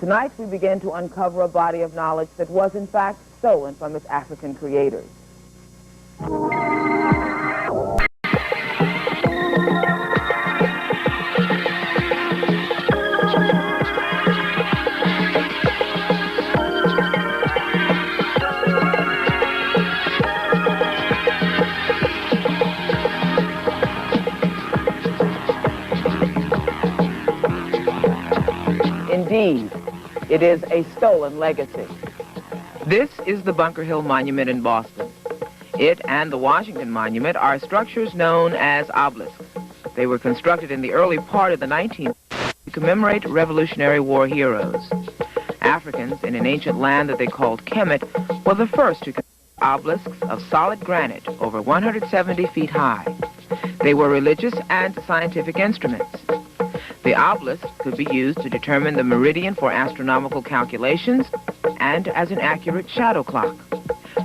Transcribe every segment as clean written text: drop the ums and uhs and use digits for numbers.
Tonight we begin to uncover a body of knowledge that was in fact stolen from its African creators. Indeed, it is a stolen legacy. This is the Bunker Hill Monument in Boston. It and the Washington Monument are structures known as obelisks. They were constructed in the early part of the 19th century to commemorate Revolutionary War heroes. Africans in an ancient land that they called Kemet were the first to construct obelisks of solid granite over 170 feet high. They were religious and scientific instruments. The obelisk could be used to determine the meridian for astronomical calculations and as an accurate shadow clock.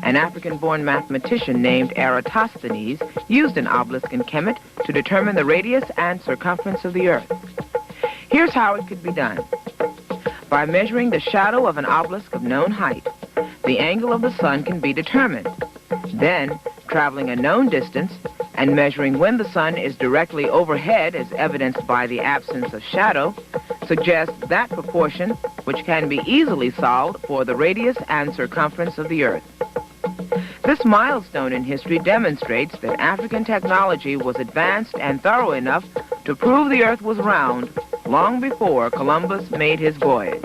An African-born mathematician named Eratosthenes used an obelisk in Kemet to determine the radius and circumference of the Earth. Here's how it could be done. By measuring the shadow of an obelisk of known height, the angle of the sun can be determined. Then, traveling a known distance, and measuring when the sun is directly overhead as evidenced by the absence of shadow, suggests that proportion which can be easily solved for the radius and circumference of the Earth. This milestone in history demonstrates that African technology was advanced and thorough enough to prove the Earth was round long before Columbus made his voyage.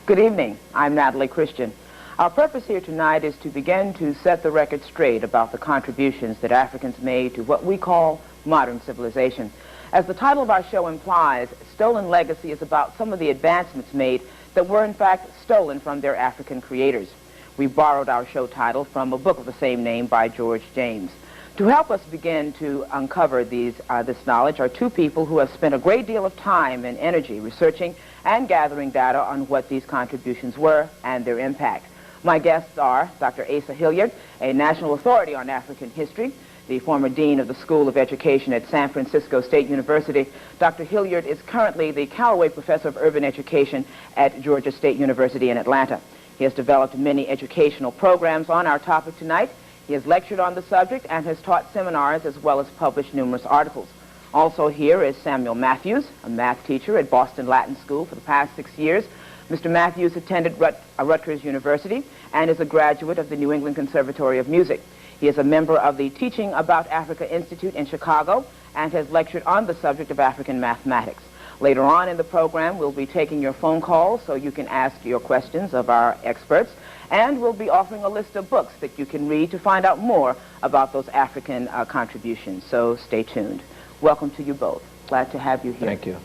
Good evening. I'm Natalie Christian. Our purpose here tonight is to begin to set the record straight about the contributions that Africans made to what we call modern civilization. As the title of our show implies, Stolen Legacy is about some of the advancements made that were in fact stolen from their African creators. We borrowed our show title from a book of the same name by George James. To help us begin to uncover this knowledge are two people who have spent a great deal of time and energy researching and gathering data on what these contributions were and their impact. My guests are Dr. Asa Hilliard, a national authority on African history, the former dean of the School of Education at San Francisco State University. Dr. Hilliard is currently the Callaway Professor of Urban Education at Georgia State University in Atlanta. He has developed many educational programs on our topic tonight. He has lectured on the subject and has taught seminars as well as published numerous articles. Also here is Samuel Matthews, a math teacher at Boston Latin School for the past 6 years. Mr. Matthews attended Rutgers University and is a graduate of the New England Conservatory of Music. He is a member of the Teaching About Africa Institute in Chicago and has lectured on the subject of African mathematics. Later on in the program, we'll be taking your phone calls so you can ask your questions of our experts, and we'll be offering a list of books that you can read to find out more about those African contributions. So stay tuned. Welcome to you both. Glad to have you here. Thank you.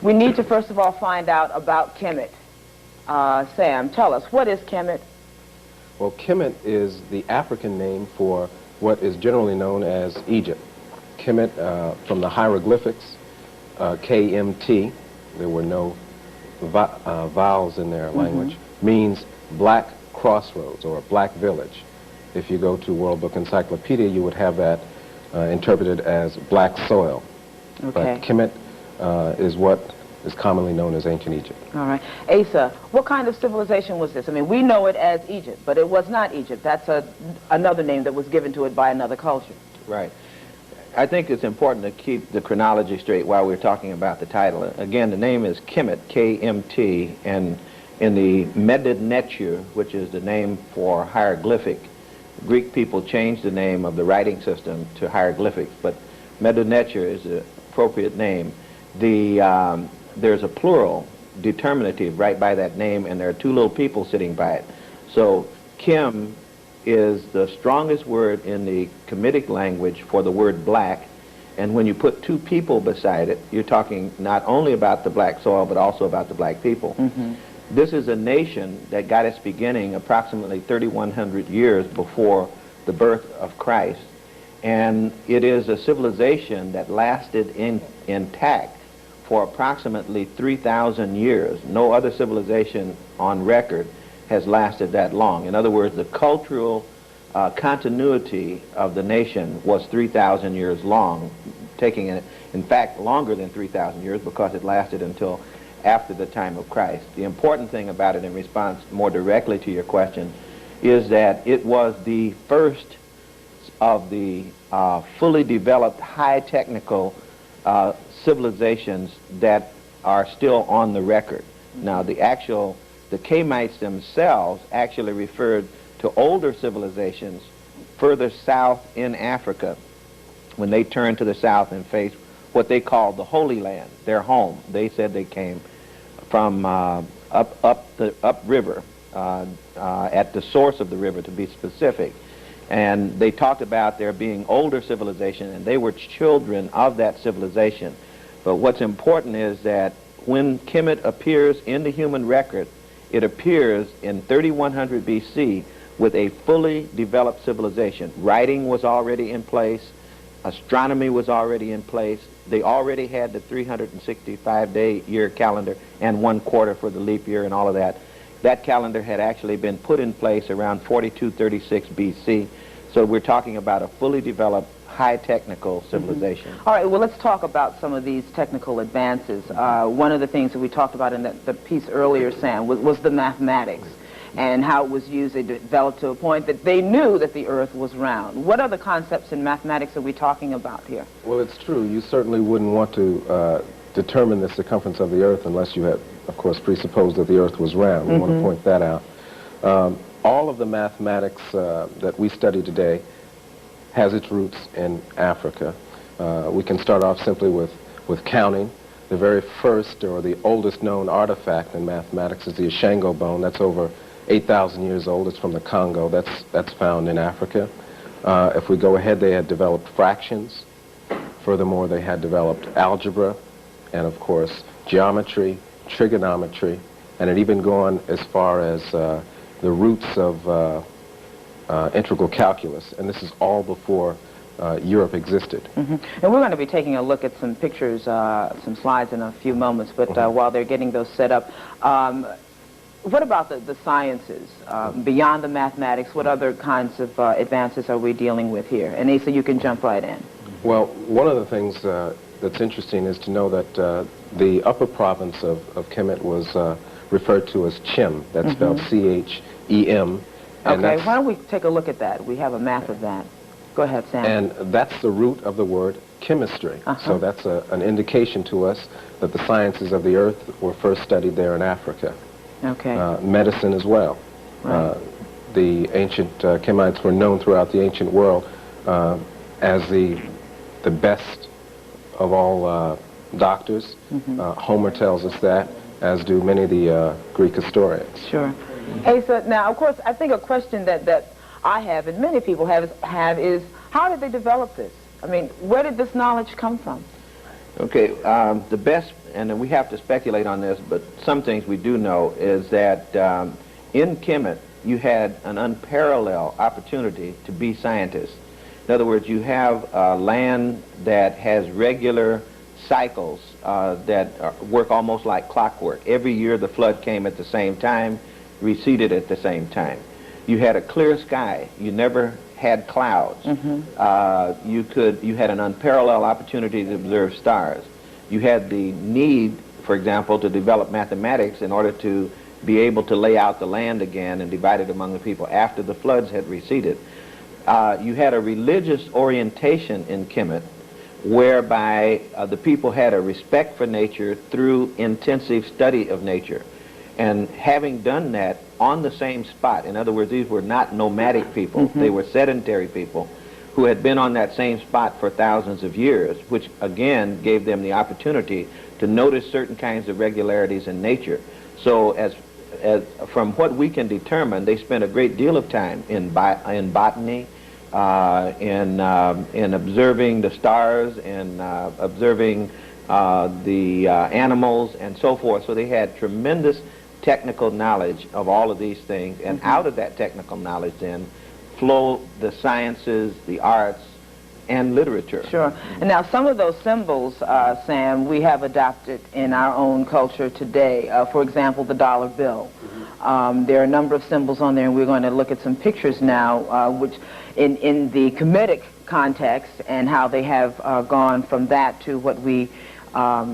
We need to first of all find out about Kemet. Sam, tell us, what is Kemet? Well, Kemet is the African name for what is generally known as Egypt. Kemet, from the hieroglyphics, KMT, there were no vowels in their language, means black crossroads or black village. If you go to World Book Encyclopedia, you would have that interpreted as black soil. Okay. But Kemet is what is commonly known as ancient Egypt. All right. Asa, what kind of civilization was this? I mean, we know it as Egypt, but it was not Egypt. That's another name that was given to it by another culture. Right. I think it's important to keep the chronology straight while we're talking about the title. Again, the name is Kemet, K-M-T, and in the Medinetcher, which is the name for hieroglyphic, Greek people changed the name of the writing system to hieroglyphics, but Medinetcher is the appropriate name. There's a plural determinative right by that name, and there are two little people sitting by it. So Kim is the strongest word in the Kemetic language for the word black, and when you put two people beside it, you're talking not only about the black soil, but also about the black people. This is a nation that got its beginning approximately 3,100 years before the birth of Christ, and it is a civilization that lasted intact for approximately 3,000 years. No other civilization on record has lasted that long. In other words, the cultural continuity of the nation was 3,000 years long, taking it, in fact, longer than 3,000 years because it lasted until after the time of Christ. The important thing about it, in response more directly to your question, is that it was the first of the fully developed high technical civilizations that are still on the record. Now the Kamites themselves actually referred to older civilizations further south in Africa when they turned to the south and faced what they called the Holy Land, their home. They said they came from upriver, at the source of the river, to be specific. And they talked about there being older civilization, and they were children of that civilization. But what's important is that when Kemet appears in the human record, it appears in 3100 BC with a fully developed civilization. Writing was already in place. Astronomy was already in place. They already had the 365-day year calendar and 1 quarter for the leap year and all of that. That calendar had actually been put in place around 4236 BC. So we're talking about a fully developed, high technical civilization. All right, well, let's talk about some of these technical advances. One of the things that we talked about in the piece earlier, Sam, was the mathematics and how it was used. It developed to a point that they knew that the Earth was round. What other concepts in mathematics are we talking about here? Well, it's true. You certainly wouldn't want to determine the circumference of the Earth unless you had, of course, presupposed that the Earth was round. We want to point that out. All of the mathematics that we study today has its roots in Africa. We can start off simply with counting. The very first or the oldest known artifact in mathematics is the Ashango bone. That's over 8,000 years old. It's from the Congo. That's found in Africa. If we go ahead, they had developed fractions. Furthermore, they had developed algebra and, of course, geometry, trigonometry, and it even gone as far as the roots of integral calculus. And this is all before Europe existed. And we're going to be taking a look at some pictures, some slides in a few moments, but while they're getting those set up, what about the sciences? Beyond the mathematics, what other kinds of advances are we dealing with here? And Asa, you can jump right in. Well, one of the things that's interesting is to know that the upper province of Kemet was referred to as Chem. That's spelled C-H-E-M. Okay, why don't we take a look at that? We have a map of that. Go ahead, Sam. And that's the root of the word chemistry. So that's an indication to us that the sciences of the earth were first studied there in Africa. Okay. Medicine as well. Right. The ancient Kemites were known throughout the ancient world as the best of all doctors. Homer tells us that, as do many of the Greek historians. Sure. Asa, now, of course, I think a question that I have and many people have is, how did they develop this? I mean, where did this knowledge come from? Okay, the best, and then we have to speculate on this, but some things we do know is that in Kemet, you had an unparalleled opportunity to be scientists. In other words, you have land that has regular cycles that work almost like clockwork. Every year the flood came at the same time, receded at the same time. You had a clear sky. You never had clouds. You had an unparalleled opportunity to observe stars. You had the need, for example, to develop mathematics in order to be able to lay out the land again and divide it among the people after the floods had receded. You had a religious orientation in Kemet whereby the people had a respect for nature through intensive study of nature. And having done that on the same spot, in other words, these were not nomadic people, they were sedentary people who had been on that same spot for thousands of years, which again gave them the opportunity to notice certain kinds of regularities in nature. So as from what we can determine, they spent a great deal of time in botany, in observing the stars, and observing the animals and so forth. So they had tremendous technical knowledge of all of these things, and out of that technical knowledge then flow the sciences, the arts, and literature. Sure. And now some of those symbols, Sam, we have adopted in our own culture today. For example, the dollar bill. There are a number of symbols on there, and we're going to look at some pictures now, which in the Kemetic context, and how they have gone from that to what we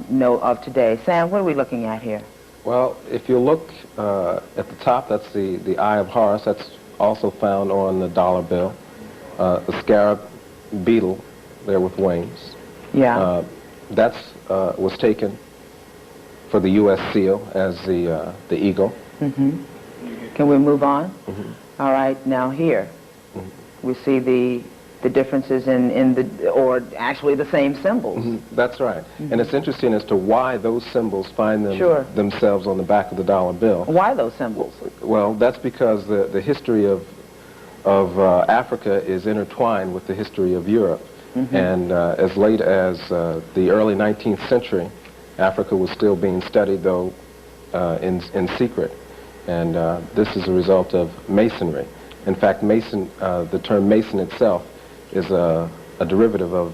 know of today. Sam, what are we looking at here? Well, if you look at the top, that's the Eye of Horus. That's also found on the dollar bill. The scarab beetle there with wings. Yeah. That's was taken for the U.S. seal as the eagle. Mm-hmm. Can we move on? Mm-hmm. All right, now here we see the differences in the, or actually the same symbols. Mm-hmm. That's right. And it's interesting as to why those symbols find themselves on the back of the dollar bill. Why those symbols? Well, that's because the history of Africa is intertwined with the history of Europe. Mm-hmm. And as late as the early 19th century, Africa was still being studied, though in secret. And this is a result of masonry. In fact, the term mason itself is a derivative of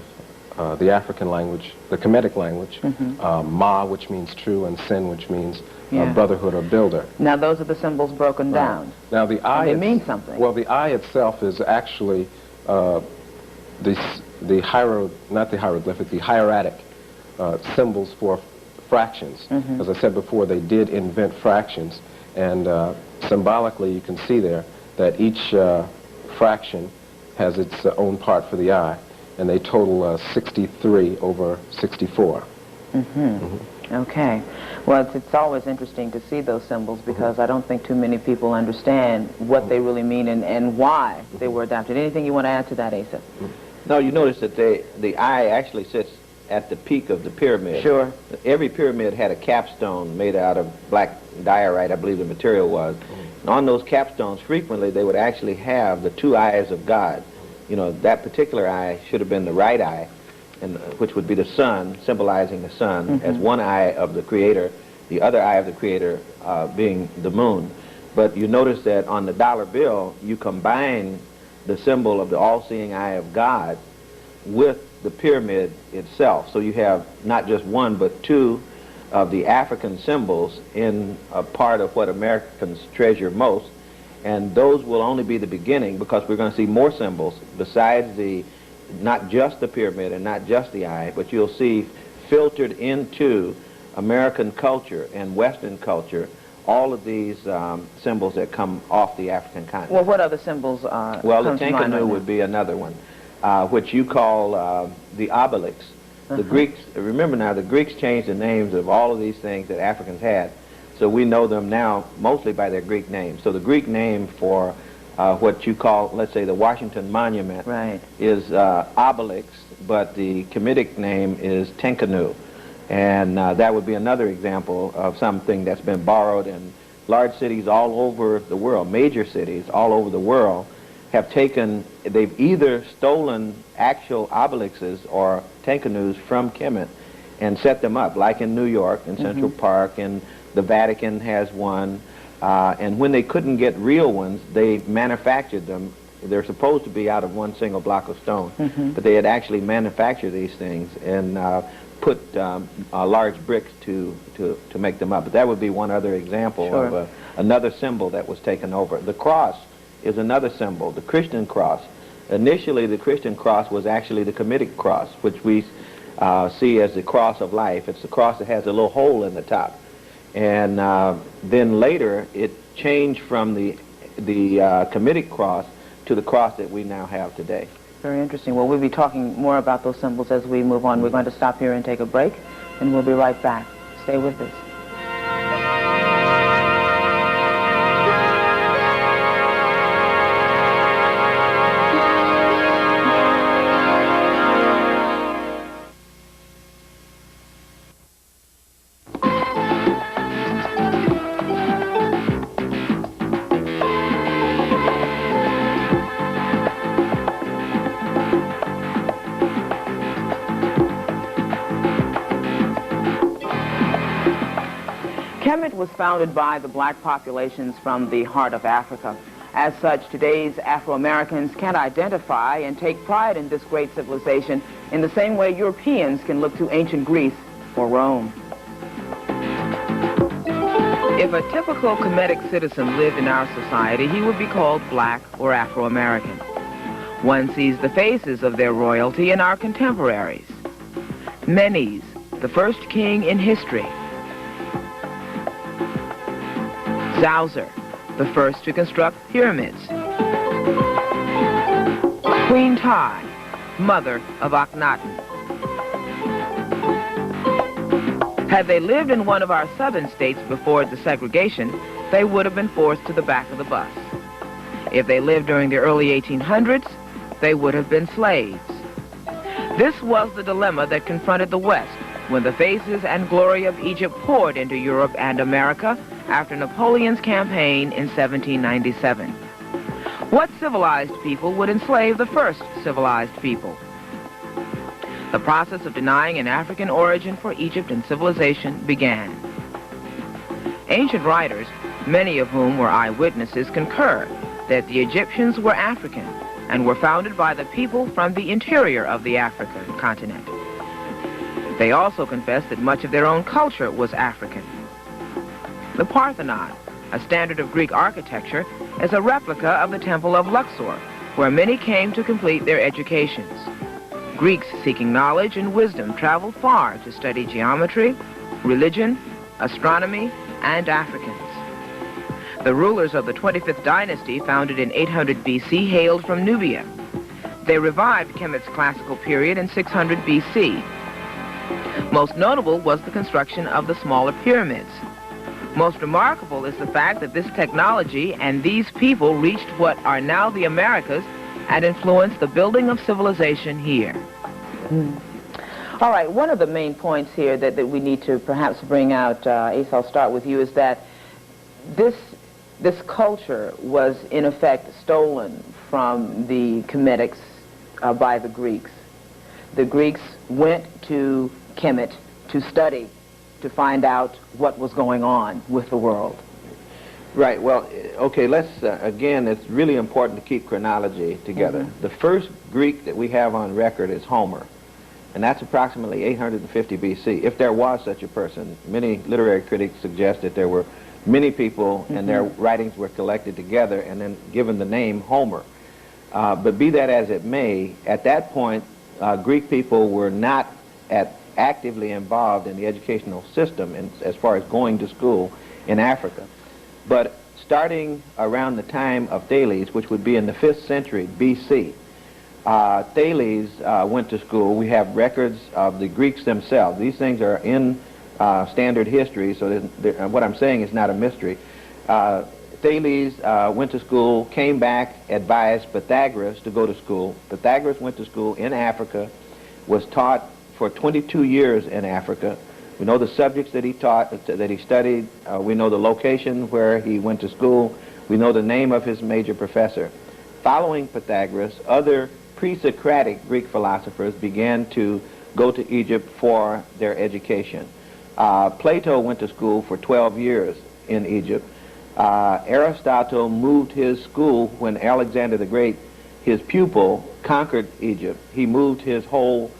the African language, the Kemetic language, Ma, which means true, and Sin, which means brotherhood or builder. Now, those are the symbols broken down. Now, the eye... They mean something. Well, the eye itself is actually not the hieroglyphic, the hieratic symbols for fractions. As I said before, they did invent fractions, and symbolically you can see there that each fraction has its own part for the eye, and they total 63 over 64. Okay. Well, it's always interesting to see those symbols because I don't think too many people understand what they really mean and why they were adopted. Anything you want to add to that, Asa? No, you notice that the eye actually sits at the peak of the pyramid. Sure. Every pyramid had a capstone made out of black diorite, I believe the material was. And on those capstones, frequently, they would actually have the two eyes of God. You know, that particular eye should have been the right eye, and which would be the sun, symbolizing the sun, as one eye of the Creator, the other eye of the Creator being the moon. But you notice that on the dollar bill, you combine the symbol of the all-seeing eye of God with the pyramid itself. So you have not just one, but two of the African symbols in a part of what Americans treasure most. And those will only be the beginning, because we're going to see more symbols besides not just the pyramid and not just the eye, but you'll see filtered into American culture and Western culture all of these symbols that come off the African continent. Well, what other symbols well, the Tenkanu would be another one, which you call the obelisk. The Greeks, remember now, the Greeks changed the names of all of these things that Africans had. So we know them now mostly by their Greek names. So the Greek name for what you call, let's say, the Washington Monument is obelisk, but the Kemetic name is Tenkanu. And that would be another example of something that's been borrowed, in large cities all over the world, major cities all over the world, have taken, they've either stolen actual obelisks or Tenkanus from Kemet and set them up, like in New York, in Central Park, and the Vatican has one, and when they couldn't get real ones, they manufactured them. They're supposed to be out of one single block of stone, but they had actually manufactured these things and put large bricks to make them up. But that would be one other example of another symbol that was taken over. The cross is another symbol, the Christian cross. Initially, the Christian cross was actually the Kemetic cross, which we see as the cross of life. It's the cross that has a little hole in the top. And then later, it changed from the Kemetic cross to the cross that we now have today. Very interesting. Well, we'll be talking more about those symbols as we move on. We're going to stop here and take a break, and we'll be right back. Stay with us. Kemet was founded by the black populations from the heart of Africa. As such, today's Afro-Americans can identify and take pride in this great civilization in the same way Europeans can look to ancient Greece or Rome. If a typical Kemetic citizen lived in our society, he would be called black or Afro-American. One sees the faces of their royalty in our contemporaries. Menes, the first king in history. Zauser, the first to construct pyramids. Queen Todd, mother of Akhenaten. Had they lived in one of our southern states before desegregation, they would have been forced to the back of the bus. If they lived during the early 1800s, they would have been slaves. This was the dilemma that confronted the West when the faces and glory of Egypt poured into Europe and America after Napoleon's campaign in 1797. What civilized people would enslave the first civilized people? The process of denying an African origin for Egypt and civilization began. Ancient writers, many of whom were eyewitnesses, concur that the Egyptians were African and were founded by the people from the interior of the African continent. They also confess that much of their own culture was African. The Parthenon, a standard of Greek architecture, is a replica of the Temple of Luxor, where many came to complete their educations. Greeks seeking knowledge and wisdom traveled far to study geometry, religion, astronomy, and Africans. The rulers of the 25th dynasty, founded in 800 BC, hailed from Nubia. They revived Kemet's classical period in 600 BC. Most notable was the construction of the smaller pyramids. Most remarkable is the fact that this technology and these people reached what are now the Americas and influenced the building of civilization here. All right, one of the main points here that we need to perhaps bring out, Ace, I'll start with you, is that this culture was in effect stolen from the Kemetics by the Greeks. The Greeks went to Kemet to study, to find out what was going on with the world. Right, well, okay, let's, again, it's really important to keep chronology together. The first Greek that we have on record is Homer, and that's approximately 850 BC, if there was such a person. Many literary critics suggest that there were many people and their writings were collected together and then given the name Homer. But be that as it may, at that point, Greek people were not actively involved in the educational system as far as going to school in Africa. But starting around the time of Thales, which would be in the 5th century BC, Thales went to school. We have records of the Greeks themselves. These things are in standard history, so what I'm saying is not a mystery. Thales went to school, came back, advised Pythagoras to go to school. Pythagoras went to school in Africa, was taught for 22 years in Africa. We know the subjects that he taught, that he studied. We know the location where he went to school. We know the name of his major professor. Following Pythagoras, other pre-Socratic Greek philosophers began to go to Egypt for their education. Plato went to school for 12 years in Egypt. Aristotle moved his school when Alexander the Great, his pupil, conquered Egypt. He moved his whole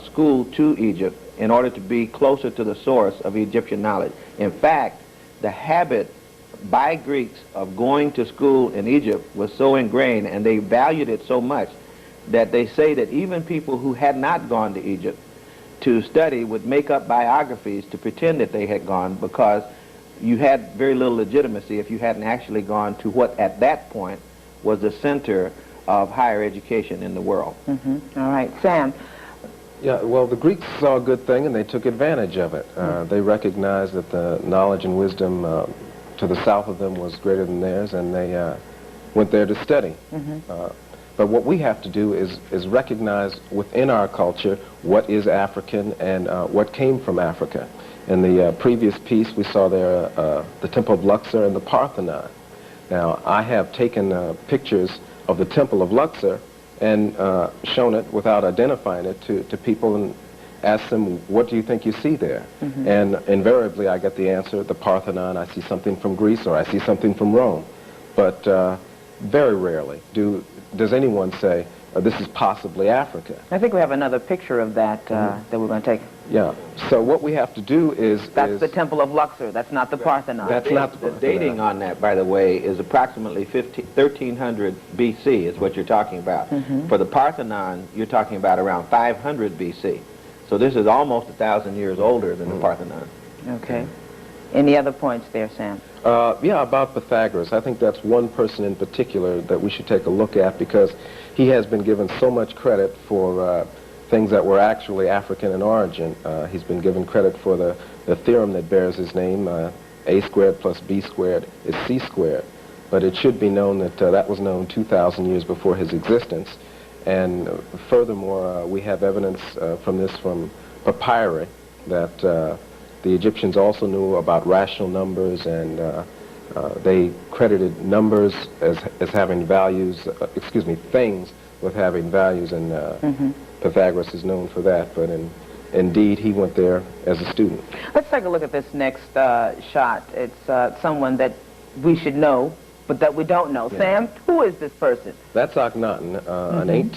school to Egypt in order to be closer to the source of Egyptian knowledge. In fact, the habit by Greeks of going to school in Egypt was so ingrained, and they valued it so much, that they say that even people who had not gone to Egypt to study would make up biographies to pretend that they had gone, because you had very little legitimacy if you hadn't actually gone to what at that point was the center of higher education in the world. All right, Sam. Yeah, well, the Greeks saw a good thing and they took advantage of it. They recognized that the knowledge and wisdom to the south of them was greater than theirs, and they went there to study. But what we have to do is recognize within our culture what is African and what came from Africa. In the previous piece, we saw there the Temple of Luxor and the Parthenon. Now, I have taken pictures of the Temple of Luxor and shown it without identifying it to people and asked them, what do you think you see there? And invariably, I get the answer, the Parthenon, I see something from Greece, or I see something from Rome. But very rarely does anyone say, this is possibly Africa. I think we have another picture of that that we're going to take. Yeah. So what we have to do is... That's the Temple of Luxor. That's not the Parthenon. That's not the Parthenon. The dating on that, by the way, is approximately 1300 BC is what you're talking about. For the Parthenon, you're talking about around 500 BC. So this is almost 1,000 years older than the Parthenon. Okay. Any other points there, Sam? Yeah, about Pythagoras. I think that's one person in particular that we should take a look at, because he has been given so much credit for things that were actually African in origin. He's been given credit for the theorem that bears his name, a squared plus b squared is c squared. But it should be known that that was known 2,000 years before his existence. And furthermore, we have evidence from papyri that the Egyptians also knew about rational numbers, and they credited numbers as having values, things with having values, and Pythagoras is known for that, but indeed he went there as a student. Let's take a look at this next shot. It's someone that we should know, but that we don't know. Yeah. Sam, who is this person? That's Akhenaten, an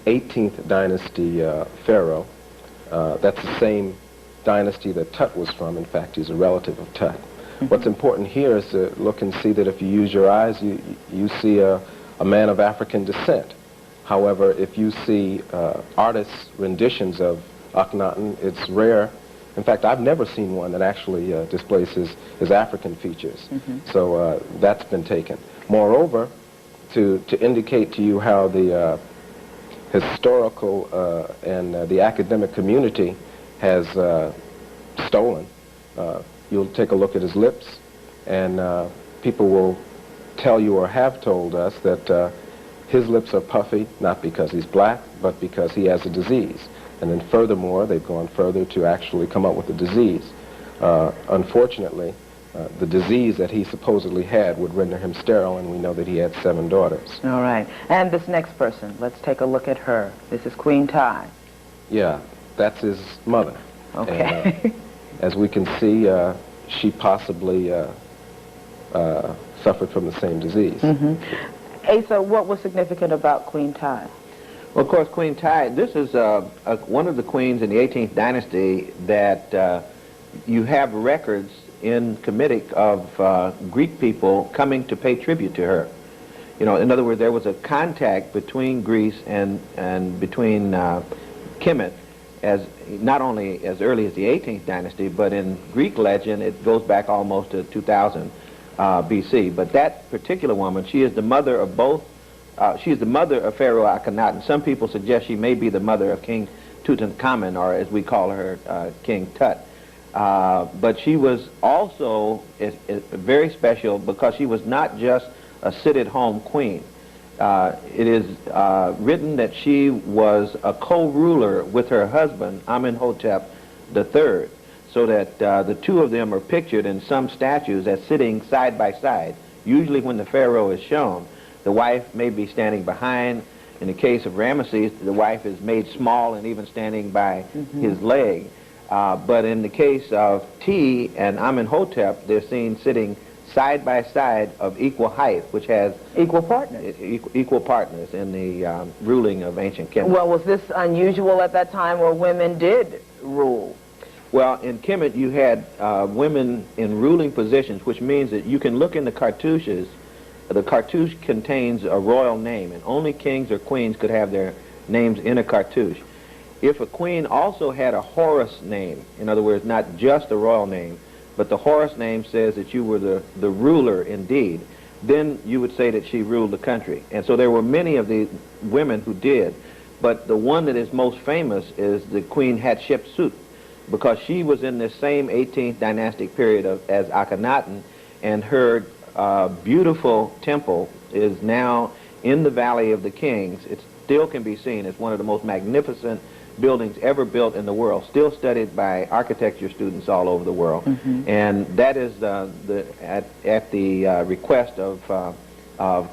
18th dynasty pharaoh. That's the same dynasty that Tut was from. In fact, he's a relative of Tut. What's important here is to look and see that if you use your eyes, you see a man of African descent. However, if you see artists' renditions of Akhenaten, it's rare. In fact, I've never seen one that actually displays his African features. So that's been taken. Moreover, to indicate to you how the historical and the academic community has stolen, you'll take a look at his lips, and people will tell you, or have told us, that his lips are puffy, not because he's black, but because he has a disease. And then furthermore, they've gone further to actually come up with a disease. Unfortunately, the disease that he supposedly had would render him sterile, and we know that he had 7 daughters. All right. And this next person, let's take a look at her. This is Queen Ti. Yeah, that's his mother. Okay. And, as we can see, she possibly suffered from the same disease. Asa, what was significant about Queen Ti? Well, of course, Queen Ti, this is one of the queens in the 18th dynasty that you have records in Kemetic of Greek people coming to pay tribute to her. You know, in other words, there was a contact between Greece and between Kemet, as not only as early as the 18th dynasty, but in Greek legend it goes back almost to 2000 BC. But that particular woman, she is the mother of both. She is the mother of Pharaoh Akhenaten. Some people suggest she may be the mother of King Tutankhamun, or as we call her, King Tut. But she was also very special because she was not just a sit-at-home queen. It is written that she was a co-ruler with her husband, Amenhotep III, so that the two of them are pictured in some statues as sitting side by side. Usually when the pharaoh is shown, the wife may be standing behind. In the case of Ramesses, the wife is made small and even standing by his leg. But in the case of Ti and Amenhotep, they're seen sitting side by side of equal height, which has equal partners. Equal partners in the ruling of ancient Kemet. Well, was this unusual at that time where women did rule? Well, in Kemet you had women in ruling positions, which means that you can look in the cartouches. The cartouche contains a royal name, and only kings or queens could have their names in a cartouche. If a queen also had a Horus name, in other words, not just a royal name, but the Horus name says that you were the ruler indeed, then you would say that she ruled the country. And so there were many of the women who did, but the one that is most famous is the Queen Hatshepsut, because she was in this same 18th dynastic period as Akhenaten, and her beautiful temple is now in the Valley of the Kings. It still can be seen as one of the most magnificent buildings ever built in the world, still studied by architecture students all over the world. And that is at the request of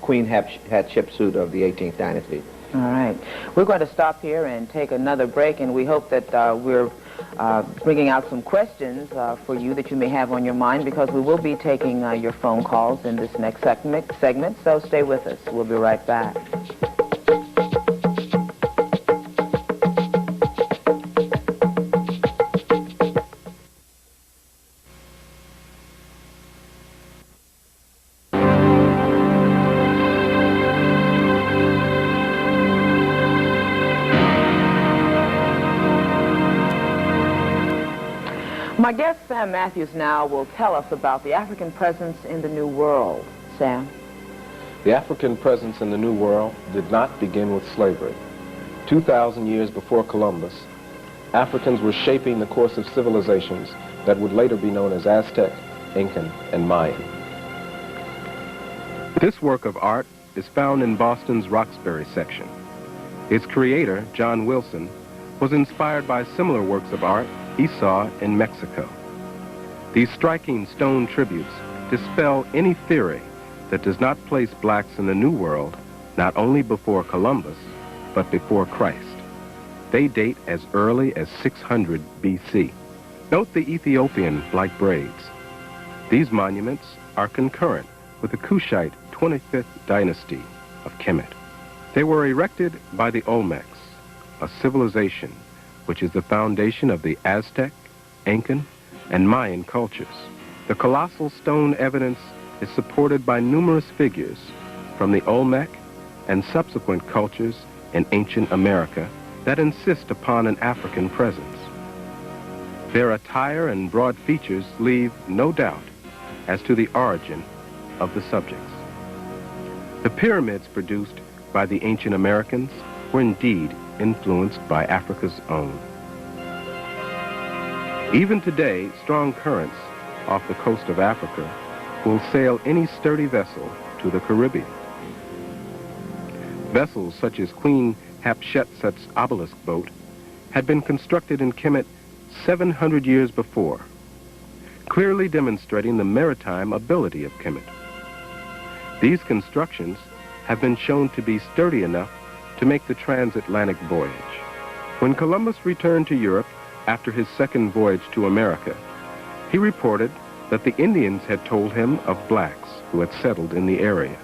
Queen Hatshepsut of the 18th dynasty. All right. We're going to stop here and take another break, and we hope that we're bringing out some questions for you that you may have on your mind, because we will be taking your phone calls in this next segment, so stay with us. We'll be right back. My guest, Sam Matthews, now will tell us about the African presence in the New World. Sam? The African presence in the New World did not begin with slavery. 2,000 years before Columbus, Africans were shaping the course of civilizations that would later be known as Aztec, Incan, and Mayan. This work of art is found in Boston's Roxbury section. Its creator, John Wilson, was inspired by similar works of art he saw in Mexico. These striking stone tributes dispel any theory that does not place blacks in the New World not only before Columbus, but before Christ. They date as early as 600 BC. Note the Ethiopian-like braids. These monuments are concurrent with the Kushite 25th dynasty of Kemet. They were erected by the Olmecs, a civilization which is the foundation of the Aztec, Incan, and Mayan cultures. The colossal stone evidence is supported by numerous figures from the Olmec and subsequent cultures in ancient America that insist upon an African presence. Their attire and broad features leave no doubt as to the origin of the subjects. The pyramids produced by the ancient Americans were indeed influenced by Africa's own. Even today, strong currents off the coast of Africa will sail any sturdy vessel to the Caribbean. Vessels such as Queen Hatshepsut's obelisk boat had been constructed in Kemet 700 years before, clearly demonstrating the maritime ability of Kemet. These constructions have been shown to be sturdy enough to make the transatlantic voyage. When Columbus returned to Europe after his second voyage to America, he reported that the Indians had told him of blacks who had settled in the area.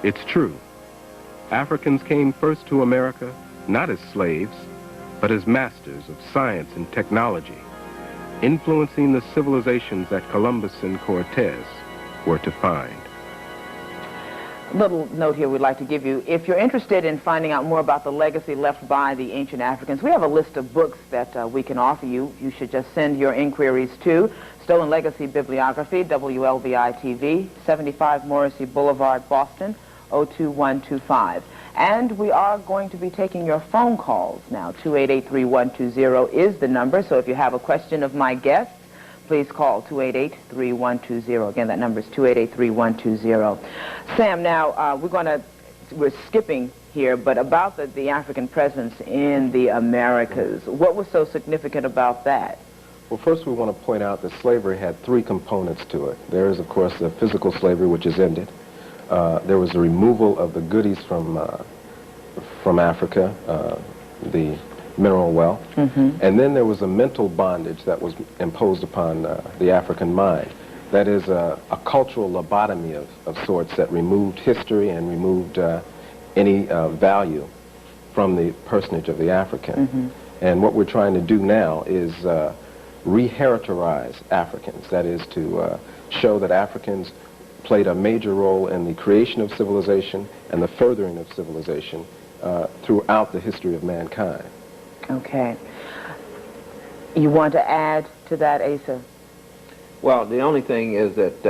It's true. Africans came first to America not as slaves, but as masters of science and technology, influencing the civilizations that Columbus and Cortez were to find. Little note here we'd like to give you. If you're interested in finding out more about the legacy left by the ancient Africans, we have a list of books that we can offer you. You should just send your inquiries to Stolen Legacy Bibliography, WLVI-TV, 75 Morrissey Boulevard, Boston, 02125. And we are going to be taking your phone calls now. 288-3120 is the number, so if you have a question of my guests, please call 288-3120. Again, that number is 288-3120. Sam, now we're skipping here, but about the African presence in the Americas, what was so significant about that? Well, first we want to point out that slavery had three components to it. There is, of course, the physical slavery, which is ended. There was the removal of the goodies from Africa, the mineral wealth, and then there was a mental bondage that was imposed upon the African mind. That is a cultural lobotomy of sorts that removed history and removed any value from the personage of the African. And what we're trying to do now is re-heritorize Africans, that is to show that Africans played a major role in the creation of civilization and the furthering of civilization throughout the history of mankind. Okay. You want to add to that, Asa? Well, the only thing is that,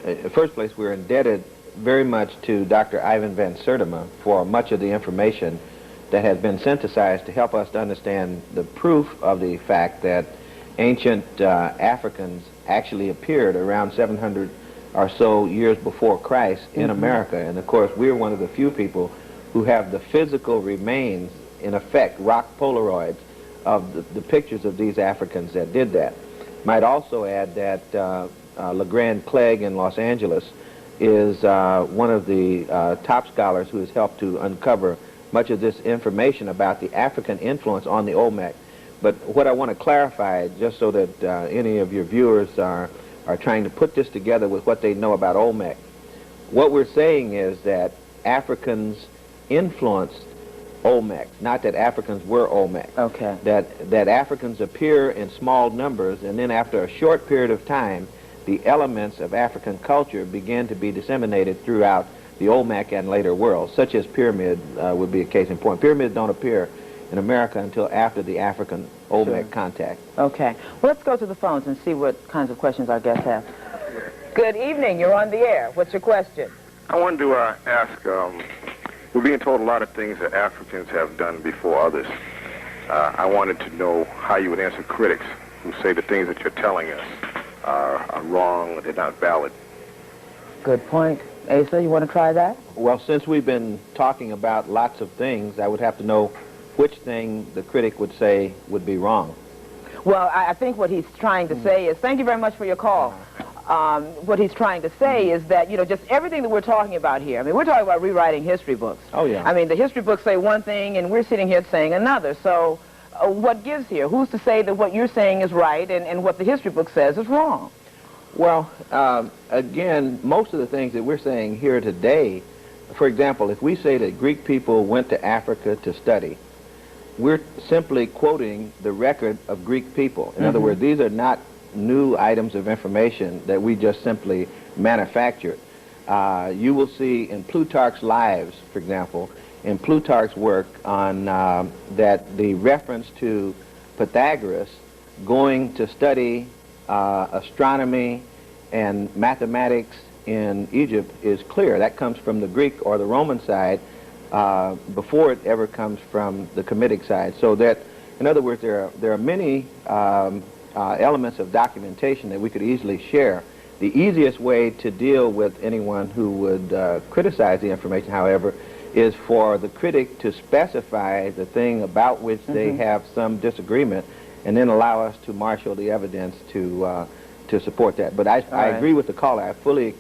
in the first place, we're indebted very much to Dr. Ivan van Sertima for much of the information that has been synthesized to help us to understand the proof of the fact that ancient Africans actually appeared around 700 or so years before Christ in America. And, of course, we're one of the few people who have the physical remains, in effect, rock Polaroids of the pictures of these Africans that did that. Might also add that LeGrand Clegg in Los Angeles is one of the top scholars who has helped to uncover much of this information about the African influence on the Olmec. But what I want to clarify, just so that any of your viewers are trying to put this together with what they know about Olmec, what we're saying is that Africans influenced Olmec, not that Africans were Olmec. Okay. That Africans appear in small numbers, and then after a short period of time, the elements of African culture begin to be disseminated throughout the Olmec and later world, such as pyramid would be a case in point. Pyramids don't appear in America until after the African Olmec contact. Okay. Well, let's go to the phones and see what kinds of questions our guests have. Good evening. You're on the air. What's your question? I wanted to ask, we're being told a lot of things that Africans have done before others. I wanted to know how you would answer critics who say the things that you're telling us are wrong, they're not valid. Good point. Asa, you want to try that? Well, since we've been talking about lots of things, I would have to know which thing the critic would say would be wrong. Well, I think what he's trying to say is, thank you very much for your call. What he's trying to say is that, you know, just everything that we're talking about here, I mean, we're talking about rewriting history books. Oh, yeah. I mean, the history books say one thing, and we're sitting here saying another. So what gives here? Who's to say that what you're saying is right and what the history book says is wrong? Well, again, most of the things that we're saying here today, for example, if we say that Greek people went to Africa to study, we're simply quoting the record of Greek people. In other words, these are not new items of information that we just simply manufactured. You will see in Plutarch's Lives, for example, in Plutarch's work on that the reference to Pythagoras going to study astronomy and mathematics in Egypt is clear. That comes from the Greek or the Roman side before it ever comes from the Kemetic side. So that, in other words, there are many elements of documentation that we could easily share. The easiest way to deal with anyone who would criticize the information, however, is for the critic to specify the thing about which they have some disagreement, and then allow us to marshal the evidence to support that. But I agree with the caller. I fully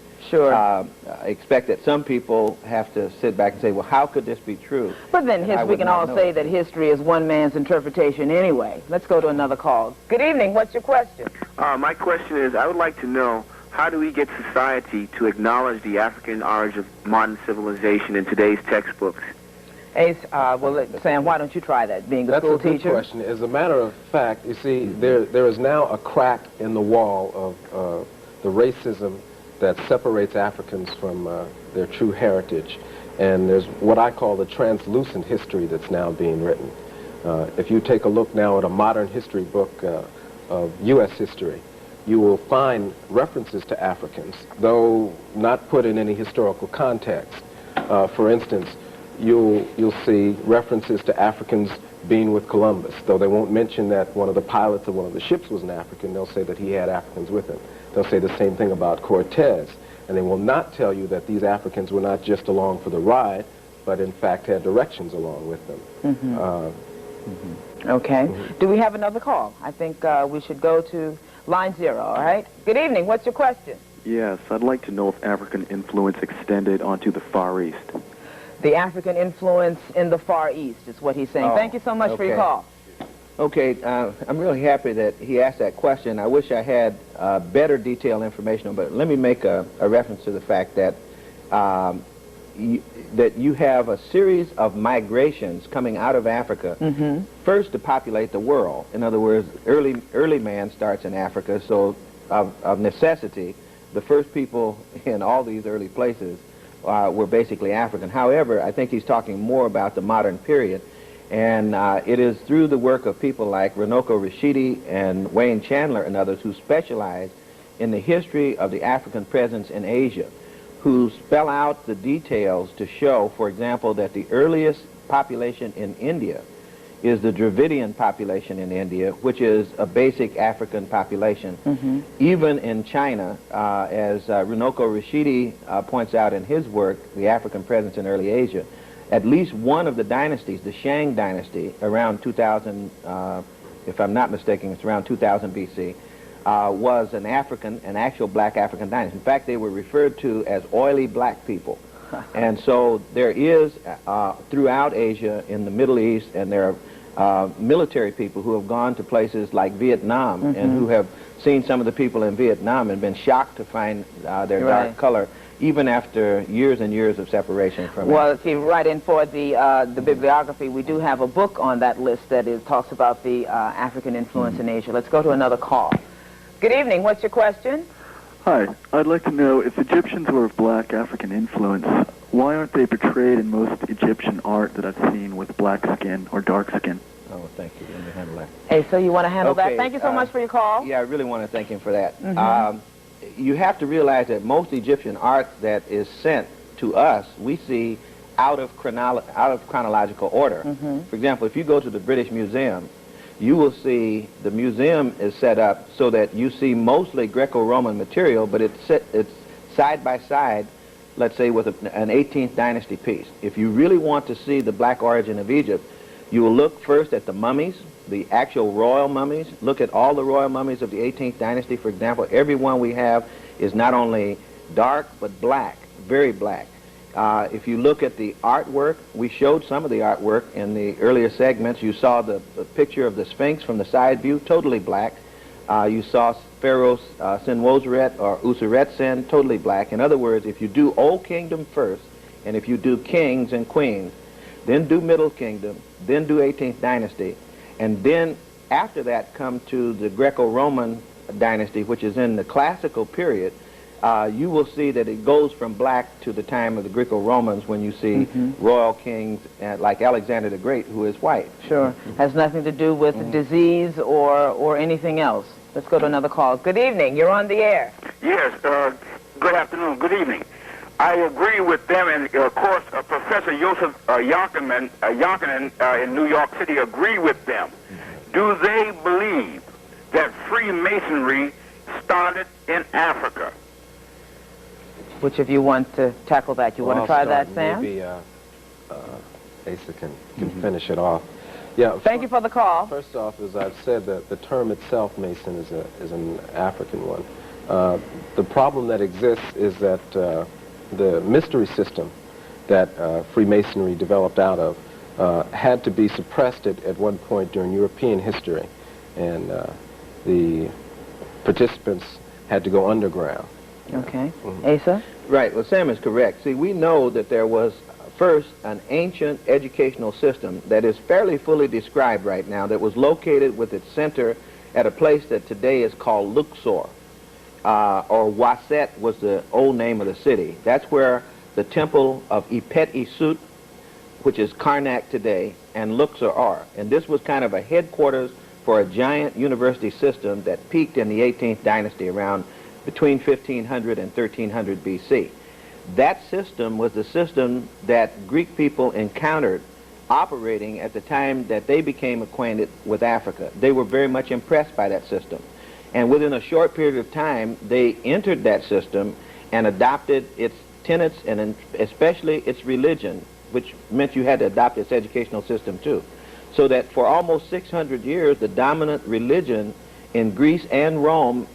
expect that some people have to sit back and say, well, how could this be true? But then we can all say that history is one man's interpretation anyway. Let's go to another call. Good evening. What's your question? My question is, I would like to know, how do we get society to acknowledge the African origin of modern civilization in today's textbooks? Ace, well, Sam, why don't you try that, being a school teacher? That's a good question. As a matter of fact, you see, there is now a crack in the wall of the racism that separates Africans from their true heritage. And there's what I call the translucent history that's now being written. If you take a look now at a modern history book of U.S. history, you will find references to Africans, though not put in any historical context. For instance, you'll see references to Africans being with Columbus, though they won't mention that one of the pilots of one of the ships was an African. They'll say that he had Africans with him. They'll say the same thing about Cortez, and they will not tell you that these Africans were not just along for the ride, but in fact had directions along with them. Okay. Do we have another call? I think we should go to line 0, all right? Good evening. What's your question? Yes, I'd like to know if African influence extended onto the Far East. The African influence in the Far East is what he's saying. Thank you so much for your call. Okay, I'm really happy that he asked that question. I wish I had better detailed information, but let me make a reference to the fact that that you have a series of migrations coming out of Africa, first to populate the world. In other words, early man starts in Africa, so of necessity, the first people in all these early places were basically African. However, I think he's talking more about the modern period, and it is through the work of people like Runoko Rashidi and Wayne Chandler and others who specialize in the history of the African presence in Asia, who spell out the details to show, for example, that the earliest population in India is the Dravidian population in India, which is a basic African population. Even in China, as Runoko Rashidi points out in his work, The African Presence in Early Asia, at least one of the dynasties, the Shang dynasty, around 2000, if I'm not mistaken, it's around 2000 BC, was an actual black African dynasty. In fact, they were referred to as oily black people. And so there is, throughout Asia, in the Middle East, and there are military people who have gone to places like Vietnam and who have seen some of the people in Vietnam and been shocked to find their dark color, even after years and years of separation from it. Well, see, right in for the bibliography, we do have a book on that list that talks about the African influence in Asia. Let's go to another call. Good evening. What's your question? Hi, I'd like to know if Egyptians were of black African influence, why aren't they portrayed in most Egyptian art that I've seen with black skin or dark skin? Oh, thank you. Let me handle that. Hey, so you want to handle Okay, that? Thank you so much for your call. Yeah, I really want to thank him for that. You have to realize that most Egyptian art that is sent to us, we see out of chronological order. For example, if you go to the British Museum, you will see the museum is set up so that you see mostly Greco-Roman material, but it's side by side, let's say, with an 18th dynasty piece. If you really want to see the black origin of Egypt, you will look first at the mummies, the actual royal mummies. Look at all the royal mummies of the 18th dynasty. For example, every one we have is not only dark, but black, very black. If you look at the artwork, we showed some of the artwork in the earlier segments. You saw the picture of the Sphinx from the side view, totally black. You saw Pharaoh Senwosret or Usertsen, totally black. In other words, if you do Old Kingdom first, and if you do kings and queens, then do Middle Kingdom, then do 18th dynasty, and then after that come to the Greco-Roman dynasty, which is in the classical period, you will see that it goes from black to the time of the Greco-Romans when you see royal kings like Alexander the Great, who is white. Sure. Has nothing to do with disease or anything else. Let's go to another call. Good evening. You're on the air. Yes. Good afternoon. Good evening. I agree with them, and of course, Professor Joseph Jochannan in New York City agree with them. Do they believe that Freemasonry started in Africa? Which of you want to tackle that? You want to try that, Sam? Maybe Asa can finish it off. Yeah. Thank you for the call. First off, as I've said, the term itself, Mason, is an African one. The problem that exists is that the mystery system that Freemasonry developed out of had to be suppressed at one point during European history, and the participants had to go underground. Okay. Asa? Right. Well, Sam is correct. See, we know that there was first an ancient educational system that is fairly fully described right now, that was located with its center at a place that today is called Luxor. Or Waset was the old name of the city. That's where the temple of Ipet Isut, which is Karnak today, and Luxor are. And this was kind of a headquarters for a giant university system that peaked in the 18th dynasty around between 1500 and 1300 BC. That system was the system that Greek people encountered operating at the time that they became acquainted with Africa. They were very much impressed by that system. And within a short period of time, they entered that system and adopted its tenets and especially its religion, which meant you had to adopt its educational system too. So that for almost 600 years, the dominant religion in Greece and Rome,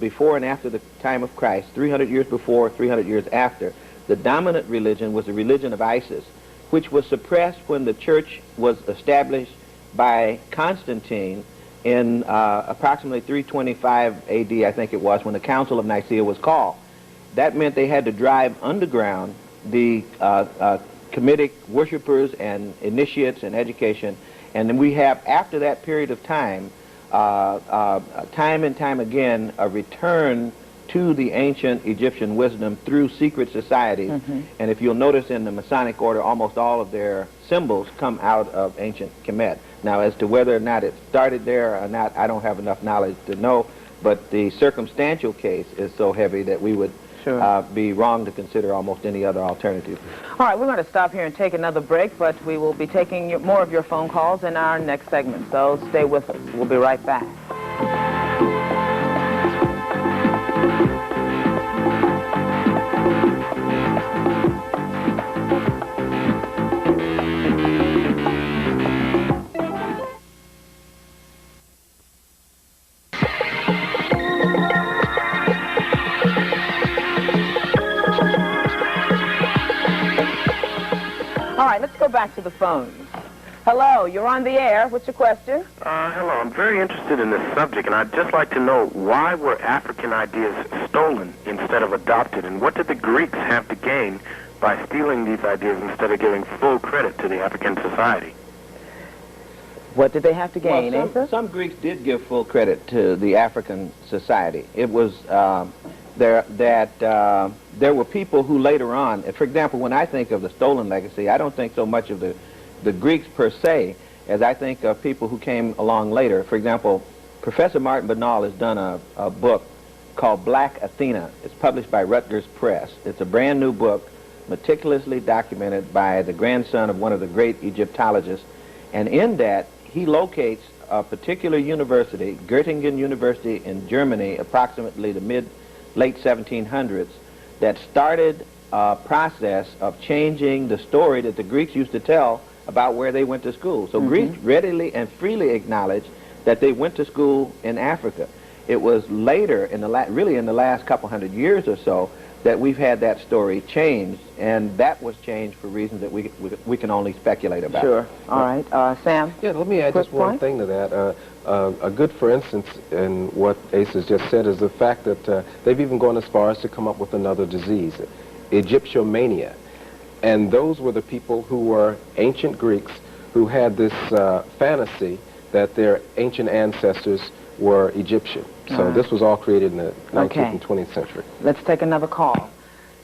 before and after the time of Christ, 300 years before, 300 years after, the dominant religion was the religion of Isis, which was suppressed when the church was established by Constantine in approximately 325 AD, I think it was, when the Council of Nicaea was called. That meant they had to drive underground the Kemetic worshipers and initiates and education. And then we have, after that period of time, time and time again, a return to the ancient Egyptian wisdom through secret societies. And if you'll notice in the Masonic order, almost all of their symbols come out of ancient Kemet. Now, as to whether or not it started there or not, I don't have enough knowledge to know, but the circumstantial case is so heavy that we would be wrong to consider almost any other alternative. All right, we're going to stop here and take another break, but we will be taking more of your phone calls in our next segment, so stay with us. We'll be right back. All right, let's go back to the phones. Hello, you're on the air. What's your question? Hello, I'm very interested in this subject, and I'd just like to know why were African ideas stolen instead of adopted, and what did the Greeks have to gain by stealing these ideas instead of giving full credit to the African society? What did they have to gain, well, some Greeks did give full credit to the African society. It was there were people who later on, for example, when I think of the stolen legacy, I don't think so much of the Greeks per se as I think of people who came along later. For example, Professor Martin Bernal has done a book called Black Athena. It's published by Rutgers Press. It's a brand new book, meticulously documented by the grandson of one of the great Egyptologists. And in that, he locates a particular university, Göttingen University in Germany, approximately the late 1700s, that started a process of changing the story that the Greeks used to tell about where they went to school. So Greeks readily and freely acknowledged that they went to school in Africa. It was later, really in the last couple hundred years or so, that we've had that story changed, and that was changed for reasons that we can only speculate about. Sure. All right. Sam? Yeah, let me add just one thing to that. A good, for instance, in what Ace has just said is the fact that they've even gone as far as to come up with another disease, Egyptiomania. And those were the people who were ancient Greeks who had this fantasy that their ancient ancestors were Egyptian. So this was all created in the 19th and 20th century. Let's take another call.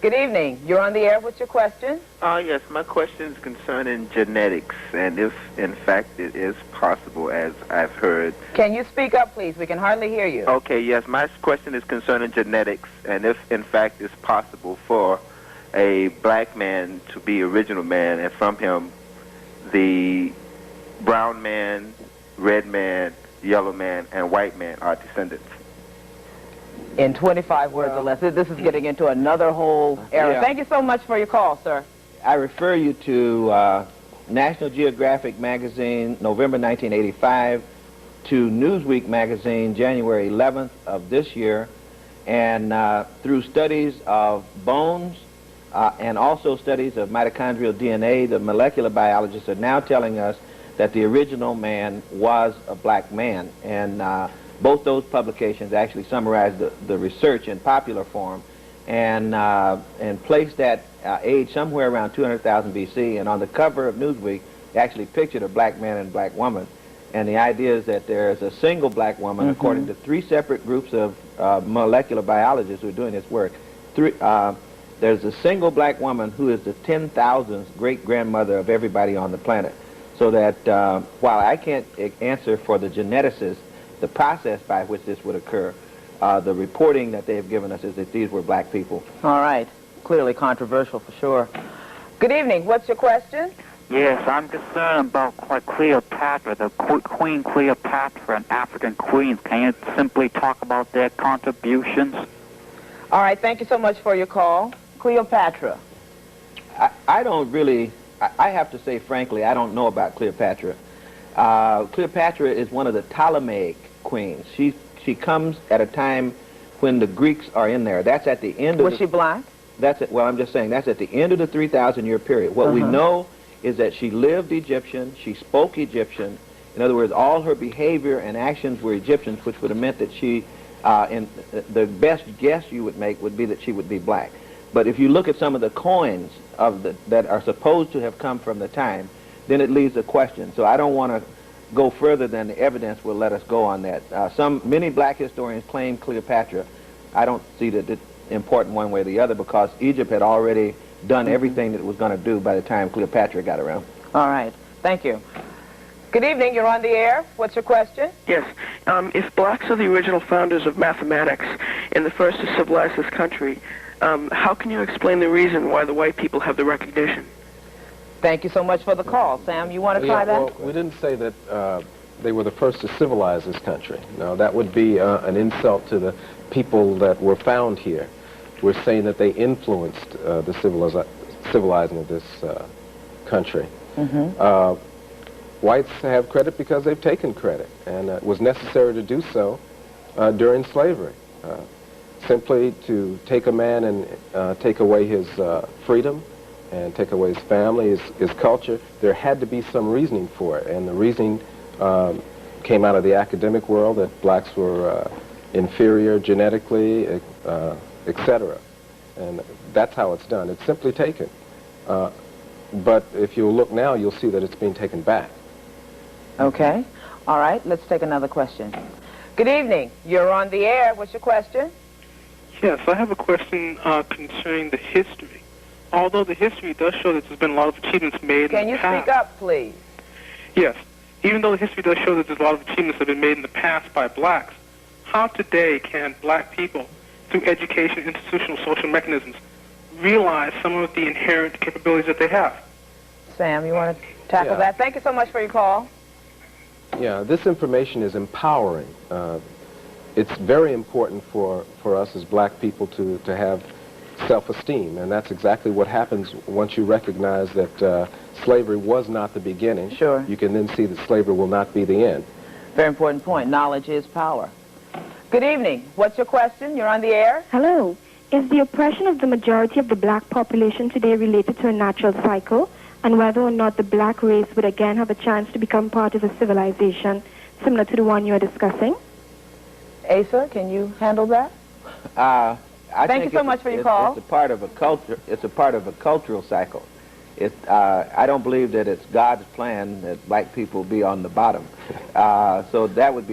Good evening. You're on the air. What's your question? Yes, my question is concerning genetics, and if, in fact, it is possible, as I've heard. Can you speak up, please? We can hardly hear you. Okay, yes, my question is concerning genetics, and if, in fact, it's possible for a black man to be original man, and from him, the brown man, red man, yellow man, and white man are descendants. In 25 words or less. This is getting into another whole era. Yeah. Thank you so much for your call, sir. I refer you to National Geographic magazine, November 1985, to Newsweek magazine, January 11th of this year, and through studies of bones and also studies of mitochondrial DNA, the molecular biologists are now telling us that the original man was a black man. And both those publications actually summarize the research in popular form and place that age somewhere around 200,000 BC. And on the cover of Newsweek, they actually pictured a black man and a black woman. And the idea is that there is a single black woman, according to 3 separate groups of molecular biologists who are doing this work. There's a single black woman who is the 10,000th great-grandmother of everybody on the planet. So that while I can't answer for the geneticists, the process by which this would occur, the reporting that they have given us is that these were black people. All right. Clearly controversial for sure. Good evening. What's your question? Yes, I'm concerned about Cleopatra, the Queen Cleopatra and African queens. Can you simply talk about their contributions? All right. Thank you so much for your call. Cleopatra. I don't really... I have to say, frankly, I don't know about Cleopatra. Cleopatra is one of the Ptolemaic queens. She comes at a time when the Greeks are in there. That's at the end of... Was she black? That's it. Well, I'm just saying that's at the end of the 3,000-year period. What we know is that she lived Egyptian, she spoke Egyptian. In other words, all her behavior and actions were Egyptians, which would have meant that she, the best guess you would make would be that she would be black. But if you look at some of the coins that are supposed to have come from the time, then it leaves a question. So I don't want to go further than the evidence will let us go on that. Many black historians claim Cleopatra. I don't see that it's important one way or the other because Egypt had already done everything that it was going to do by the time Cleopatra got around. All right. Thank you. Good evening. You're on the air. What's your question? Yes. If blacks are the original founders of mathematics and the first to civilize this country, how can you explain the reason why the white people have the recognition? Thank you so much for the call. Sam, you want to try that? Well, we didn't say that they were the first to civilize this country. No, that would be an insult to the people that were found here. We're saying that they influenced the civilizing of this country. Whites have credit because they've taken credit, and it was necessary to do so during slavery. Simply to take a man and take away his freedom and take away his family, his culture, there had to be some reasoning for it. And the reasoning came out of the academic world that blacks were inferior genetically, etc. And that's how it's done. It's simply taken. But if you look now, you'll see that it's being taken back. Okay. All right. Let's take another question. Good evening. You're on the air. What's your question? Yes, I have a question concerning the history. Although the history does show that there's been a lot of achievements made Can in you the past. speak up, please? Yes. Even though the history does show that there's a lot of achievements that have been made in the past by blacks, how today can black people, through education, institutional, social mechanisms, realize some of the inherent capabilities that they have? Sam, you want to tackle that? Thank you so much for your call. Yeah, this information is empowering. It's very important for us as black people to have self-esteem, and that's exactly what happens once you recognize that slavery was not the beginning. Sure. You can then see that slavery will not be the end. Very important point. Knowledge is power. Good evening. What's your question? You're on the air. Hello. Is the oppression of the majority of the black population today related to a natural cycle, and whether or not the black race would again have a chance to become part of a civilization similar to the one you are discussing? Asa, can you handle that? Thank you so much for your call. It's a part of a culture. It's a part of a cultural cycle. I don't believe that it's God's plan that black people be on the bottom. So that would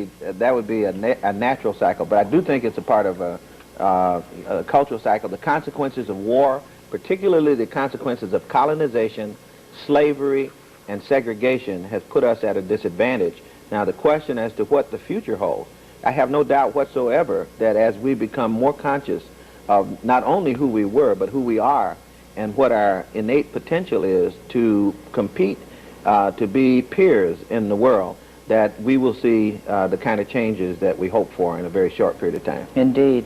be a natural cycle. But I do think it's a part of a cultural cycle. The consequences of war, particularly the consequences of colonization, slavery, and segregation, has put us at a disadvantage. Now, the question as to what the future holds, I have no doubt whatsoever that as we become more conscious of not only who we were, but who we are, and what our innate potential is to compete, to be peers in the world, that we will see the kind of changes that we hope for in a very short period of time. Indeed.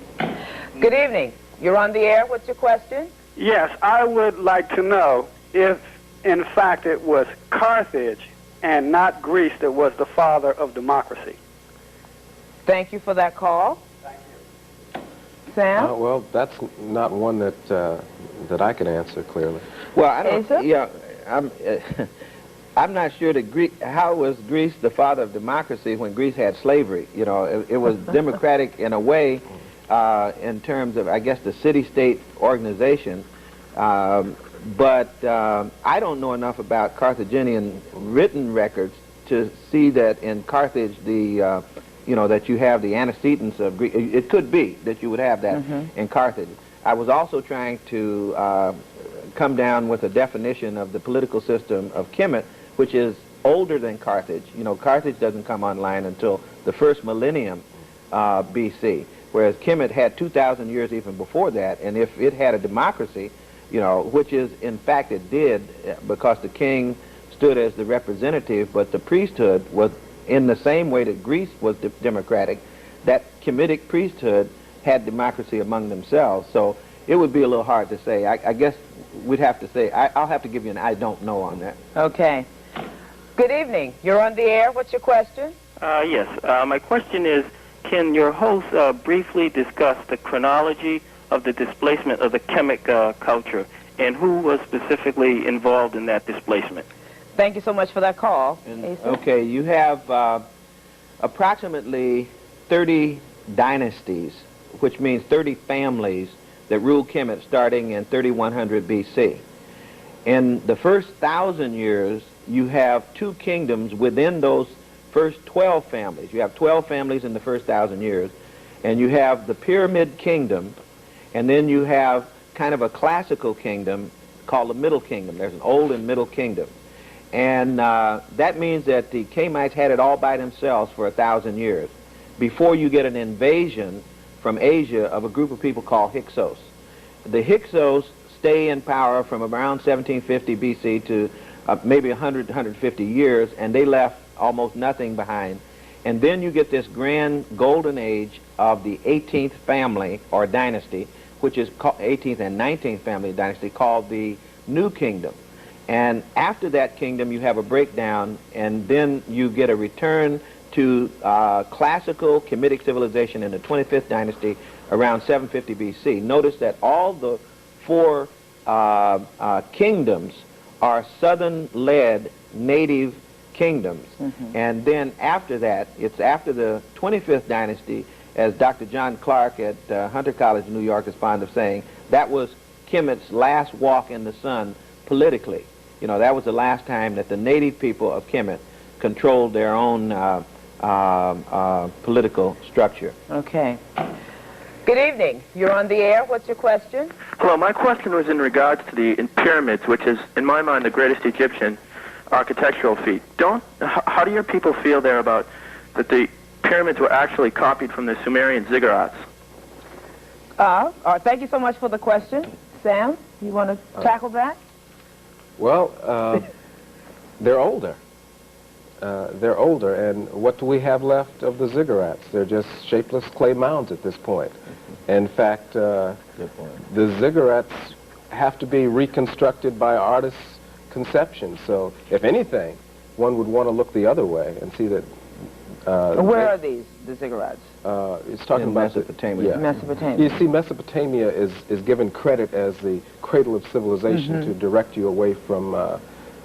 Good evening. You're on the air. What's your question? Yes, I would like to know if, in fact, it was Carthage and not Greece that was the father of democracy. Thank you for that call. Thank you. Sam? Well, that's not one that I can answer clearly. Well, I don't. Asa? Yeah, I'm not sure that how was Greece the father of democracy when Greece had slavery? You know, it was democratic in a way, in terms of, I guess, the city-state organization. But I don't know enough about Carthaginian written records to see that in Carthage that you have the antecedents of Greek. It could be that you would have that in Carthage. I was also trying to come down with a definition of the political system of Kemet, which is older than Carthage. You know, Carthage doesn't come online until the first millennium BC, whereas Kemet had 2,000 years even before that, and if it had a democracy, you know, which is, in fact, it did, because the king stood as the representative, but the priesthood was in the same way that Greece was democratic, that Kemetic priesthood had democracy among themselves. So it would be a little hard to say. I guess we'd have to say, I'll have to give you an I don't know on that. Okay. Good evening. You're on the air. What's your question? Yes. My question is, can your host briefly discuss the chronology of the displacement of the Kemet culture and who was specifically involved in that displacement? Thank you so much for that call. Okay, you have approximately 30 dynasties, which means 30 families that ruled Kemet starting in 3100 BC. In the first 1,000 years, you have two kingdoms within those first 12 families. You have 12 families in the first 1,000 years, and you have the Pyramid Kingdom, and then you have kind of a classical kingdom called the Middle Kingdom. There's an Old and Middle Kingdom. And that means that the Kemites had it all by themselves for 1,000 years before you get an invasion from Asia of a group of people called Hyksos. The Hyksos stay in power from around 1750 BC to maybe 100, 150 years, and they left almost nothing behind. And then you get this grand golden age of the 18th family or dynasty, which is called 18th and 19th family dynasty, called the New Kingdom. And after that kingdom, you have a breakdown, and then you get a return to classical Kemetic civilization in the 25th dynasty around 750 BC. Notice that all the four kingdoms are southern-led native kingdoms. And then after that, it's after the 25th dynasty, as Dr. John Clark at Hunter College in New York is fond of saying, that was Kemet's last walk in the sun politically. You know, that was the last time that the native people of Kemet controlled their own political structure. Okay. Good evening. You're on the air. What's your question? Hello, my question was in regards to the pyramids, which is, in my mind, the greatest Egyptian architectural feat. How do your people feel there about that the pyramids were actually copied from the Sumerian ziggurats? Thank you so much for the question. Sam, you want to tackle that? Well, they're older. They're older, and what do we have left of the ziggurats? They're just shapeless clay mounds at this point. In fact, the ziggurats have to be reconstructed by artists' conception. So, if anything, one would want to look the other way and see that... Where are these, the ziggurats? It's talking about Mesopotamia. Mesopotamia. You see, Mesopotamia is given credit as the cradle of civilization to direct you away from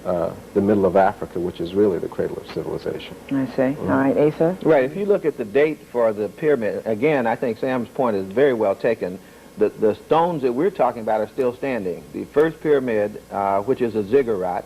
the middle of Africa, which is really the cradle of civilization. I see. All right, Asa? Right. If you look at the date for the pyramid, again, I think Sam's point is very well taken. The stones that we're talking about are still standing. The first pyramid, which is a ziggurat,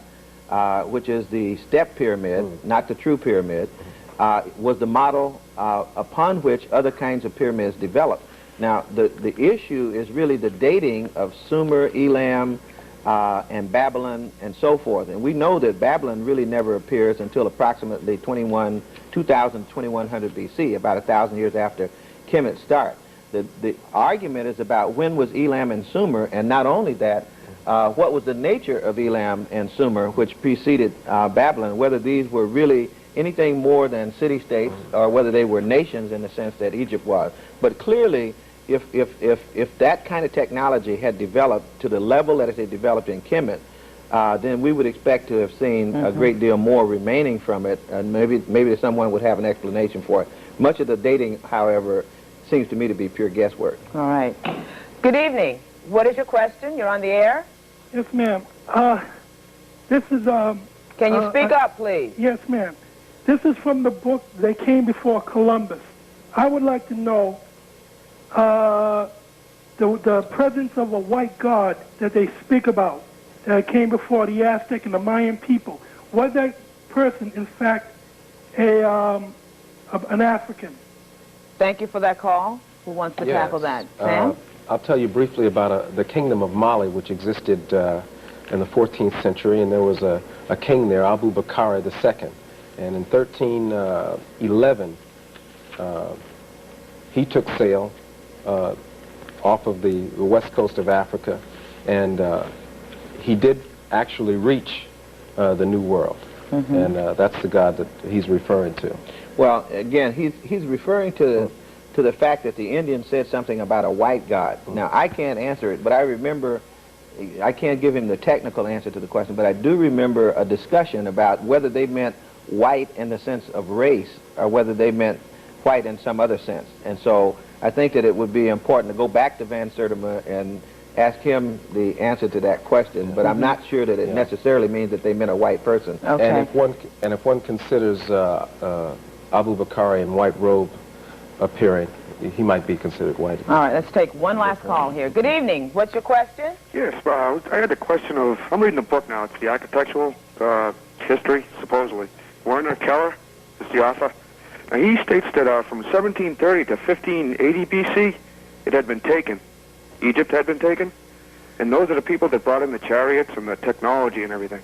which is the step pyramid, not the true pyramid, was the model upon which other kinds of pyramids developed. Now, the issue is really the dating of Sumer, Elam, and Babylon, and so forth. And we know that Babylon really never appears until approximately 2100 BC, about 1,000 years after Kemet's start. The argument is about when was Elam and Sumer, and not only that, what was the nature of Elam and Sumer, which preceded Babylon, whether these were really anything more than city-states or whether they were nations in the sense that Egypt was. But clearly, if that kind of technology had developed to the level that it had developed in Kemet, then we would expect to have seen a great deal more remaining from it, and maybe someone would have an explanation for it. Much of the dating, however, seems to me to be pure guesswork. All right. Good evening. What is your question? You're on the air. Yes, ma'am. This is... Can you speak up, please? Yes, ma'am. This is from the book They Came Before Columbus. I would like to know the presence of a white god that they speak about that came before the Aztec and the Mayan people. Was that person, in fact, an African? Thank you for that call. Who wants to tackle that? Sam? I'll tell you briefly about the kingdom of Mali, which existed in the 14th century, and there was a king there, Abu Bakr II. And in 1311, he took sail off of the west coast of Africa, and he did actually reach the New World. And that's the God that he's referring to. Well, again, he's referring to the fact that the Indians said something about a white god. Now, I can't answer it, but I remember, I can't give him the technical answer to the question, but I do remember a discussion about whether they meant white in the sense of race or whether they meant white in some other sense. And so I think that it would be important to go back to Van Sertima and ask him the answer to that question, but I'm not sure that it necessarily means that they meant a white person. Okay. And if one considers Abu Bakr in white robe appearing, he might be considered white. All right, let's take one last call here. Good evening. What's your question? Yes, I had a question of, I'm reading the book now, it's the architectural history, supposedly. Werner Keller is the author. Now, he states that from 1730 to 1580 BC, it had been taken. Egypt had been taken. And those are the people that brought in the chariots and the technology and everything.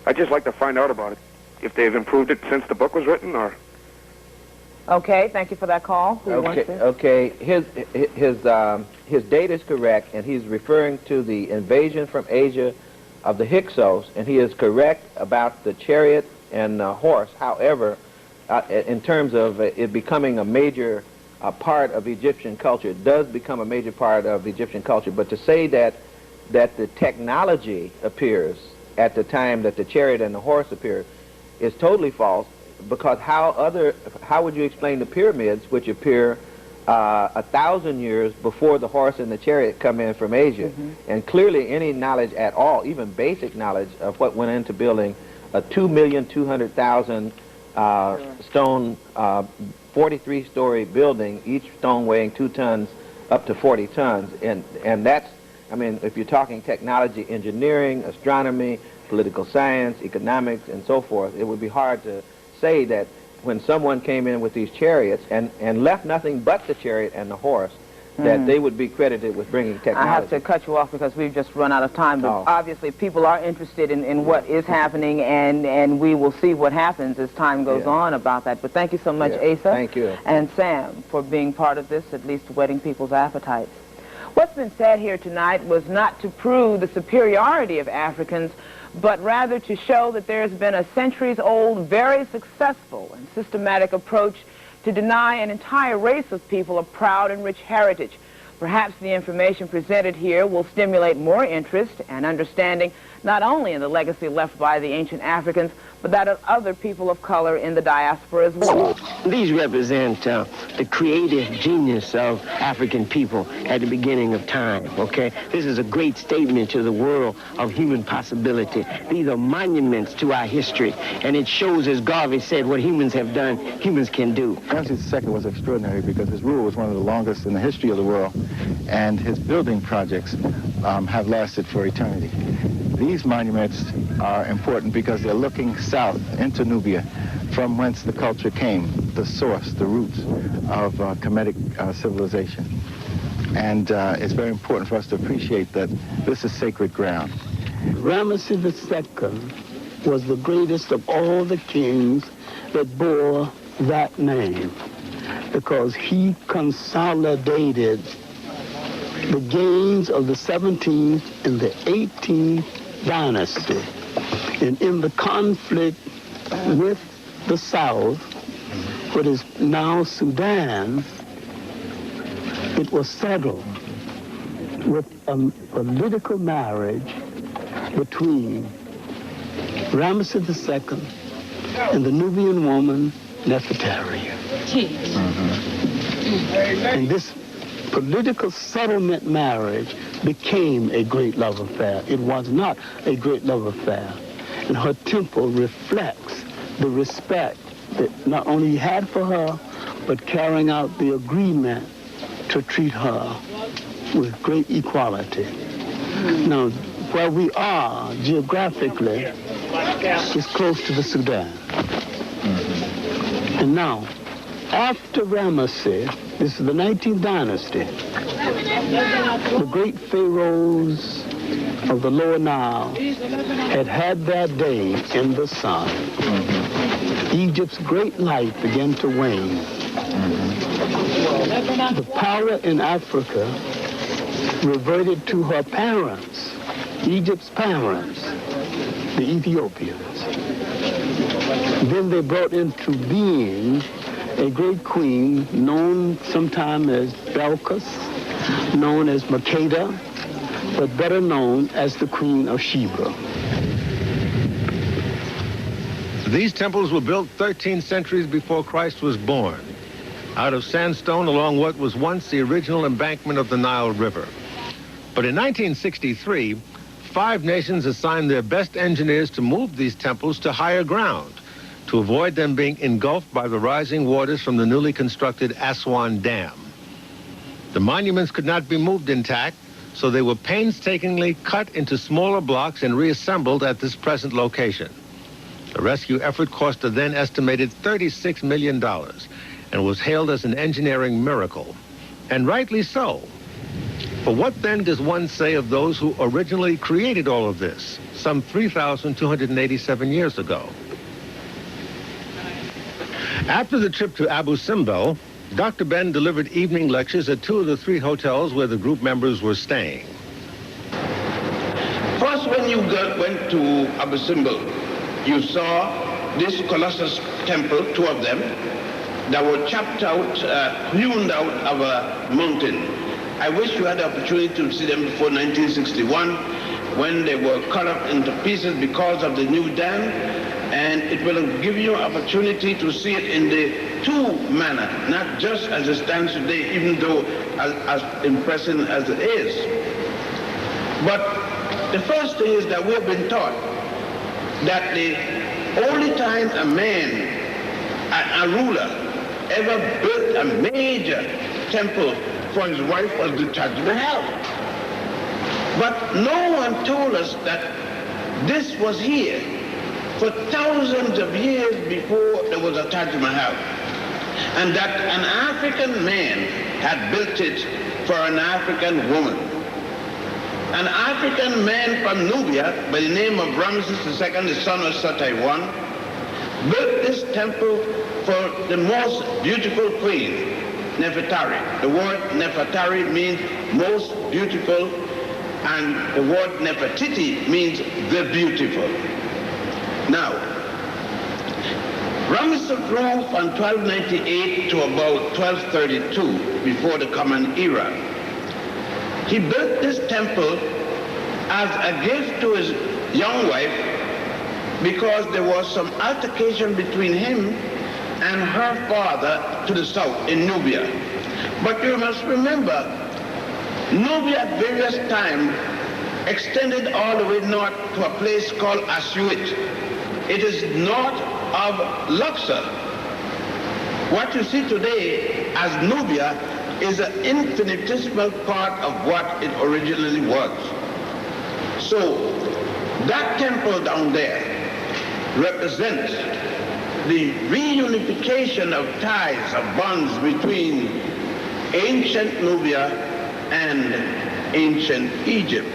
I'd just like to find out about it, if they've improved it since the book was written, or... Okay, thank you for that call. Okay, his date is correct, and he's referring to the invasion from Asia of the Hyksos, and he is correct about the chariot and horse. However, in terms of it becoming a major part of Egyptian culture, it does become a major part of Egyptian culture, but to say that the technology appears at the time that the chariot and the horse appear is totally false, because how would you explain the pyramids, which appear 1,000 years before the horse and the chariot come in from Asia? And clearly any knowledge at all, even basic knowledge of what went into building a 2,200,000 stone 43-story building, each stone weighing 2 tons up to 40 tons. And that's, I mean, if you're talking technology, engineering, astronomy, political science, economics, and so forth, it would be hard to say that when someone came in with these chariots and left nothing but the chariot and the horse, that they would be credited with bringing technology. I have to cut you off because we've just run out of time, but obviously people are interested in what is happening, and we will see what happens as time goes on about that. But thank you so much, Asa. Thank you. And Sam, for being part of this, at least whetting people's appetites. What's been said here tonight was not to prove the superiority of Africans, but rather to show that there has been a centuries-old, very successful and systematic approach to deny an entire race of people a proud and rich heritage. Perhaps the information presented here will stimulate more interest and understanding not only in the legacy left by the ancient Africans, but that of other people of color in the diaspora as well. These represent the creative genius of African people at the beginning of time, okay? This is a great statement to the world of human possibility. These are monuments to our history, and it shows, as Garvey said, what humans have done, humans can do. Ramses II was extraordinary because his rule was one of the longest in the history of the world, and his building projects have lasted for eternity. These monuments are important because they're looking south into Nubia, from whence the culture came, the source, the roots of Kemetic civilization. And it's very important for us to appreciate that this is sacred ground. Ramses II was the greatest of all the kings that bore that name because he consolidated the gains of the 17th and the 18th dynasty. And in the conflict with the South, what is now Sudan, it was settled with a political marriage between Ramses II and the Nubian woman, Nefertari. And this political settlement marriage became a great love affair. It was not a great love affair. And her temple reflects the respect that not only he had for her, but carrying out the agreement to treat her with great equality. Now, where we are geographically is close to the Sudan. And now, after Ramesses, this is the 19th dynasty, the great pharaohs of the Lower Nile had their day in the sun. Egypt's great light began to wane. The power in Africa reverted to her parents, Egypt's parents, the Ethiopians. Then they brought into being a great queen known sometime as Belkis, known as Makeda, but better known as the Queen of Sheba. These temples were built 13 centuries before Christ was born, out of sandstone along what was once the original embankment of the Nile River. But in 1963, 5 nations assigned their best engineers to move these temples to higher ground, to avoid them being engulfed by the rising waters from the newly constructed Aswan Dam. The monuments could not be moved intact, so they were painstakingly cut into smaller blocks and reassembled at this present location. The rescue effort cost a then estimated $36 million and was hailed as an engineering miracle, and rightly so. For what then does one say of those who originally created all of this, some 3,287 years ago? After the trip to Abu Simbel, Dr. Ben delivered evening lectures at 2 of the 3 hotels where the group members were staying. First, when you went to Abu Simbel, you saw this Colossus temple, 2 of them, that were chopped out, hewn out of a mountain. I wish you had the opportunity to see them before 1961, when they were cut up into pieces because of the new dam, and it will give you an opportunity to see it in the 2 manner, not just as it stands today, even though as impressive as it is. But the first thing is that we've been taught that the only time a man, a ruler, ever built a major temple for his wife was the Taj Mahal. But no one told us that this was here for thousands of years before there was a Taj Mahal, and that an African man had built it for an African woman. An African man from Nubia by the name of Ramses II, the son of Satai I, built this temple for the most beautiful queen, Nefertari. The word Nefertari means most beautiful, and the word Nefertiti means the beautiful. Now, Ramses ruled from 1298 to about 1232 before the Common Era. He built this temple as a gift to his young wife because there was some altercation between him and her father to the south in Nubia. But you must remember, Nubia at various times extended all the way north to a place called Ashuit. It is north of Luxor. What you see today as Nubia is an infinitesimal part of what it originally was. So that temple down there represents the reunification of ties, of bonds between ancient Nubia and ancient Egypt.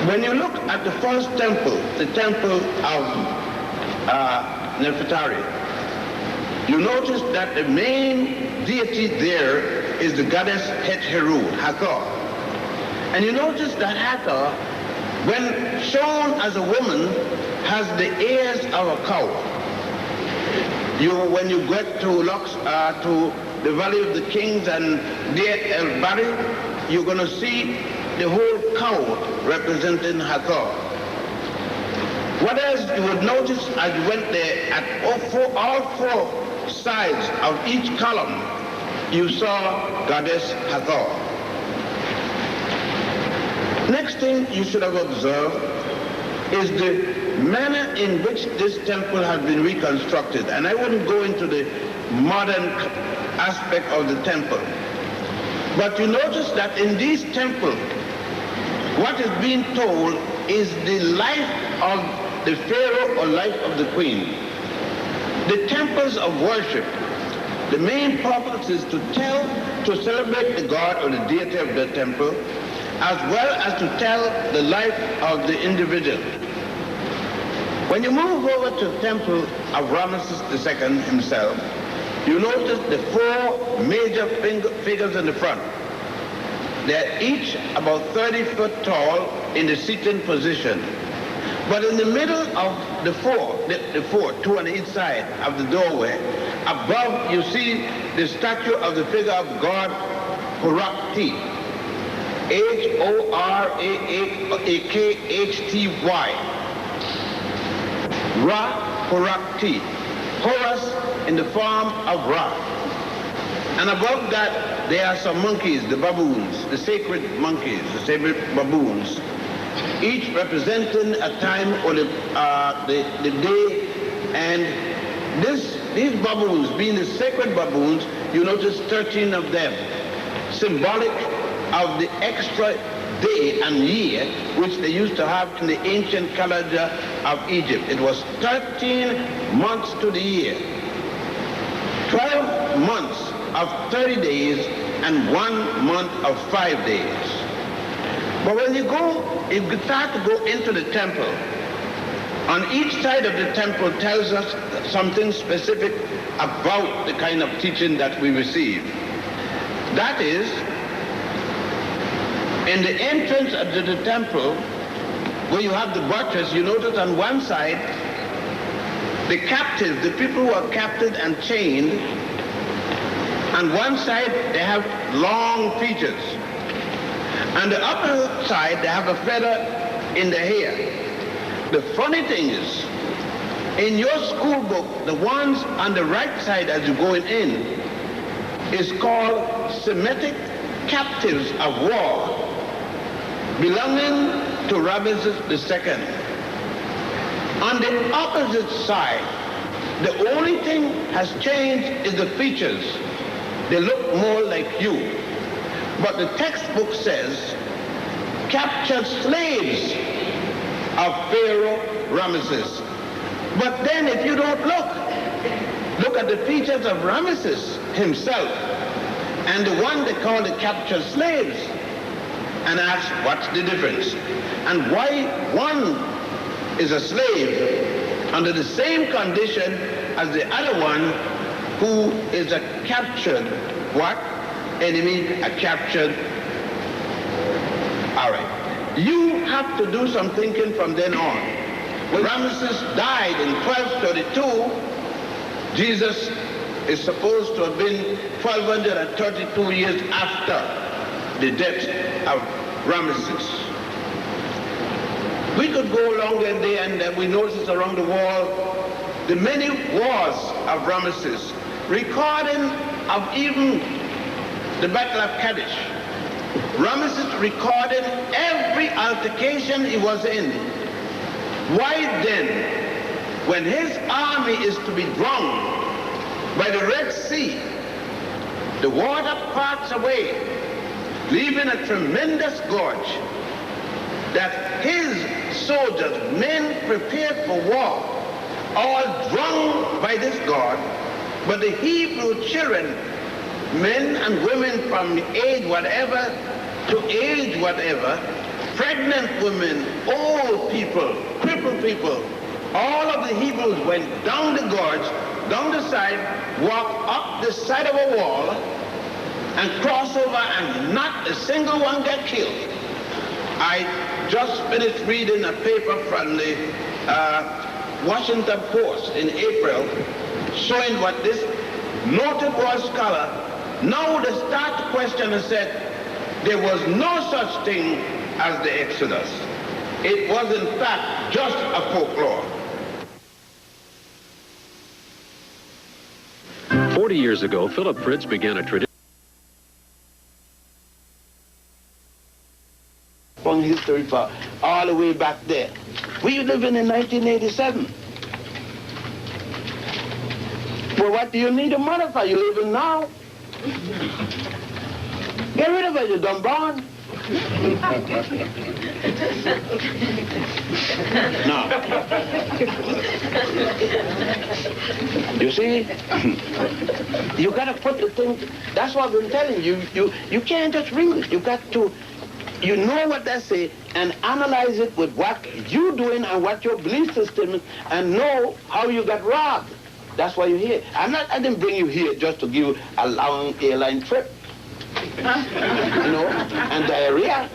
When you look at the first temple, the temple of Nefertari, you notice that the main deity there is the goddess Het-Heru, Hathor. And you notice that Hathor, when shown as a woman, has the ears of a cow. When you get to the Valley of the Kings and Deir el-Bari, you're going to see the whole cow representing Hathor. What else you would notice as you went there, at all four sides of each column, you saw Goddess Hathor. Next thing you should have observed is the manner in which this temple has been reconstructed. And I wouldn't go into the modern aspect of the temple. But you notice that in these temples, what is being told is the life of the pharaoh or life of the queen. The temples of worship, the main purpose is to celebrate the god or the deity of the temple, as well as to tell the life of the individual. When you move over to the temple of Ramses II himself, you notice the four major figures in the front. They're each about 30 foot tall in the sitting position. But in the middle of the four, two on each side of the doorway, above you see the statue of the figure of God Horakti. Horakhty. Ra Horakti. Horus in the form of Ra. And above that, there are some monkeys, the baboons, the sacred monkeys, the sacred baboons, each representing a time or the day. And these baboons, being the sacred baboons, you notice 13 of them, symbolic of the extra day and year which they used to have in the ancient calendar of Egypt. It was 13 months to the year, 12 months of 30 days and 1 month of 5 days. But when you start to go into the temple, on each side of the temple tells us something specific about the kind of teaching that we receive. That is, in the entrance of the temple, where you have the buttress, you notice on one side, the captives, the people who are captured and chained, on one side they have long features. On the upper side they have a feather in the hair. The funny thing is, in your school book, the ones on the right side as you're going in is called Semitic captives of war belonging to Ramses II. On the opposite side, the only thing has changed is the features. They look more like you. But the textbook says, captured slaves of Pharaoh Ramesses. But then if you don't look at the features of Ramesses himself, and the one they call the captured slaves, and ask what's the difference and why one is a slave under the same condition as the other one who is a captured what? Enemy, a captured. All right. You have to do some thinking from then on. When Ramesses died in 1232, Jesus is supposed to have been 1232 years after the death of Ramesses. We could go along and there, and we notice around the wall the many wars of Ramesses, recording of even the Battle of Kadesh. Ramesses recorded every altercation he was in. Why then, when his army is to be drowned by the Red Sea, the water parts away, leaving a tremendous gorge, that his soldiers, men prepared for war, all drowned by this gorge, but the Hebrew children, men and women from age whatever to age whatever, pregnant women, old people, crippled people, all of the Hebrews went down the gorge, down the side, walked up the side of a wall, and crossed over, and not a single one got killed. I just finished reading a paper from the Washington Post in April, showing what this noted war scholar, now they start to question and said, there was no such thing as the Exodus. It was in fact just a folklore. 40 years ago, Philip Fritz began a tradition. Long history for all the way back there. We living in 1987. Well, what do you need a mother for? You living now? Get rid of it, you dumb born. No. You see, you gotta put the thing. That's what I've been telling you. You can't just read it. You got to, you know what they say, and analyze it with what you're doing and what your belief system is, and know how you got robbed. That's why you're here. I didn't bring you here just to give you a long airline trip. You know, and diarrhea.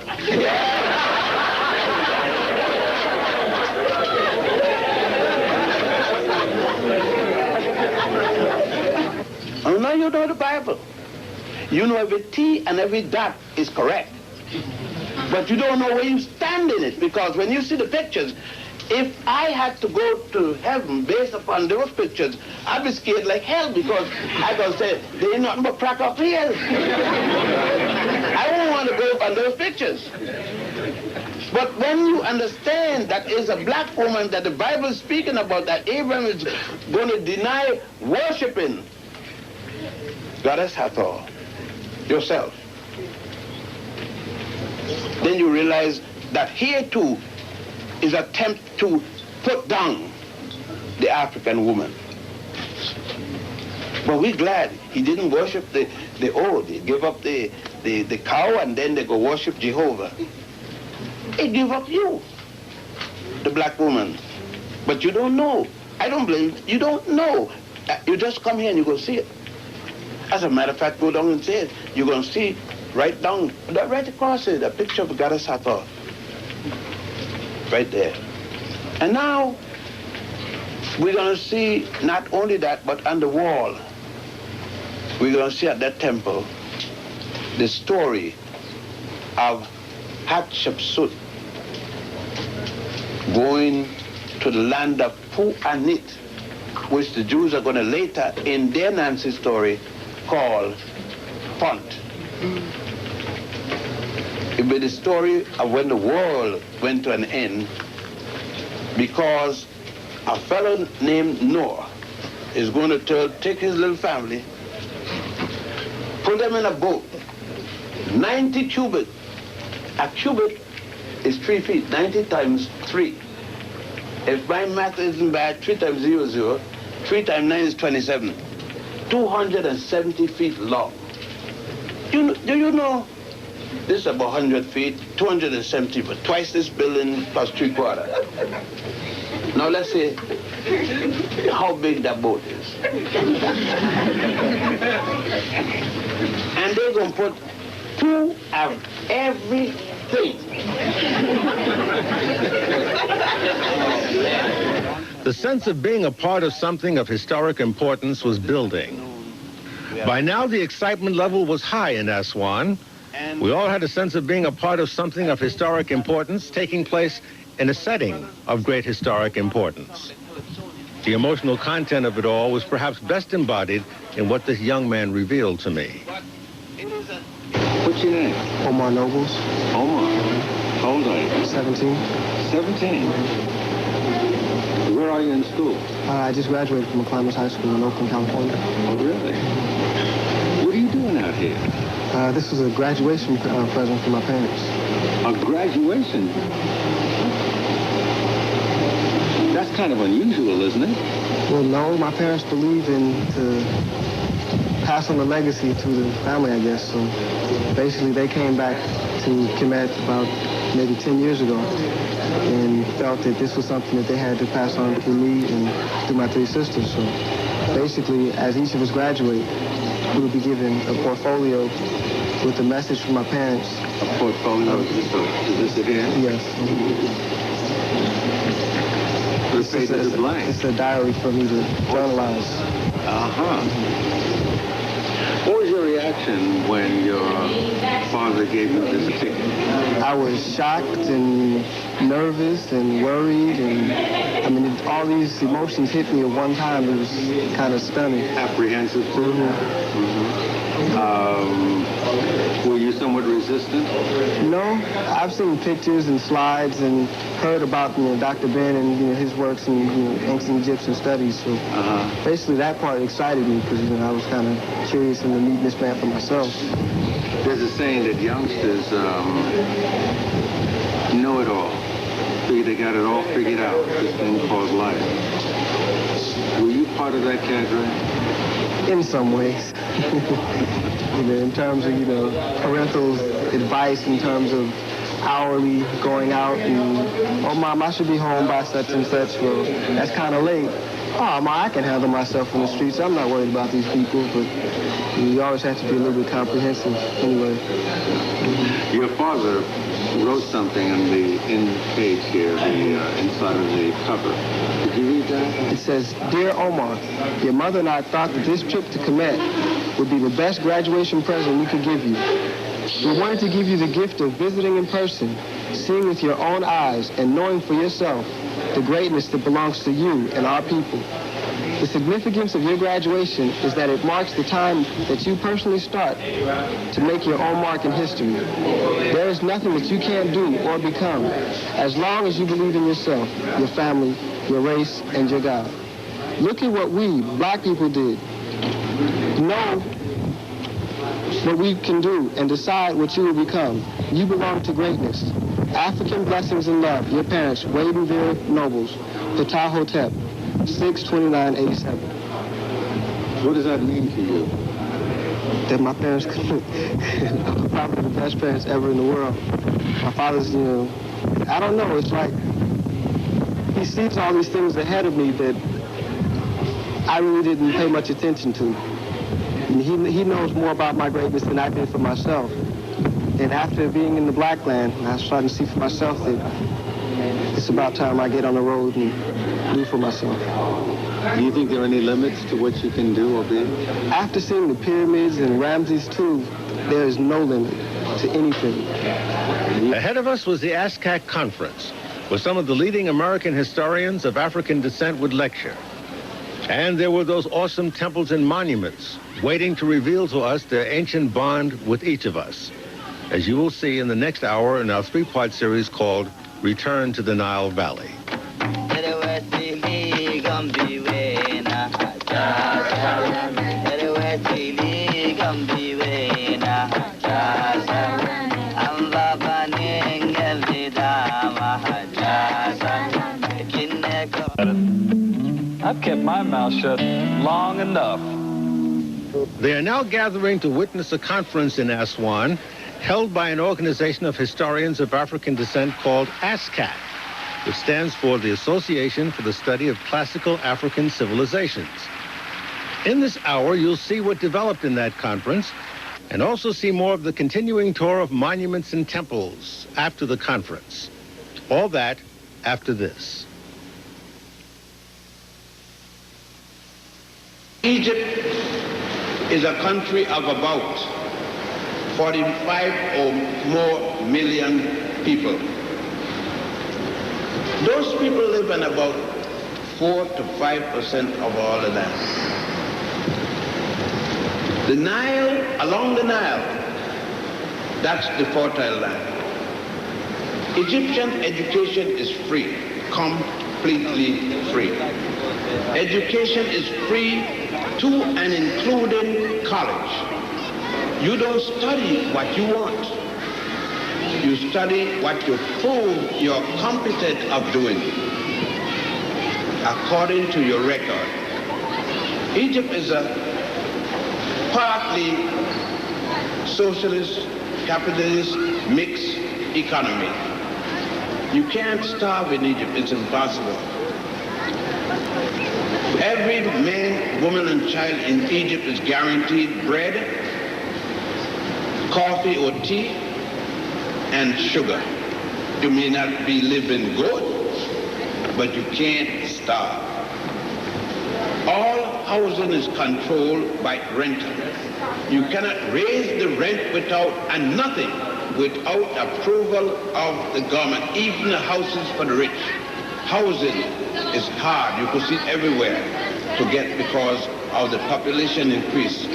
Oh, no, you know the Bible. You know every T and every dot is correct. But you don't know where you stand in it, because when you see the pictures, if I had to go to heaven based upon those pictures, I'd be scared like hell, because I gonna say, there ain't nothing but crack up here. I won't want to go on those pictures. But when you understand that it's a black woman that the Bible is speaking about, that Abraham is going to deny worshiping Goddess Hathor, yourself, then you realize that here too is an attempt to put down the African woman. But we're glad he didn't worship the old. He gave up the cow, and then they go worship Jehovah. He gave up you, the black woman. But you don't know. I don't blame you. You don't know. You just come here and you go see it. As a matter of fact, go down and see it. You're going to see right down, right across it, a picture of Goddess Hathor. Right there. And now, we're going to see not only that, but on the wall, we're going to see at that temple the story of Hatshepsut going to the land of Pu-Anit, which the Jews are going to later, in their Nancy story, call Punt. It be the story of when the world went to an end, because a fellow named Noah is going to take his little family, put them in a boat, 90 cubits. A cubit is 3 feet, 90 times 3. If my math isn't bad, 3 times 0 is 0, 3 times 9 is 27. 270 feet long. Do you know, this is about 100 feet, 270, but twice this building plus 3/4. Now let's say how big that boat is. And they're going to put 2 of everything. The sense of being a part of something of historic importance was building. By now, the excitement level was high in Aswan. We all had a sense of being a part of something of historic importance taking place in a setting of great historic importance. The emotional content of it all was perhaps best embodied in what this young man revealed to me. What's your name? Omar Nobles. Omar. How old are you? 17. 17. Where are you in school? I just graduated from Climbers High School in Oakland, California. Oh, really? What are you doing out here? This was a graduation present for my parents. A graduation? That's kind of unusual, isn't it? Well, no, my parents believe in to pass on the legacy to the family, I guess. So basically, they came back to Kemet about maybe 10 years ago and felt that this was something that they had to pass on to me and to my 3 sisters. So basically, as each of us graduate, we will be given a portfolio with a message from my parents. A portfolio? Is this it here? Yes. It's a diary for me to journalize. Uh-huh. What was your reaction when your father gave you this ticket? I was shocked and nervous and worried, and I mean, all these emotions hit me at one time. It was kind of stunning. Apprehensive too? Were you somewhat resistant? No, I've seen pictures and slides and heard about Dr.Ben and his works in ancient Egyptian studies. So basically, that part excited me because I was kind of curious into meeting this man for myself. There's a saying that youngsters know it all. They got it all figured out. This thing called life. Were you part of that cadre? In some ways. In terms of, parental advice, in terms of hourly going out and, oh, Mom, I should be home by such and such. Well, that's kind of late. Oh, Mom, I can handle myself in the streets. I'm not worried about these people, but you always have to be a little bit comprehensive anyway. Your father wrote something on the end page here, the inside of the cover. Did you read that? It says, Dear Omar, your mother and I thought that this trip to Kemet would be the best graduation present we could give you. We wanted to give you the gift of visiting in person, seeing with your own eyes, and knowing for yourself the greatness that belongs to you and our people. The significance of your graduation is that it marks the time that you personally start to make your own mark in history. There is nothing that you can't do or become as long as you believe in yourself, your family, your race, and your God. Look at what we, black people, did. Know what we can do and decide what you will become. You belong to greatness. African blessings and love. Your parents, Wade and Vera Nobles, Ptah Hotep, 6/29/87. What does that mean to you? That my parents could probably the best parents ever in the world. My father's, I don't know, it's like he sees all these things ahead of me that I really didn't pay much attention to. And he knows more about my greatness than I did for myself. And after being in the black land, I was starting to see for myself that it's about time I get on the road and do for myself. Do you think there are any limits to what you can do or be? After seeing the pyramids and Ramses II, there is no limit to anything. Ahead of us was the ASCAC conference, where some of the leading American historians of African descent would lecture. And there were those awesome temples and monuments waiting to reveal to us their ancient bond with each of us, as you will see in the next hour in our 3-part series called Return to the Nile Valley. I've kept my mouth shut long enough. They are now gathering to witness a conference in Aswan held by an organization of historians of African descent called ASCAC, which stands for the Association for the Study of Classical African Civilizations. In this hour, you'll see what developed in that conference and also see more of the continuing tour of monuments and temples after the conference. All that after this. Egypt is a country of about 45 or more million people. Those people live in about 4 to 5% of all the land. The Nile, along the Nile, that's the fertile land. Egyptian education is free, completely free. Education is free to and including college. You don't study what you want. You study what you prove you're competent of doing, according to your record. Egypt is a partly socialist, capitalist, mixed economy. You can't starve in Egypt, it's impossible. Every man, woman, and child in Egypt is guaranteed bread, coffee or tea, and sugar. You may not be living good, but you can't starve. All housing is controlled by rental. You cannot raise the rent without, and nothing, without approval of the government, even the houses for the rich. Housing is hard. You could see it everywhere to get because of the population increase.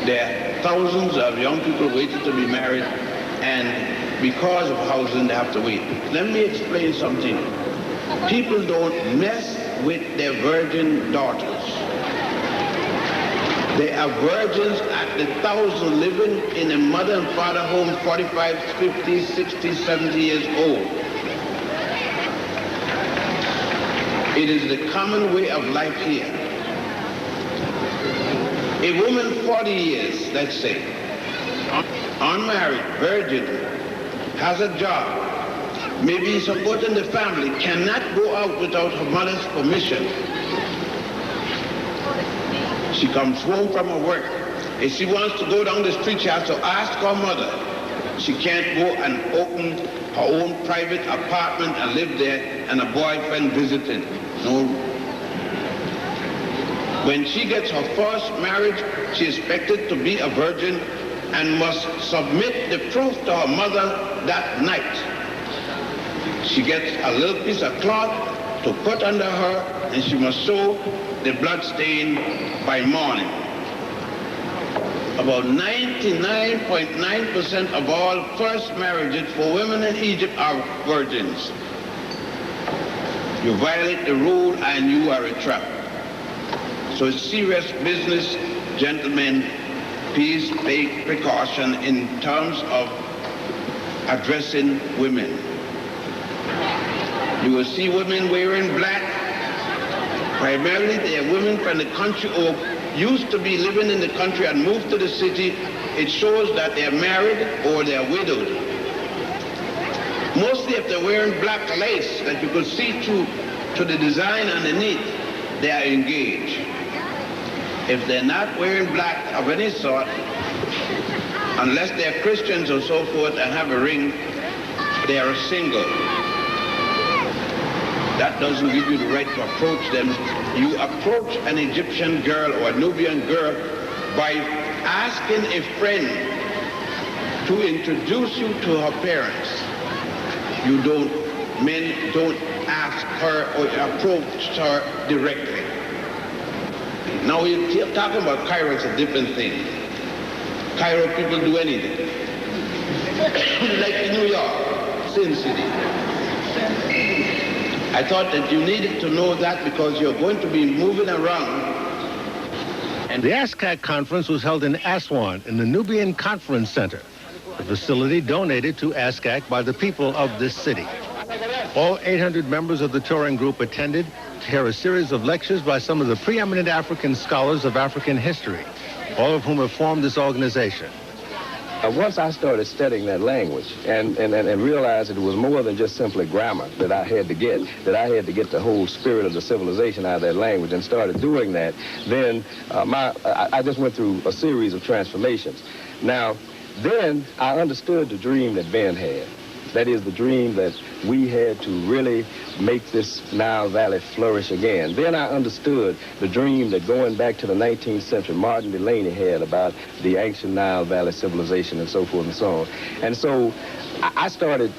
There are thousands of young people waiting to be married, and because of housing, they have to wait. Let me explain something. People don't mess with their virgin daughters. They are virgins at the 1,000 living in a mother and father home, 45, 50, 60, 70 years old. It is the common way of life here. A woman 40 years, let's say, unmarried, virgin, has a job, maybe supporting the family, cannot go out without her mother's permission. She comes home from her work. If she wants to go down the street, she has to ask her mother. She can't go and open her own private apartment and live there and a boyfriend visiting. No. When she gets her first marriage, she is expected to be a virgin and must submit the proof to her mother that night. She gets a little piece of cloth to put under her, and she must sew the blood stain by morning. About 99.9% of all first marriages for women in Egypt are virgins. You violate the rule and you are a trap. So it's serious business, gentlemen. Please take precaution in terms of addressing women. You will see women wearing black. Primarily, they are women from the country or used to be living in the country and moved to the city. It shows that they are married or they are widowed. Mostly if they're wearing black lace that you could see to the design underneath, they are engaged. If they're not wearing black of any sort, unless they're Christians or so forth and have a ring, they are single. That doesn't give you the right to approach them. You approach an Egyptian girl or a Nubian girl by asking a friend to introduce you to her parents. Men don't ask her or approach her directly. Now we're talking about Cairo, it's a different thing. Cairo people do anything. Like in New York, Sin City. I thought that you needed to know that because you're going to be moving around. And the ASCAC conference was held in Aswan in the Nubian Conference Center, a facility donated to ASCAC by the people of this city. All 800 members of the touring group attended to hear a series of lectures by some of the preeminent African scholars of African history, all of whom have formed this organization. Once I started studying that language and realized that it was more than just simply grammar that I had to get, the whole spirit of the civilization out of that language, and started doing that, then I just went through a series of transformations. Now, then I understood the dream that Ben had. That is the dream that we had to really make this Nile Valley flourish again. Then I understood the dream that going back to the 19th century, Martin Delaney had about the ancient Nile Valley civilization and so forth and so on. And so I started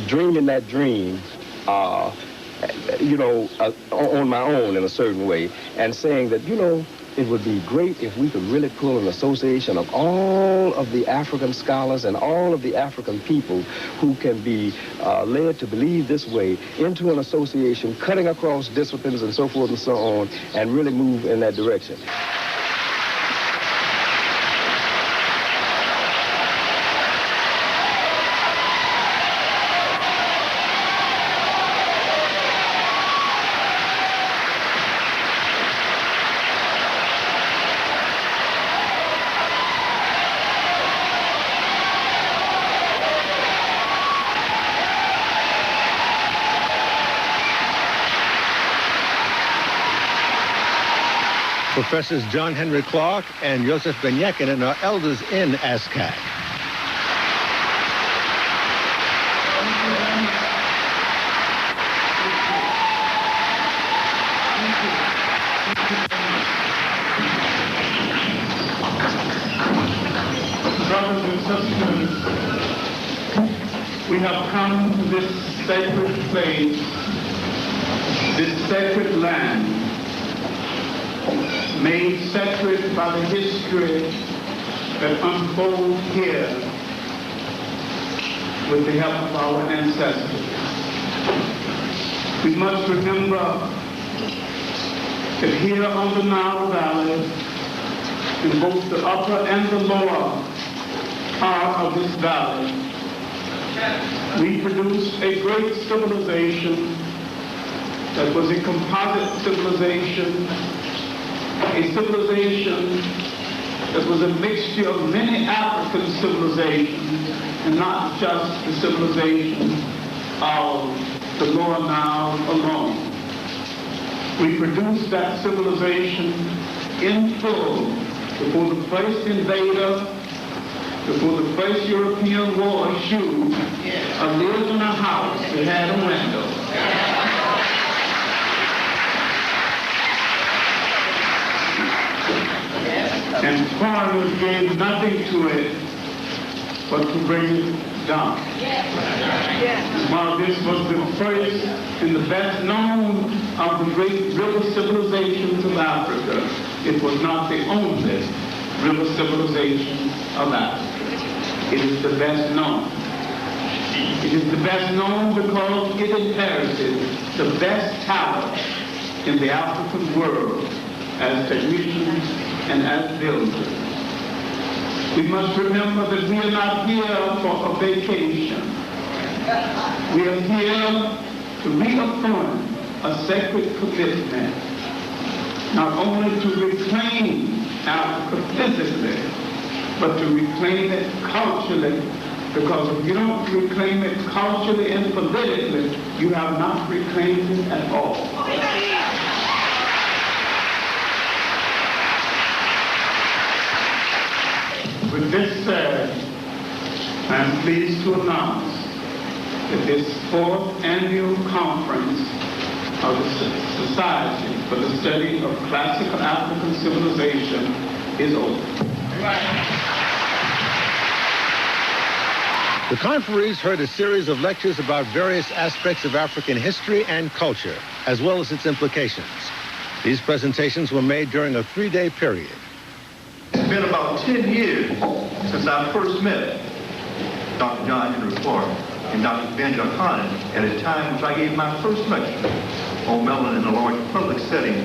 dreaming that dream, on my own in a certain way, and saying that, it would be great if we could really pull an association of all of the African scholars and all of the African people who can be led to believe this way into an association cutting across disciplines and so forth and so on, and really move in that direction. Professors John Henry Clark and Joseph Ben-Jochannan are elders in ASCAC. Brothers and sisters, we have come to this sacred place, this sacred land, made sacred by the history that unfolds here with the help of our ancestors. We must remember that here on the Nile Valley, in both the upper and the lower part of this valley, we produced a great civilization that was a composite civilization, a civilization that was a mixture of many African civilizations and not just the civilization of the Lower Nile alone. We produced that civilization in full before the first invader, before the first European war shoe, lived in a house that had a window. And foreigners gave nothing to it but to bring it down. While this was the first and the best known of the great river civilizations of Africa, it was not the only river civilization of Africa. It is the best known. It is the best known because it inherited the best talent in the African world as technicians and as builders. We must remember that we are not here for a vacation. We are here to reaffirm a sacred commitment, not only to reclaim Africa physically, but to reclaim it culturally, because if you don't reclaim it culturally and politically, you have not reclaimed it at all. With this said, I am pleased to announce that this 4th annual conference of the Society for the Study of Classical African Civilization is over. The conferees heard a series of lectures about various aspects of African history and culture, as well as its implications. These presentations were made during a 3-day period. It's been about 10 years since I first met Dr. John Henry Clark and Dr. Ben-Jochannan at a time which I gave my first lecture on melanin in a large public setting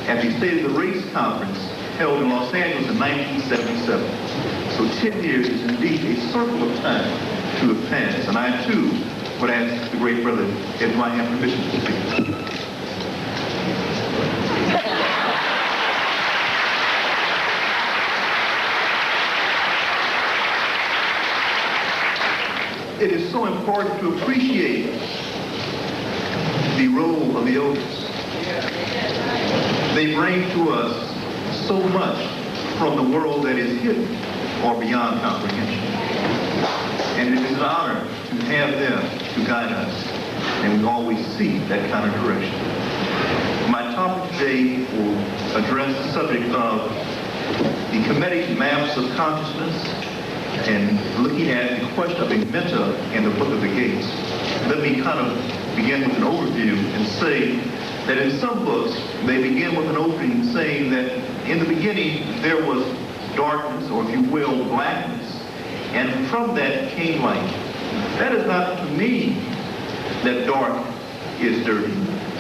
at the State of the Race Conference held in Los Angeles in 1977. So 10 years is indeed a circle of time to have passed, and I too would ask the great brother if I have permission to speak. so important to appreciate the role of the elders. They bring to us so much from the world that is hidden or beyond comprehension. And it is an honor to have them to guide us, and we always seek that kind of direction. My topic today will address the subject of the Kemetic maps of consciousness and looking at the question of a mentor in the Book of the Gates. Let me kind of begin with an overview and say that in some books, they begin with an opening saying that in the beginning there was darkness, or if you will, blackness, and from that came light. That does not mean that dark is dirty.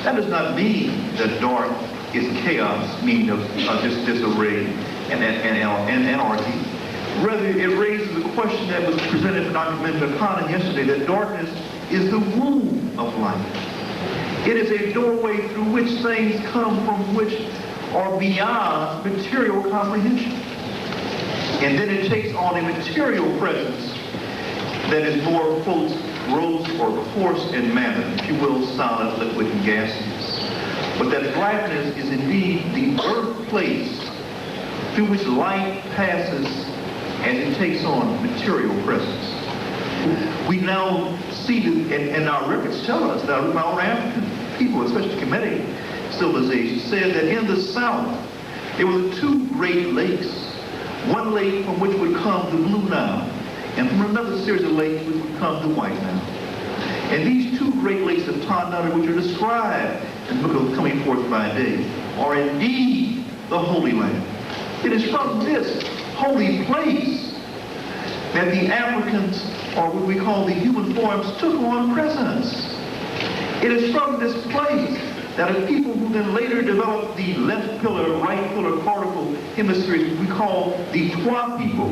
That does not mean that dark is chaos, meaning of just disarray and anarchy. Rather, it raises the question that was presented to Dr. Ben-Jochannan yesterday, that darkness is the womb of life. It is a doorway through which things come from which are beyond material comprehension. And then it takes on a material presence that is more, quote, gross or coarse in manner, if you will, solid, liquid, and gaseous. But that blackness is indeed the birthplace through which light passes and it takes on material presence. We now see, and our records tell us that our African people, especially Kemetic civilization, said that in the south there were two great lakes. One lake from which would come the Blue Nile, and from another series of lakes which would come the White Nile. And these two great lakes of Turner, which are described in the book of Coming Forth by Day, are indeed the Holy Land. It is from this holy place that the Africans, or what we call the human forms, took on presence. It is from this place that a people who then later developed the left pillar, right pillar, cortical hemispheres, we call the Twa people,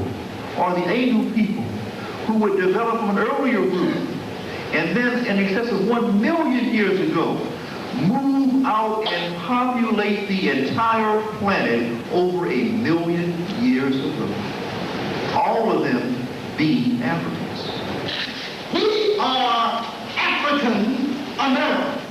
or the Anu people, who would develop an earlier group, and then in excess of 1 million years ago, move out and populate the entire planet over 1 million years ago. All of them being Africans. We are African Americans.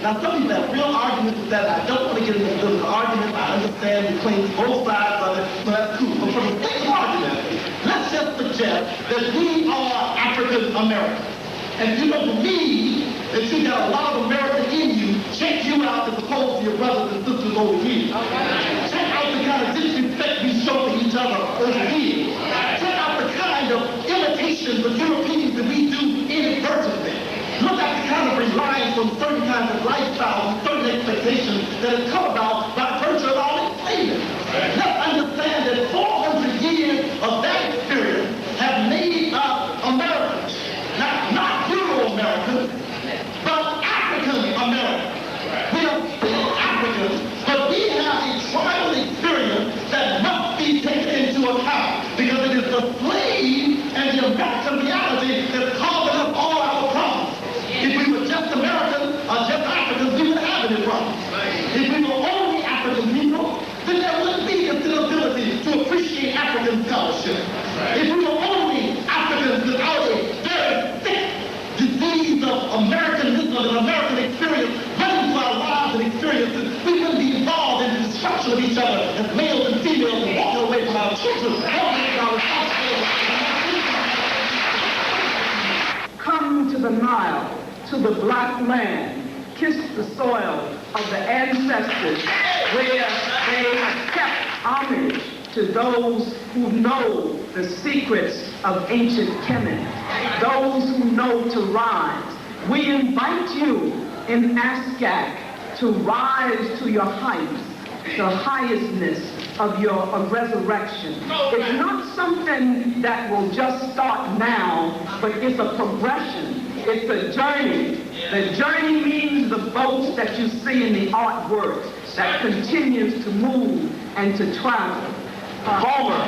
Now, some people have real arguments with that. I don't want to get into the argument. I understand between both sides of it, so that's cool. But from a big argument, let's just suggest that we are African Americans. And if you don't believe that you got a lot of American in you, check you out as opposed to your brothers and sisters over here. Check out the kind of disrespect we show to each other over here. Check out the kind of imitations of Europeans that we do inadvertently. Look at the kind of reliance on certain kinds of lifestyles and certain expectations that have come about by virtue of our enslavement. Let's understand that 400 years of that experience have made us Americans. Not Euro-Americans, but African Americans. We are still Africans, but we have a tribal experience that must be taken into account, because it is the slave and the American reality that's causing us all our problems. If we were just Americans or just Africans, we wouldn't have any problems. If we were only African people, then there wouldn't be considerability to appreciate African scholarship. If we were only Africans without a very thick disease of Americanism and American experience running through our lives and experiences, we wouldn't be involved in the destruction of each other as males and females and walking away from our children. Come to the Nile, to the black land, kiss the soil of the ancestors where they have kept homage to those who know the secrets of ancient Kemet, those who know to rise. We invite you in Askak to rise to your heights, the highestness of your resurrection. It's not something that will just start now, but it's a progression. It's a journey. The journey means the boats that you see in the artwork that continues to move and to travel. Homer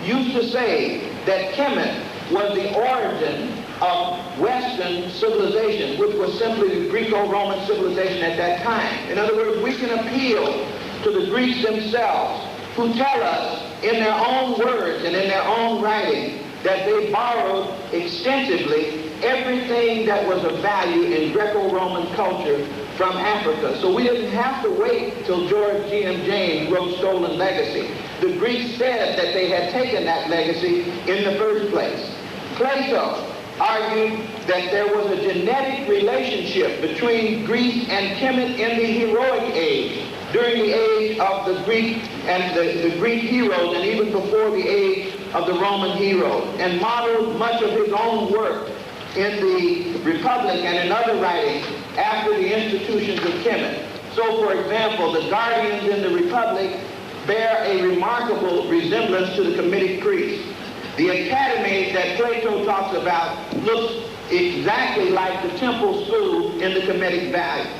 used to say that Kemet was the origin of Western civilization, which was simply the Greco-Roman civilization at that time. In other words, we can appeal to the Greeks themselves, who tell us in their own words and in their own writing that they borrowed extensively everything that was of value in Greco-Roman culture from Africa. So we didn't have to wait till George G.M. James wrote Stolen Legacy. The Greeks said that they had taken that legacy in the first place. Plato argued that there was a genetic relationship between Greece and Kemet in the heroic age, during the age of the Greek and the Greek heroes, and even before the age of the Roman heroes, and modeled much of his own work in the Republic and in other writings after the institutions of Kemet. So, for example, the guardians in the Republic bear a remarkable resemblance to the Kemetic priests. The academy that Plato talks about looks exactly like the temple school in the Kemetic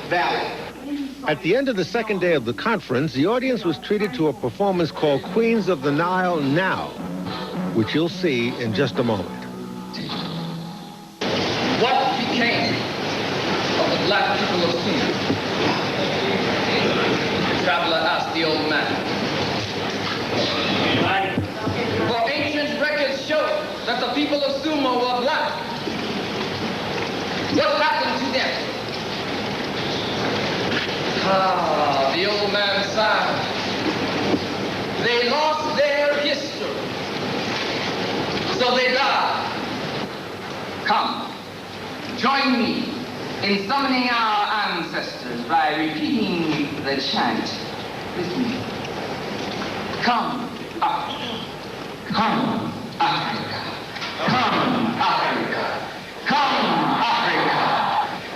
Valley. At the end of the second day of the conference, the audience was treated to a performance called Queens of the Nile Now, which you'll see in just a moment. What became of the black people of Sumer? The traveler asked the old man. For ancient records show that the people of Sumer were black. What happened to them? Ah, the old man sighed. They lost their history, so they died. Come, join me in summoning our ancestors by repeating the chant with me. Come, Africa. Come, Africa. Come, Africa. Come, Africa.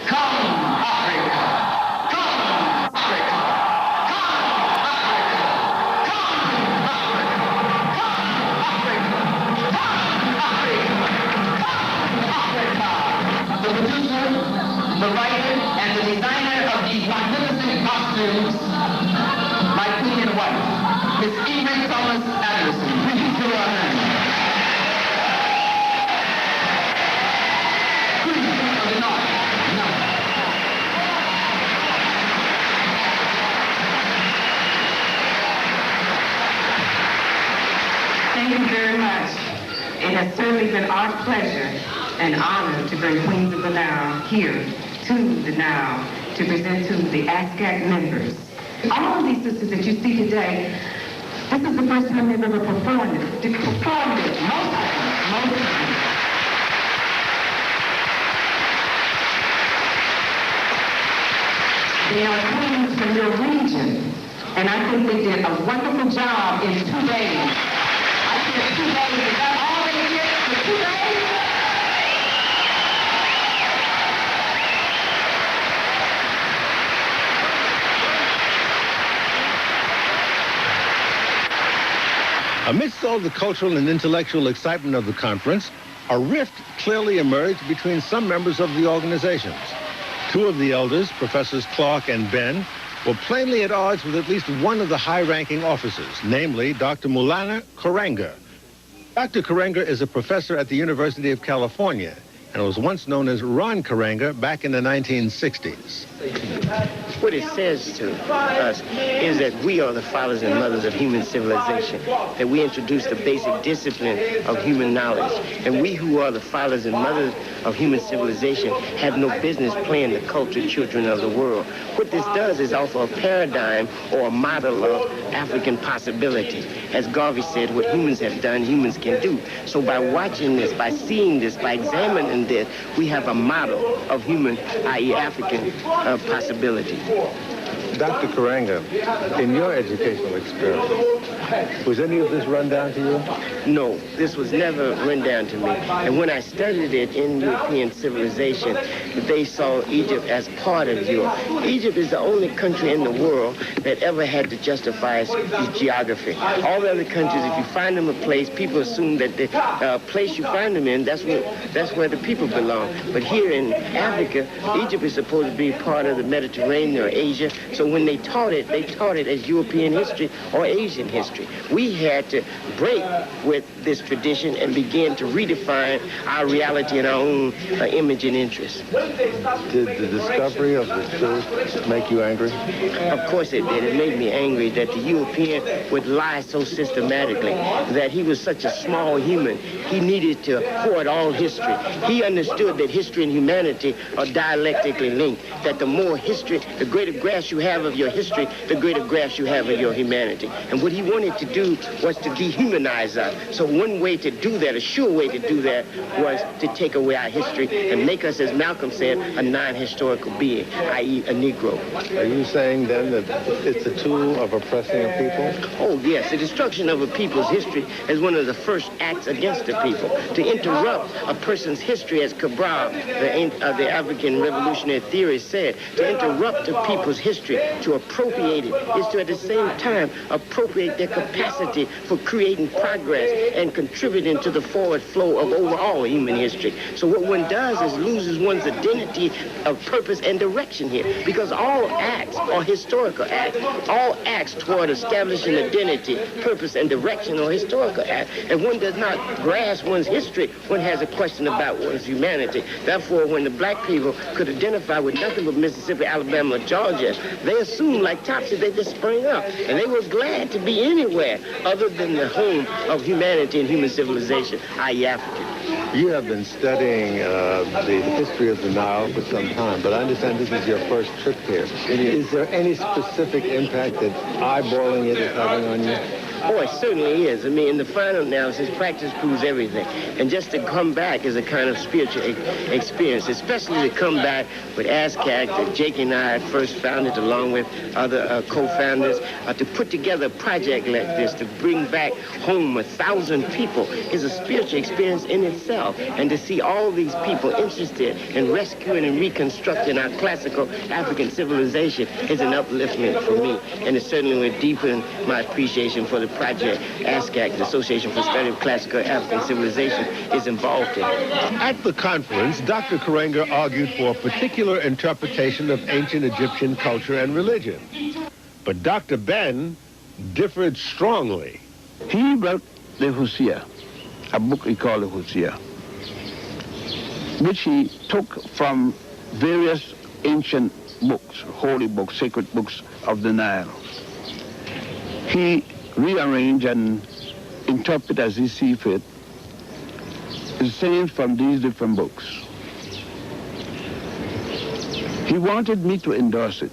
Come, Africa. Come, Africa. Come, Africa. Come, Africa. Come, Africa. The producer, the writer, and the designer of these magnificent costumes, my queen and wife, Miss Ingrid Thomas Anderson. Please give her a hand. Queen of the North. Thank you very much. It has certainly been our pleasure and honor to bring Queens of the Nile here to the Nile to present to the ASCAC members. All of these sisters that you see today, this is the first time they've ever performed it. Most of them. They are queens from your region, and I think they did a wonderful job in 2 days. I said 2 days, is that all they did for 2 days? Amidst all the cultural and intellectual excitement of the conference, a rift clearly emerged between some members of the organizations. 2 of the elders, Professors Clark and Ben, were plainly at odds with at least one of the high-ranking officers, namely Dr. Maulana Karenga. Dr. Karenga is a professor at the University of California and was once known as Ron Karenga back in the 1960s. What it says to us is that we are the fathers and mothers of human civilization, that we introduce the basic discipline of human knowledge, and we who are the fathers and mothers of human civilization have no business playing the cultured children of the world. What this does is offer a paradigm or a model of African possibility. As Garvey said, what humans have done, humans can do. So by watching this, by seeing this, by examining this, we have a model of human, i.e. African possibility. Dr. Karenga, in your educational experience, was any of this run down to you? No, this was never run down to me. And when I studied it in European civilization, they saw Egypt as part of Europe. Egypt is the only country in the world that ever had to justify its geography. All the other countries, if you find them a place, people assume that the place you find them in, that's where the people belong. But here in Africa, Egypt is supposed to be part of the Mediterranean or Asia, so So when they taught it as European history or Asian history. We had to break with this tradition and begin to redefine our reality and our own image and interest. Did the discovery of the truth make you angry? Of course it did. It made me angry that the European would lie so systematically, that he was such a small human. He needed to hoard all history. He understood that history and humanity are dialectically linked, that the more history, the greater grasp you have of your history, the greater grasp you have of your humanity. And what he wanted to do was to dehumanize us. So one way to do that, a sure way to do that, was to take away our history and make us, as Malcolm said, a non-historical being, i.e. a Negro. Are you saying then that it's a tool of oppressing a people? Oh yes, the destruction of a people's history is one of the first acts against the people. To interrupt a person's history, as Cabral, the African revolutionary theorist, said, to interrupt a people's history, to appropriate it, is to at the same time appropriate their capacity for creating progress and contributing to the forward flow of overall human history. So what one does is loses one's identity of purpose and direction here, because all acts are historical acts. All acts toward establishing identity, purpose, and direction are historical acts. And one does not grasp one's history, one has a question about one's humanity. Therefore, when the black people could identify with nothing but Mississippi, Alabama, Georgia, they assumed like Topsy they just sprang up. And they were glad to be anywhere other than the home of humanity and human civilization, i.e. Africa. You have been studying the history of the Nile for some time, but I understand this is your first trip here. Is there any specific impact that eyeballing it is having on you? Oh, it certainly is. I mean, in the final analysis, practice proves everything. And just to come back is a kind of spiritual experience, especially to come back with ASCAC that Jake and I had first founded along with other co-founders, to put together a project like this, to bring back home 1,000 people is a spiritual experience in itself. And to see all these people interested in rescuing and reconstructing our classical African civilization is an upliftment for me. And it certainly would deepen my appreciation for the project ASCAC, the Association for Study of Classical African Civilization, is involved in. At the conference, Dr. Karenga argued for a particular interpretation of ancient Egyptian culture and religion. But Dr. Ben differed strongly. He wrote the Hosea, a book he called the Hosea, which he took from various ancient books, holy books, sacred books of the Nile. He rearrange and interpret as he see fit the sayings from these different books. He wanted me to endorse it.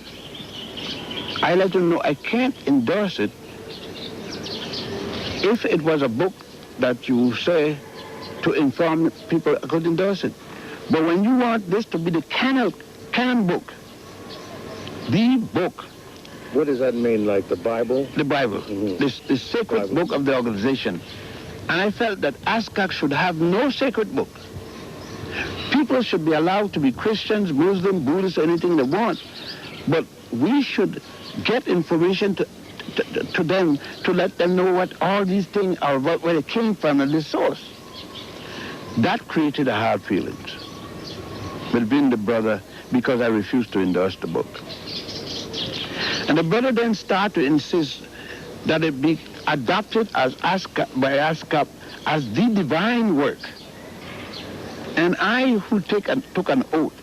I let him know I can't endorse it if it was a book that you say to inform people, I could endorse it. But when you want this to be the canon book, the book. What does that mean, like the Bible? The Bible, the sacred book of the organization. And I felt that ASCAC should have no sacred book. People should be allowed to be Christians, Muslim, Buddhists, anything they want. But we should get information to them, to let them know what all these things are about, where they came from and the source. That created a hard feelings between the brother, because I refused to endorse the book. And the brother then started to insist that it be adopted as by ASCAP as the divine work. And I, who took an oath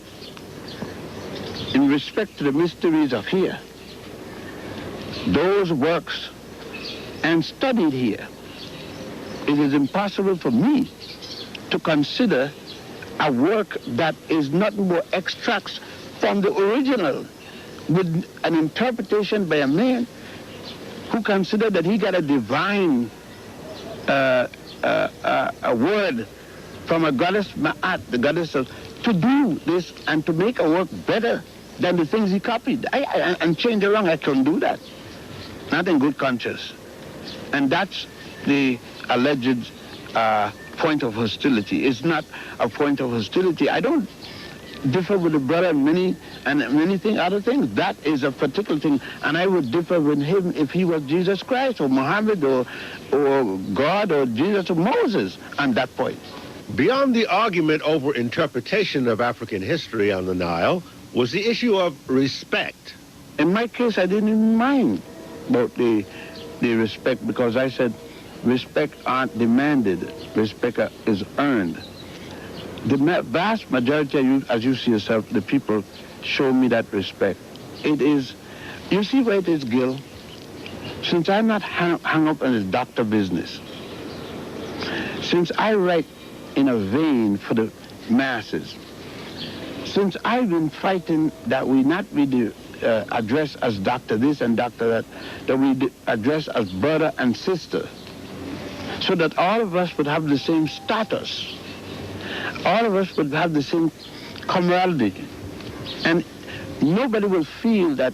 in respect to the mysteries of here, those works, and studied here, it is impossible for me to consider a work that is nothing but extracts from the original with an interpretation by a man who considered that he got a divine a word from a goddess Ma'at, the goddess of, to do this and to make a work better than the things he copied. And change around, I couldn't do that. Not in good conscience. And that's the alleged point of hostility. It's not a point of hostility. I don't differ with the brother in many other things. That is a particular thing. And I would differ with him if he was Jesus Christ or Muhammad or God or Jesus or Moses on that point. Beyond the argument over interpretation of African history on the Nile was the issue of respect. In my case, I didn't even mind about the respect, because I said, respect aren't demanded, respect is earned. The vast majority of you, as you see yourself, the people show me that respect. It is, you see where it is, Gil? Since I'm not hung up on this doctor business, since I write in a vein for the masses, since I've been fighting that we not be addressed as doctor this and doctor that we address as brother and sister, so that all of us would have the same status, all of us would have the same camaraderie, and nobody will feel that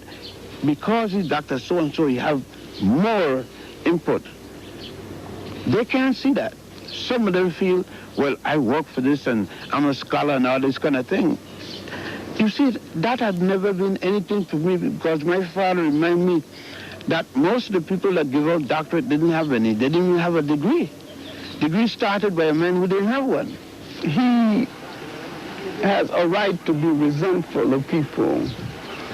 because he's Dr. So-and-so, he have more input. They can't see that. Some of them feel, well, I work for this and I'm a scholar and all this kind of thing. You see, that had never been anything to me, because my father reminded me that most of the people that give out doctorate didn't have any. They didn't even have a degree. Degree started by a man who didn't have one. He has a right to be resentful of people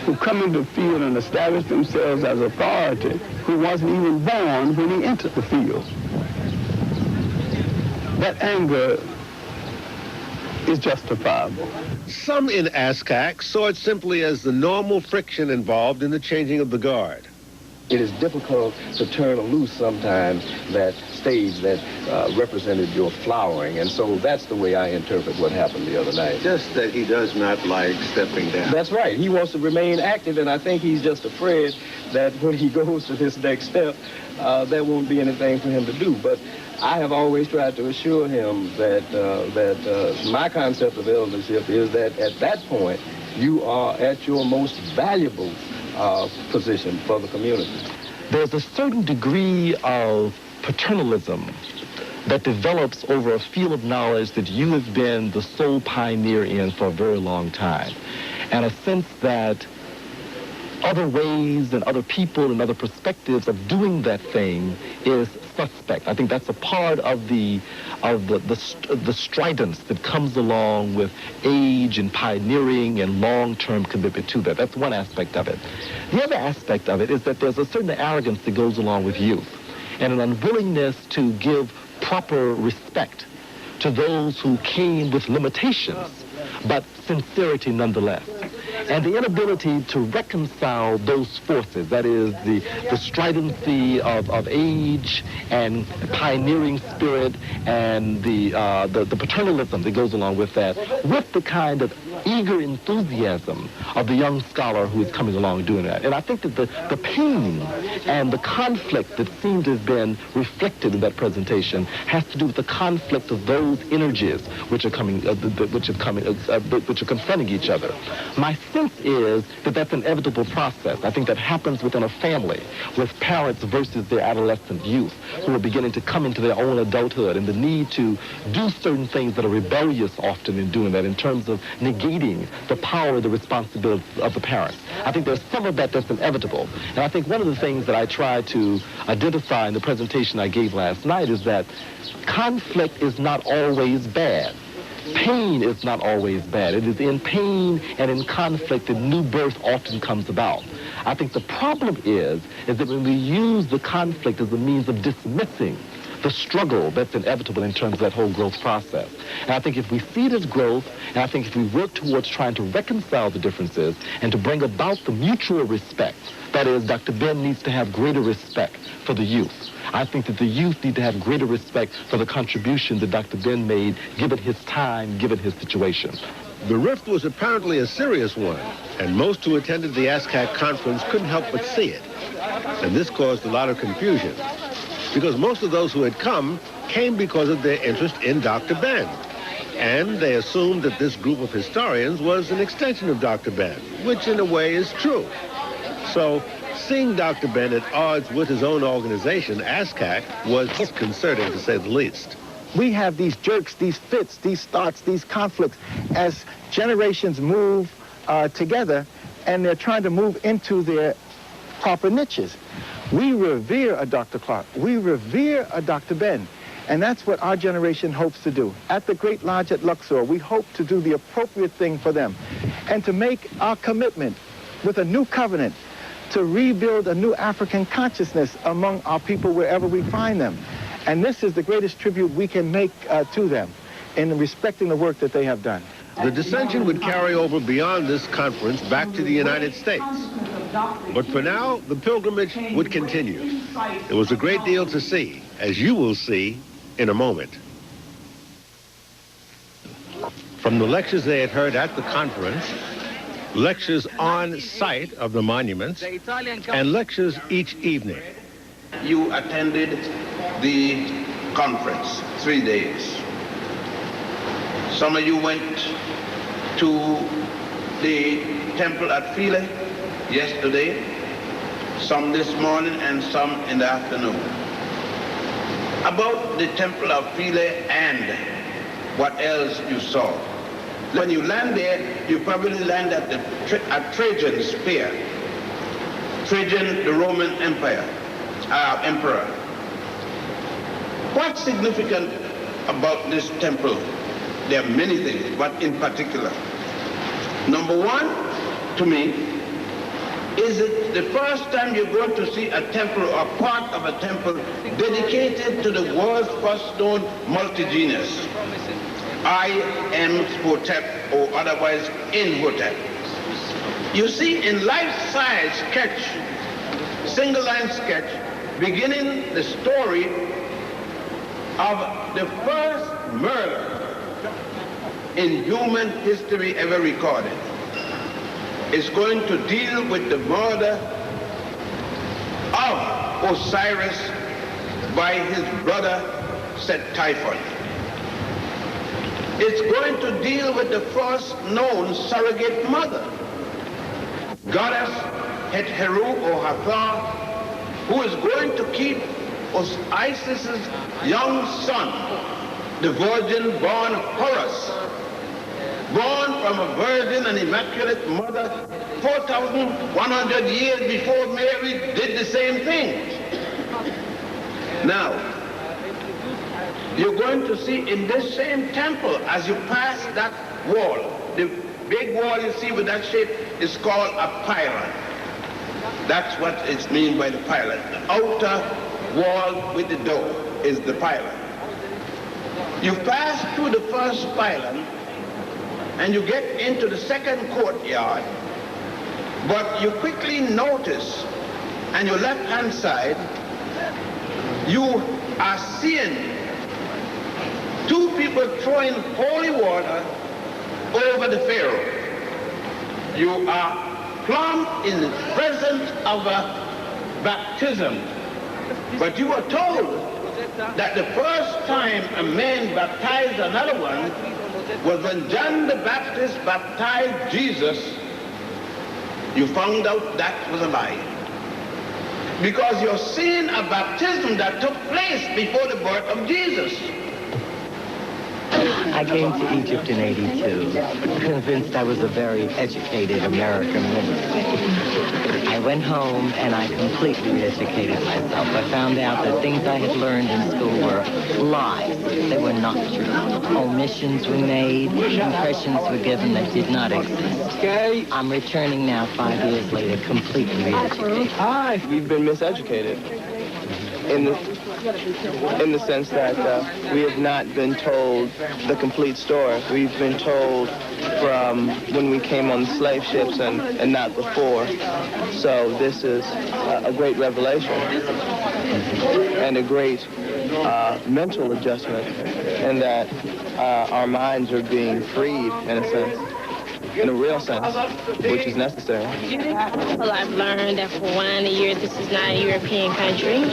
who come into the field and establish themselves as authority, who wasn't even born when he entered the field. That anger is justifiable. Some in ASCAC saw it simply as the normal friction involved in the changing of the guard. It is difficult to turn loose sometimes that stage that represented your flowering, and so that's the way I interpret what happened the other night. Just that he does not like stepping down. That's right. He wants to remain active, and I think he's just afraid that when he goes to this next step, there won't be anything for him to do. But I have always tried to assure him that my concept of eldership is that at that point, you are at your most valuable position for the community. There's a certain degree of paternalism that develops over a field of knowledge that you have been the sole pioneer in for a very long time, and a sense that other ways and other people and other perspectives of doing that thing is suspect. I think that's a part of the stridence that comes along with age and pioneering and long-term commitment to that. That's one aspect of it. The other aspect of it is that there's a certain arrogance that goes along with youth, and an unwillingness to give proper respect to those who came with limitations, but sincerity nonetheless. And the inability to reconcile those forces, that is the stridency of age and pioneering spirit and the paternalism that goes along with that, with the kind of eager enthusiasm of the young scholar who is coming along doing that. And I think that the pain and the conflict that seemed to have been reflected in that presentation has to do with the conflict of those energies which are confronting each other. My sense is that that's an inevitable process. I think that happens within a family with parents versus their adolescent youth who are beginning to come into their own adulthood, and the need to do certain things that are rebellious often in doing that in terms of negating the power, the responsibility of the parents. I think there's some of that that's inevitable. And I think one of the things that I tried to identify in the presentation I gave last night is that conflict is not always bad. Pain is not always bad. It is in pain and in conflict that new birth often comes about. I think the problem is that when we use the conflict as a means of dismissing the struggle that's inevitable in terms of that whole growth process. And I think if we see it as growth, and I think if we work towards trying to reconcile the differences and to bring about the mutual respect, that is, Dr. Ben needs to have greater respect for the youth. I think that the youth need to have greater respect for the contribution that Dr. Ben made, given his time, given his situation. The rift was apparently a serious one, and most who attended the ASCAC conference couldn't help but see it. And this caused a lot of confusion, because most of those who had come came because of their interest in Dr. Ben. And they assumed that this group of historians was an extension of Dr. Ben, which in a way is true. So seeing Dr. Ben at odds with his own organization, ASCAC, was disconcerting to say the least. We have these jerks, these fits, these thoughts, these conflicts as generations move together, and they're trying to move into their proper niches. We revere a Dr. Clark. We revere a Dr. Ben. And that's what our generation hopes to do. At the Great Lodge at Luxor, we hope to do the appropriate thing for them and to make our commitment with a new covenant to rebuild a new African consciousness among our people wherever we find them. And this is the greatest tribute we can make to them in respecting the work that they have done. The dissension would carry over beyond this conference back to the United States. But for now, the pilgrimage would continue. There was a great deal to see, as you will see in a moment. From the lectures they had heard at the conference, lectures on site of the monuments, and lectures each evening. You attended the conference, 3 days. Some of you went to the temple at Philae yesterday, some this morning, and some in the afternoon. About the temple of Philae and what else you saw. When you land there, you probably land at Trajan's Spear. Trajan, the Roman emperor. What's significant about this temple? There are many things, but in particular. Number one, to me, is it the first time you're going to see a temple or part of a temple dedicated to the world's first known multi-genius. I am Hotep, or otherwise Imhotep. You see, in life-size sketch, single-line sketch, beginning the story of the first murder in human history ever recorded. Is going to deal with the murder of Osiris by his brother Set-Typhon. It's going to deal with the first known surrogate mother, goddess Het-Heru or Hathor, who is going to keep Isis's young son, the virgin born Horus, born from a virgin and immaculate mother 4,100 years before Mary did the same thing. Now, you're going to see in this same temple, as you pass that wall, the big wall you see with that shape is called a pylon. That's what it's mean by the pylon. The outer wall with the door is the pylon. You pass through the first pylon, and you get into the second courtyard, but you quickly notice on your left-hand side, you are seeing two people throwing holy water over the Pharaoh. You are plumb in the presence of a baptism, but you are told that the first time a man baptized another one was when John the Baptist baptized Jesus. You found out that was a lie. Because you're seeing a baptism that took place before the birth of Jesus. I came to Egypt in '82, convinced I was a very educated American woman. I went home and I completely re-educated myself. I found out that things I had learned in school were lies. They were not true. Omissions were made, impressions were given that did not exist. I'm returning now 5 years later, completely re-educated. Hi. We've been miseducated in the sense that we have not been told the complete story. We've been told from when we came on the slave ships and not before. So this is a great revelation and a great mental adjustment in that our minds are being freed in a sense. In a real sense, which is necessary. Well, I've learned that for one year, this is not a European country,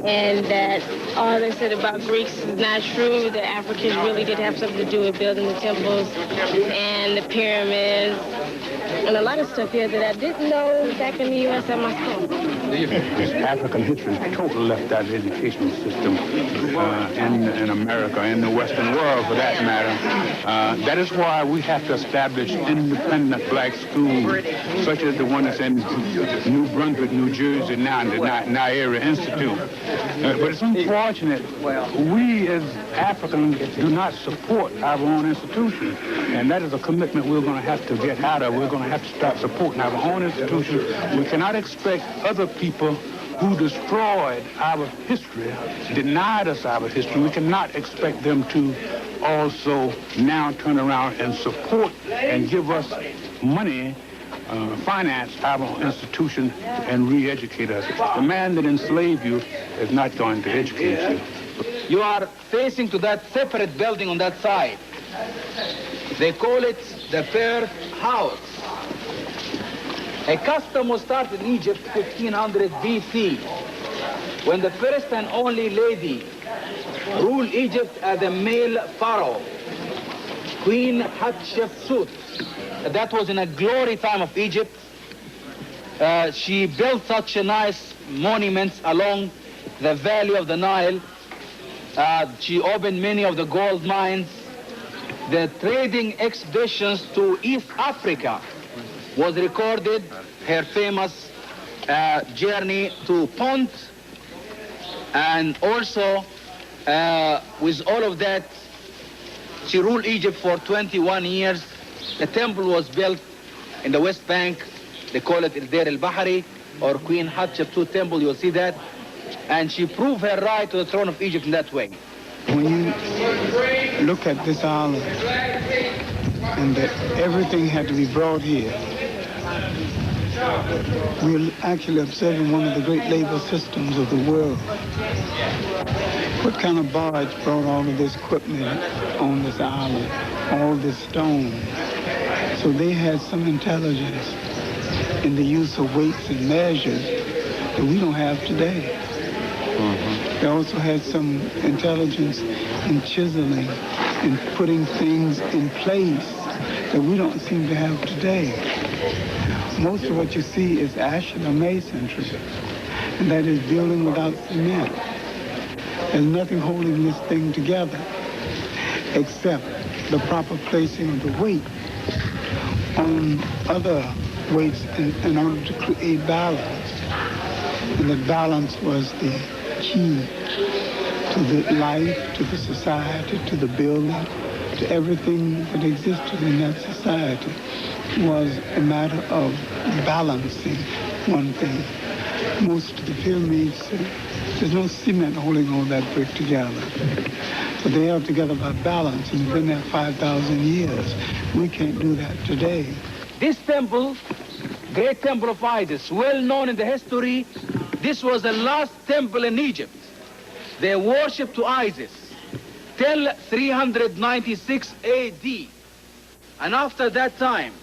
and that all they said about Greeks is not true, that Africans really did have something to do with building the temples and the pyramids, and a lot of stuff here that I didn't know back in the U.S. at my school. African history is totally left out of the educational system in America, in the Western world for that matter. That is why we have to establish independent black schools, such as the one that's in New Brunswick, New Jersey now, the Naira Institute. But it's unfortunate we as Africans do not support our own institutions, and that is a commitment we're going to have to get out of. We're going to have to start supporting our own institutions. We cannot expect other people who destroyed our history, denied us our history. We cannot expect them to also now turn around and support and give us money, finance our institution and re-educate us. The man that enslaved you is not going to educate you. You are facing to that separate building on that side. They call it the First House. A custom was started in Egypt 1500 BC, when the first and only lady ruled Egypt as a male pharaoh, Queen Hatshepsut. That was in a glory time of Egypt. She built such a nice monuments along the valley of the Nile. She opened many of the gold mines. The trading expeditions to East Africa was recorded, her famous journey to Punt, and also with all of that, she ruled Egypt for 21 years. The temple was built in the West Bank. They call it El Deir el-Bahari, or Queen Hatshepsut Temple, you'll see that. And she proved her right to the throne of Egypt in that way. When you look at this island, and that everything had to be brought here, we're actually observing one of the great labor systems of the world. What kind of barge brought all of this equipment on this island, all this stone? So they had some intelligence in the use of weights and measures that we don't have today. They also had some intelligence in chiseling and putting things in place that we don't seem to have today. Most of what you see is ashen or masonry, and that is building without cement. There's nothing holding this thing together except the proper placing of the weight on other weights in order to create balance. And the balance was the key to the life, to the society, to the building, to everything that existed in that society. Was a matter of balancing one thing. Most of the pyramids, there's no cement holding all that brick together. So they are together by balance, and it's been there 5,000 years. We can't do that today. This temple, great temple of Isis, well known in the history, this was the last temple in Egypt. They worshipped to Isis till 396 AD. And after that time,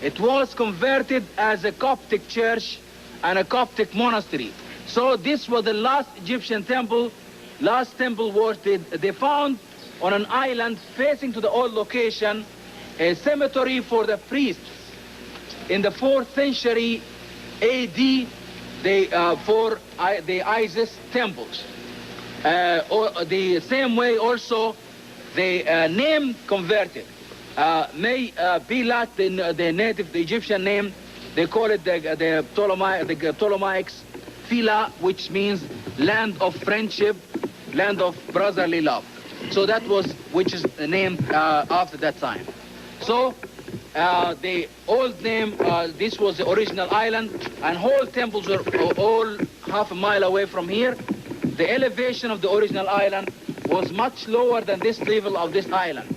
it was converted as a Coptic church and a Coptic monastery. So this was the last Egyptian temple, last temple was they found on an island facing to the old location a cemetery for the priests. In the 4th century AD, for the Isis temples. Or the same way also, the name converted. May be like the native, the Egyptian name. They call it the Ptolemaics Phila, which means land of friendship, land of brotherly love. So that was, which is the name after that time. So the old name, this was the original island, and whole temples were all half a mile away from here. The elevation of the original island was much lower than this level of this island.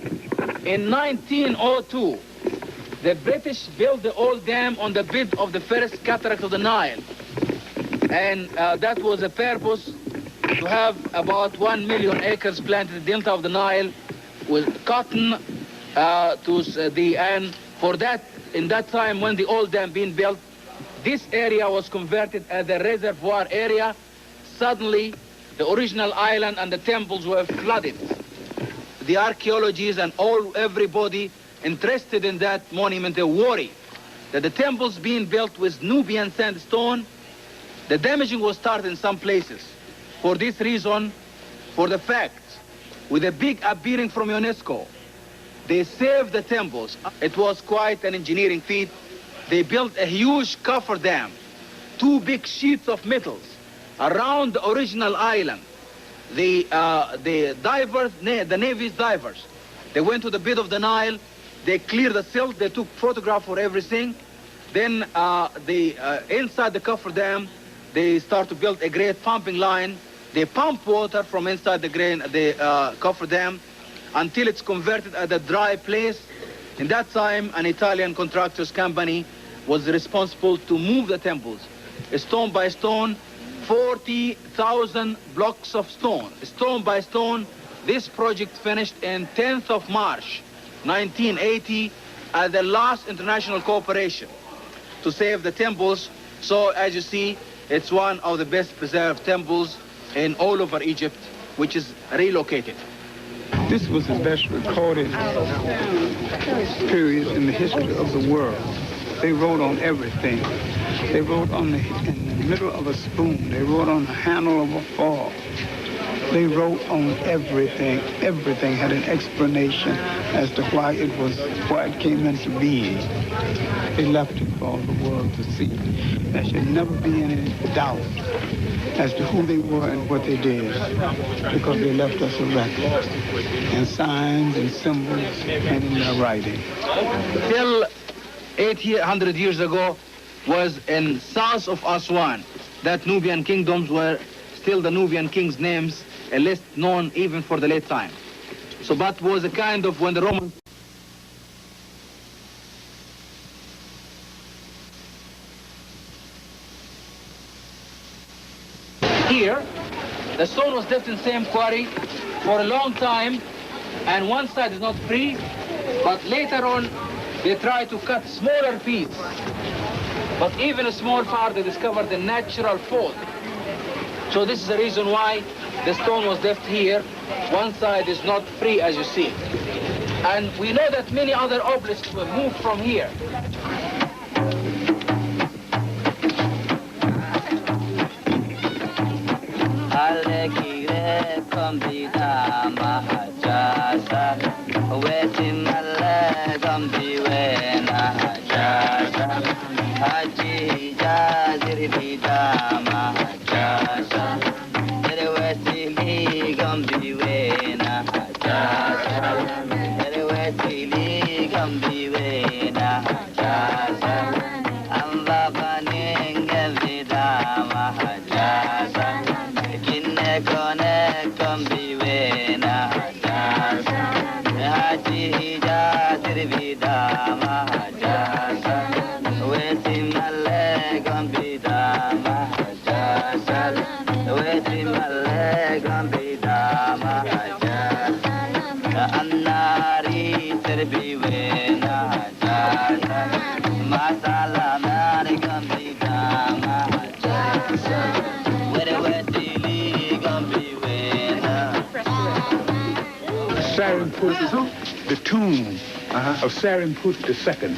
In 1902, the British built the old dam on the bed of the first cataract of the Nile. And that was the purpose, to have about 1 million acres planted in the delta of the Nile with cotton and for that, in that time when the old dam being built, this area was converted as a reservoir area. Suddenly, the original island and the temples were flooded. The archaeologists and everybody interested in that monument, they worry that the temples being built with Nubian sandstone The damaging was started in some places. For this reason, for the fact, with a big appearing from UNESCO, they saved the temples. It was quite an engineering feat. They built a huge coffer dam, 2 big sheets of metals around the original island. The divers, the Navy's divers, they went to the bed of the Nile, they cleared the silt, they took photographs for everything. Then inside the coffer dam, they start to build a great pumping line. They pump water from inside the coffer dam until it's converted at a dry place. In that time, an Italian contractors company was responsible to move the temples, stone by stone, 40,000 blocks of stone by stone. This project finished in 10th of March, 1980, at the last international cooperation to save the temples. So as you see, it's one of the best preserved temples in all over Egypt, which is relocated. This was the best recorded period in the history of the world. They wrote on everything. They wrote in the middle of a spoon. They wrote on the handle of a fork. They wrote on everything. Everything had an explanation as to why it came into being. They left it for all the world to see. There should never be any doubt as to who they were and what they did, because they left us a record in signs and symbols and in their writing. Till 800 years ago was in south of Aswan, that Nubian kingdoms were still the Nubian kings' names, a list known even for the late time. So that was a kind of when the Romans... Here, the stone was left in the same quarry for a long time, and one side is not free, but later on they tried to cut smaller pieces. But even a small part, they discovered the natural fault. So this is the reason why the stone was left here. One side is not free, as you see. And we know that many other obelisks were moved from here. The tomb of Sarimput II.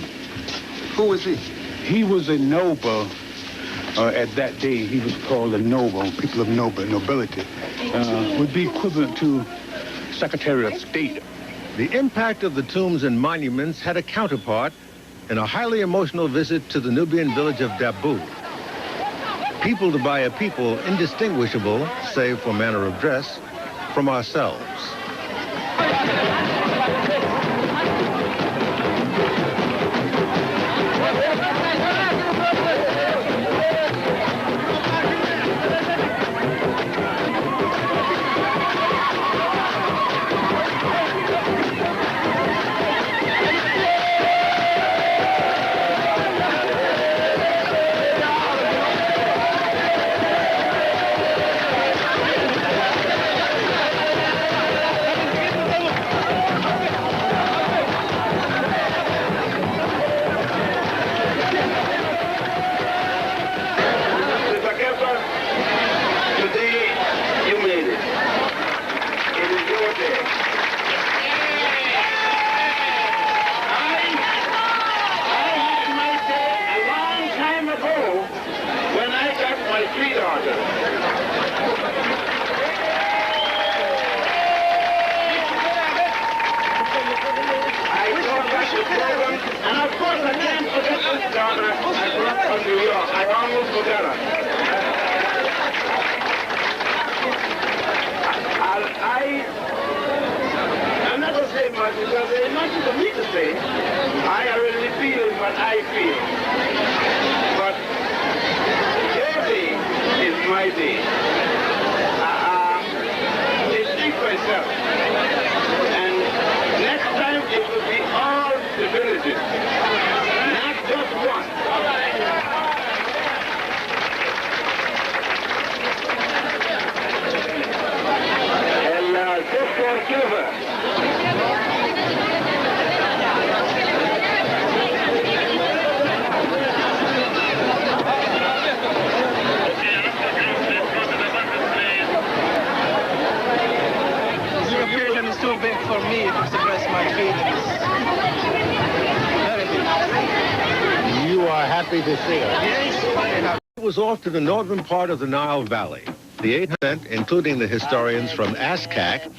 Who was he? He was a noble. At that day, he was called a noble, people of nobility. Would be equivalent to Secretary of State. The impact of the tombs and monuments had a counterpart in a highly emotional visit to the Nubian village of Dabu. Peopled by a people indistinguishable, save for manner of dress, from ourselves. idea. It speaks for itself. And next time it will be all the villages, not just one. And just for Cuba. Too big for me to express my feelings. Very big. You are happy to see it. Yes. It was off to the northern part of the Nile Valley. The 800, including the historians from Azkak,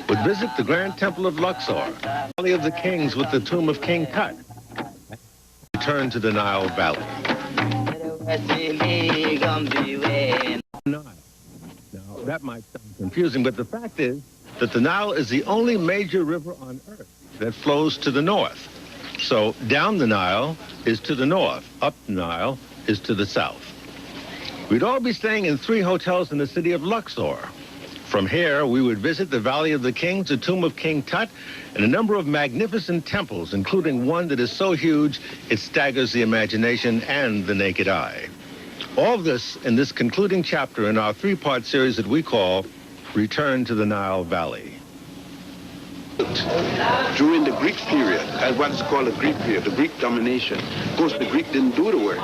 would visit the Grand Temple of Luxor, Valley of the Kings with the tomb of King Tut. Return to the Nile Valley. Now, that might sound confusing, but the fact is that the Nile is the only major river on Earth that flows to the north. So down the Nile is to the north, up the Nile is to the south. We'd all be staying in 3 hotels in the city of Luxor. From here, we would visit the Valley of the Kings, the tomb of King Tut, and a number of magnificent temples, including one that is so huge it staggers the imagination and the naked eye. All this in this concluding chapter in our 3-part series that we call Return to the Nile Valley. During the Greek period, what is called the Greek period, the Greek domination, of course the Greek didn't do the work.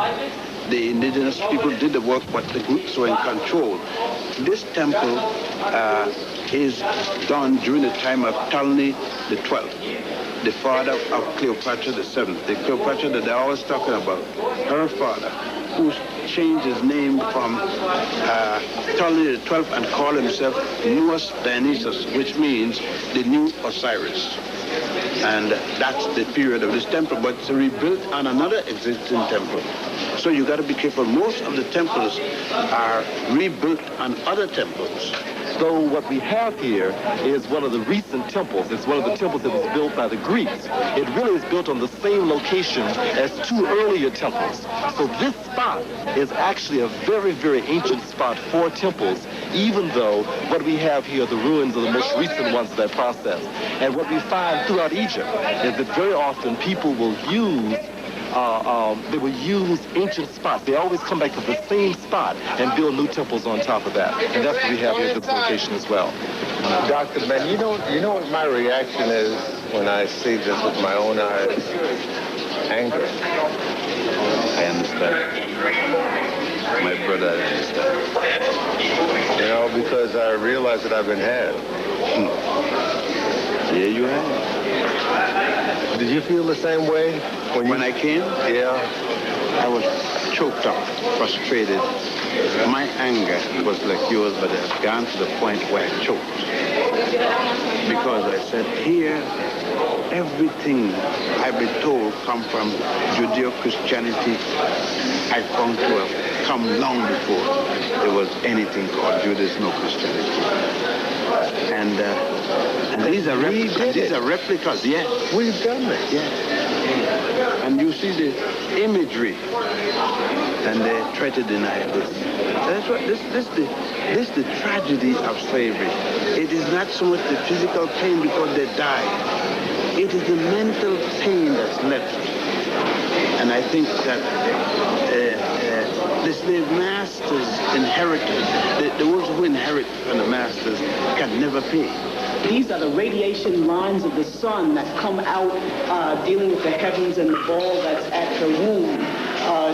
The indigenous people did the work, but the Greeks were in control. This temple is done during the time of Ptolemy the 12th, the father of Cleopatra the 7th, the Cleopatra that they're always talking about, her father, who changed his name from Ptolemy the 12th and called himself Nuus Dionysus, which means the new Osiris. And that's the period of this temple, but it's rebuilt on another existing temple. So you got to be careful. Most of the temples are rebuilt on other temples. So what we have here is one of the recent temples. It's one of the temples that was built by the Greeks. It really is built on the same location as 2 earlier temples. So this spot is actually a very, very ancient spot for temples, even though what we have here are the ruins of the most recent ones of that process. And what we find throughout Egypt is that very often people will use ancient spots. They always come back to the same spot and build new temples on top of that. And that's what we have here at this location as well. Dr. Ben, you know what my reaction is when I see this with my own eyes? Anger. I understand. My brother, I understand. You know, because I realize that I've been had. Yeah, you have. Did you feel the same way when I came? Yeah. I was choked up, frustrated. My anger was like yours, but it had gone to the point where I choked. Because I said, here, everything I've been told come from Judeo-Christianity, I found to have come long before there was anything called Judaism or Christianity. And these are replicas. These are replicas, yes. We've done it. Yes. And you see the imagery, and they try to deny this. That's what this is the tragedy of slavery. It is not so much the physical pain because they died. It is the mental pain that's left. And I think that the slave masters inherited, the ones who inherit from the masters can never pay. These are the radiation lines of the sun that come out dealing with the heavens and the ball that's at her womb.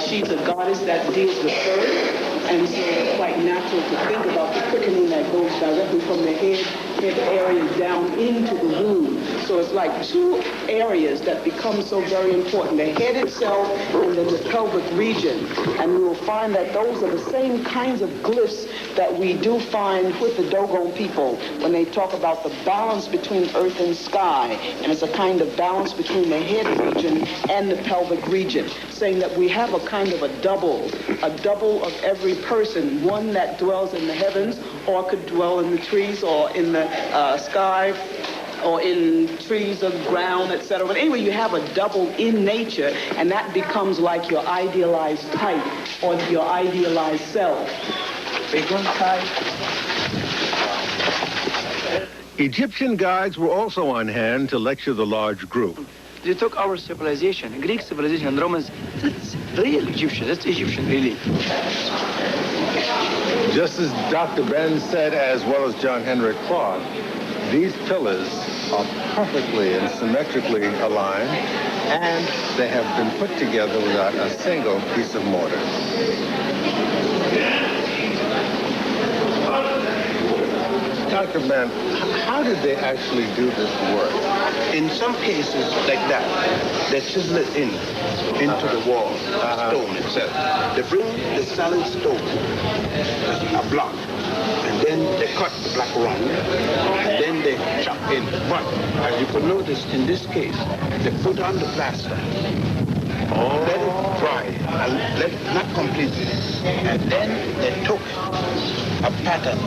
She's a goddess that deals with birth, and so it's quite natural to think about the quickening that goes directly from the head area down into the womb. So it's like 2 areas that become so very important, the head itself and then the pelvic region. And we will find that those are the same kinds of glyphs that we do find with the Dogon people when they talk about the balance between earth and sky. And it's a kind of balance between the head region and the pelvic region, saying that we have a kind of a double of every person, one that dwells in the heavens or could dwell in the trees or in the sky or in trees or ground, etc. But anyway, you have a double in nature, and that becomes like your idealized type or your idealized self. Egyptian guides were also on hand to lecture the large group. They took our civilization, Greek civilization and Romans. It's real Egyptian. That's Egyptian, really. Just as Dr. Ben said, as well as John Henrik Clark, these pillars are perfectly and symmetrically aligned, and they have been put together without a single piece of mortar. Dr. Ben, how did they actually do this work? In some cases like that, they chisel it into the wall, the stone itself. They bring the solid stone, a block, and then they cut the block round, and then they chop in. But as you could notice in this case, they put on the plaster. Let it dry, not completely. And then they took a pattern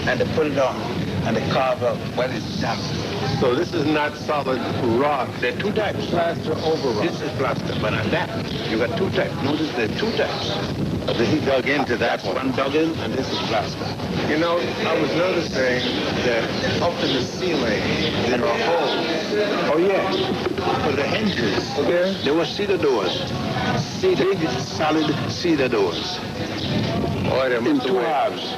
and they put it on and they carve out what is damp. So this is not solid rock. There are two types. Plaster over rock. This is plaster, but on that, you got two types. Notice there are two types. He dug into that one dug in, and this is plaster. You know, I was noticing that up in the ceiling, there are holes. Oh, yeah. For the hinges, there were cedar doors. Big, solid cedar doors. In two halves.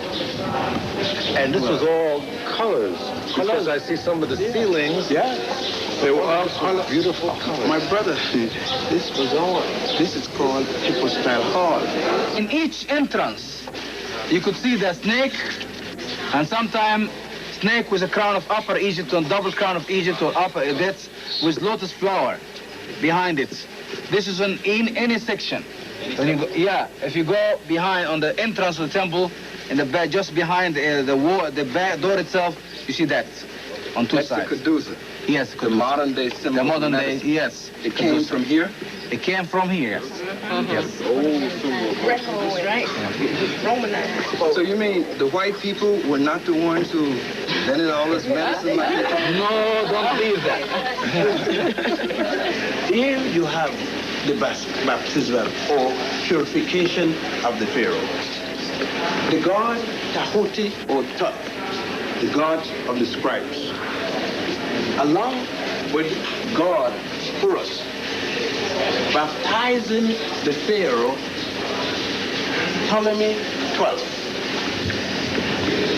And this was all colors. Because I see some of the ceilings. Yeah. They were all beautiful colors. My brother, this was all. This is called Hippo-style hall. In each entrance, you could see the snake, and sometimes snake with a crown of Upper Egypt and double crown of Egypt or upper that's with lotus flower behind it. This is in any section. When you go, if you go behind on the entrance of the temple, in the back, just behind the wall, the back door itself, you see that on two sides. That's the Caduza. Yes, the modern day symbol. The modern day, yes. It came from here? It came from here, yes. Yes. Old symbol. Right. Romanized. So you mean the white people were not the ones who invented all this medicine? No, don't believe that. Here you have the baptismal or purification of the Pharaoh. The god Tahuti or Tut, the god of the scribes, along with God Horus, baptizing the Pharaoh, Ptolemy 12.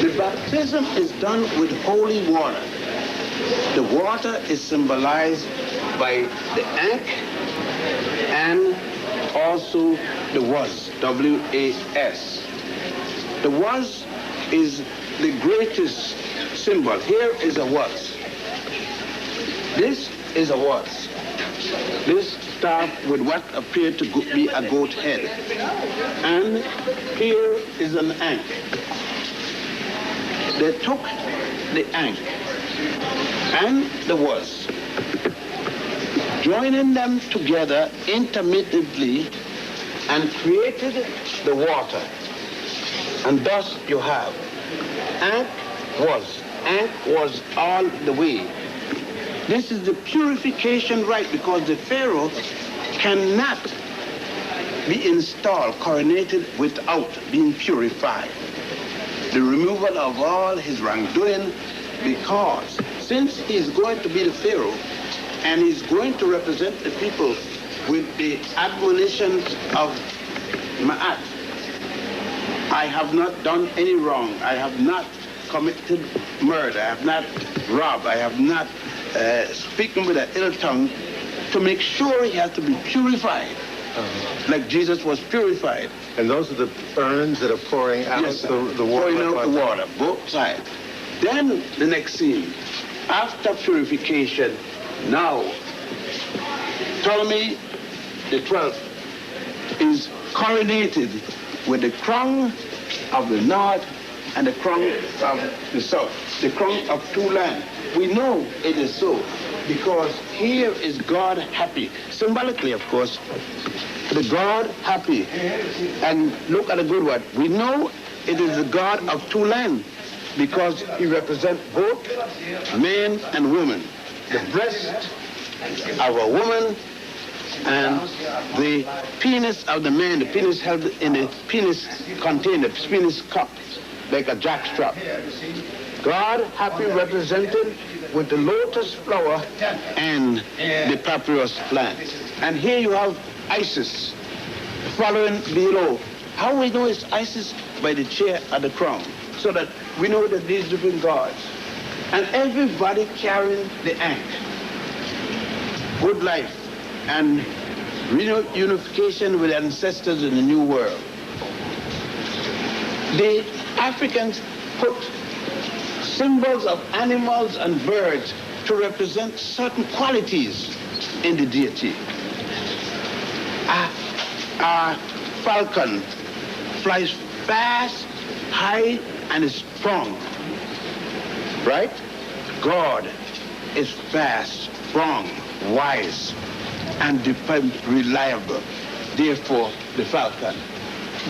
The baptism is done with holy water. The water is symbolized by the Ankh and also the Was, W-A-S. The Was is the greatest symbol. Here is a Was. This is a Was. This staff with what appeared to be a goat head. And here is an Ankh. They took the Ankh and the Was, joining them together intermittently and created the water. And thus you have Ankh was. Ankh was all the way. This is the purification rite because the Pharaoh cannot be installed, coronated without being purified. The removal of all his wrongdoing, because since he's going to be the Pharaoh and he's going to represent the people with the admonitions of Ma'at, I have not done any wrong. I have not committed murder. I have not robbed. I have not speaking with an ill tongue, to make sure he has to be purified, like Jesus was purified. And those are the urns that are pouring out the water? Pouring out the water, both sides. Then the next scene, after purification, now Ptolemy the 12th is coronated with the crown of the north and the crown of the south, the crown of two lands. We know it is so because here is God happy. Symbolically, of course, the God happy. And look at the good word. We know it is the God of two lands because he represents both men and women. The breast of a woman And the penis of the man, the penis held in a penis container, penis cup, like a jackstrap. God happy represented with the lotus flower and the papyrus plant. And here you have Isis following below. How we know it's Isis? By the chair at the crown, so that we know that these different gods. And everybody carrying the ankh. Good life and reunification with ancestors in the new world. The Africans put symbols of animals and birds to represent certain qualities in the deity. A falcon flies fast, high, and is strong, right? God is fast, strong, wise, and reliable. Therefore, the falcon.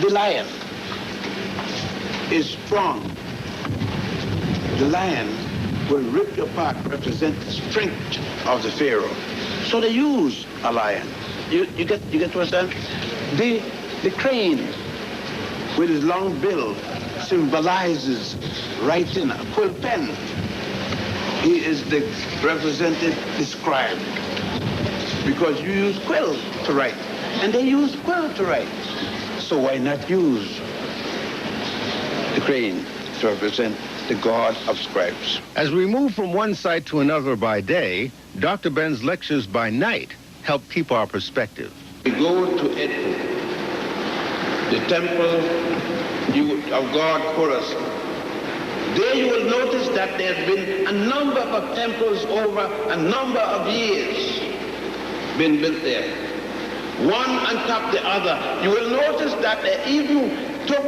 The lion is strong. The lion will rip you apart, represent the strength of the Pharaoh. So they use a lion. You get what I'm saying? The crane with his long bill symbolizes writing, a quill pen. He is the represented, the scribe, because you use quill to write, and they use quill to write. So why not use the crane to represent the god of scribes? As we move from one site to another by day, Dr. Ben's lectures by night help keep our perspective. We go to Edfu, the temple of God Horus. There you will notice that there's been a number of temples over a number of years been built there. One on top of the other. You will notice that they even took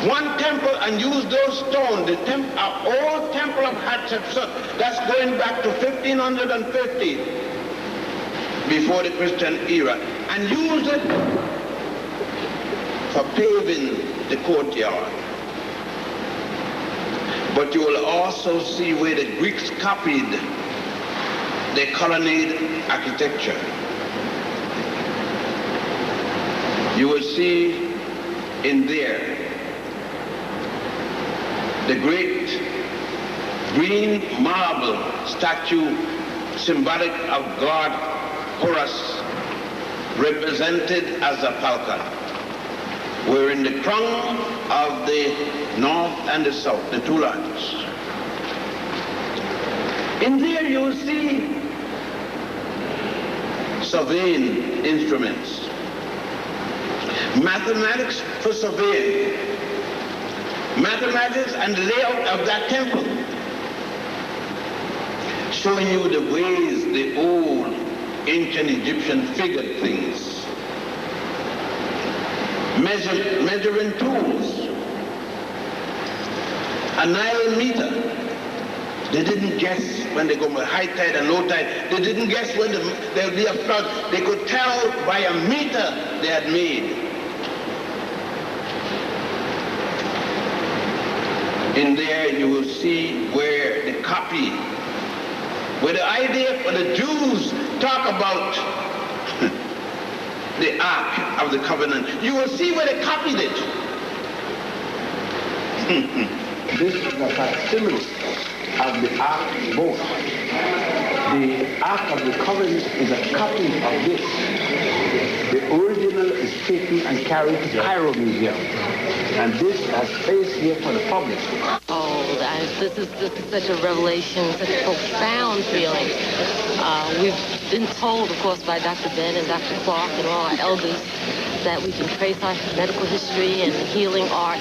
one temple and used those stones, the old temple of Hatshepsut, that's going back to 1550, before the Christian era, and used it for paving the courtyard. But you will also see where the Greeks copied the colonnade architecture. You will see in there the great green marble statue symbolic of God Horus, represented as a falcon. We're in the crown of the north and the south, the two lands. In there you will see surveying instruments, mathematics for surveying, mathematics and the layout of that temple, showing you the ways the old ancient Egyptian figured things. Measuring tools, a Nile meter. They didn't guess when they go with high tide and low tide. They didn't guess when there would be a flood. They could tell by a meter they had made. In there you will see where the copy, where the idea for the Jews talk about the Ark of the Covenant. You will see where they copied it. This is a facsimile of the Ark boat. The Ark of the Covenant is a copy of this. The original is taken and carried to the Cairo Museum. And this has space here for the public. Oh, this is such a revelation, such a profound feeling. We've been told, of course, by Dr. Ben and Dr. Clark and all our elders that we can trace our medical history and healing art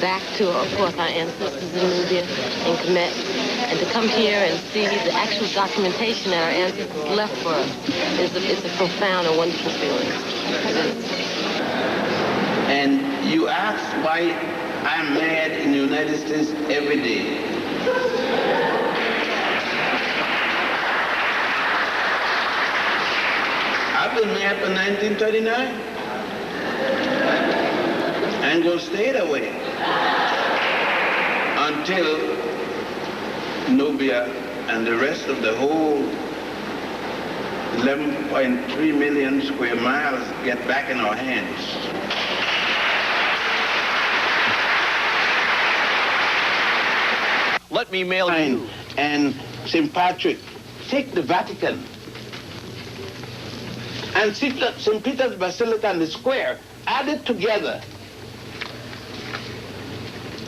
back to, of course, our ancestors in Nubia and Kemet. And to come here and see the actual documentation that our ancestors left for us it's a profound and wonderful feeling. And you ask why I'm mad in the United States every day. I've been mad for 1939. And will stay that way until Nubia and the rest of the whole 11.3 million square miles get back in our hands. Let me mail you. And St. Patrick, take the Vatican and St. Peter's Basilica and the square, add it together,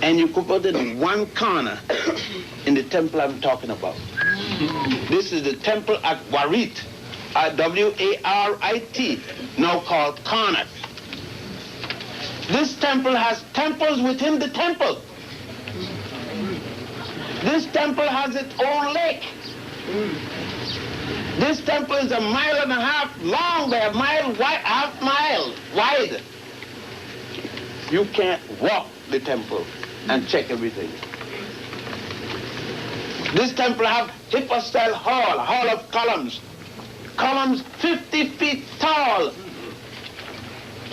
and you could put it in one corner in the temple I'm talking about. This is the temple at Warit, W-A-R-I-T, now called Karnak. This temple has temples within the temple. This temple has its own lake. This temple is 1.5 miles long by half mile wide. You can't walk the temple and check everything. This temple has hypostyle hall of columns. Columns 50 feet tall.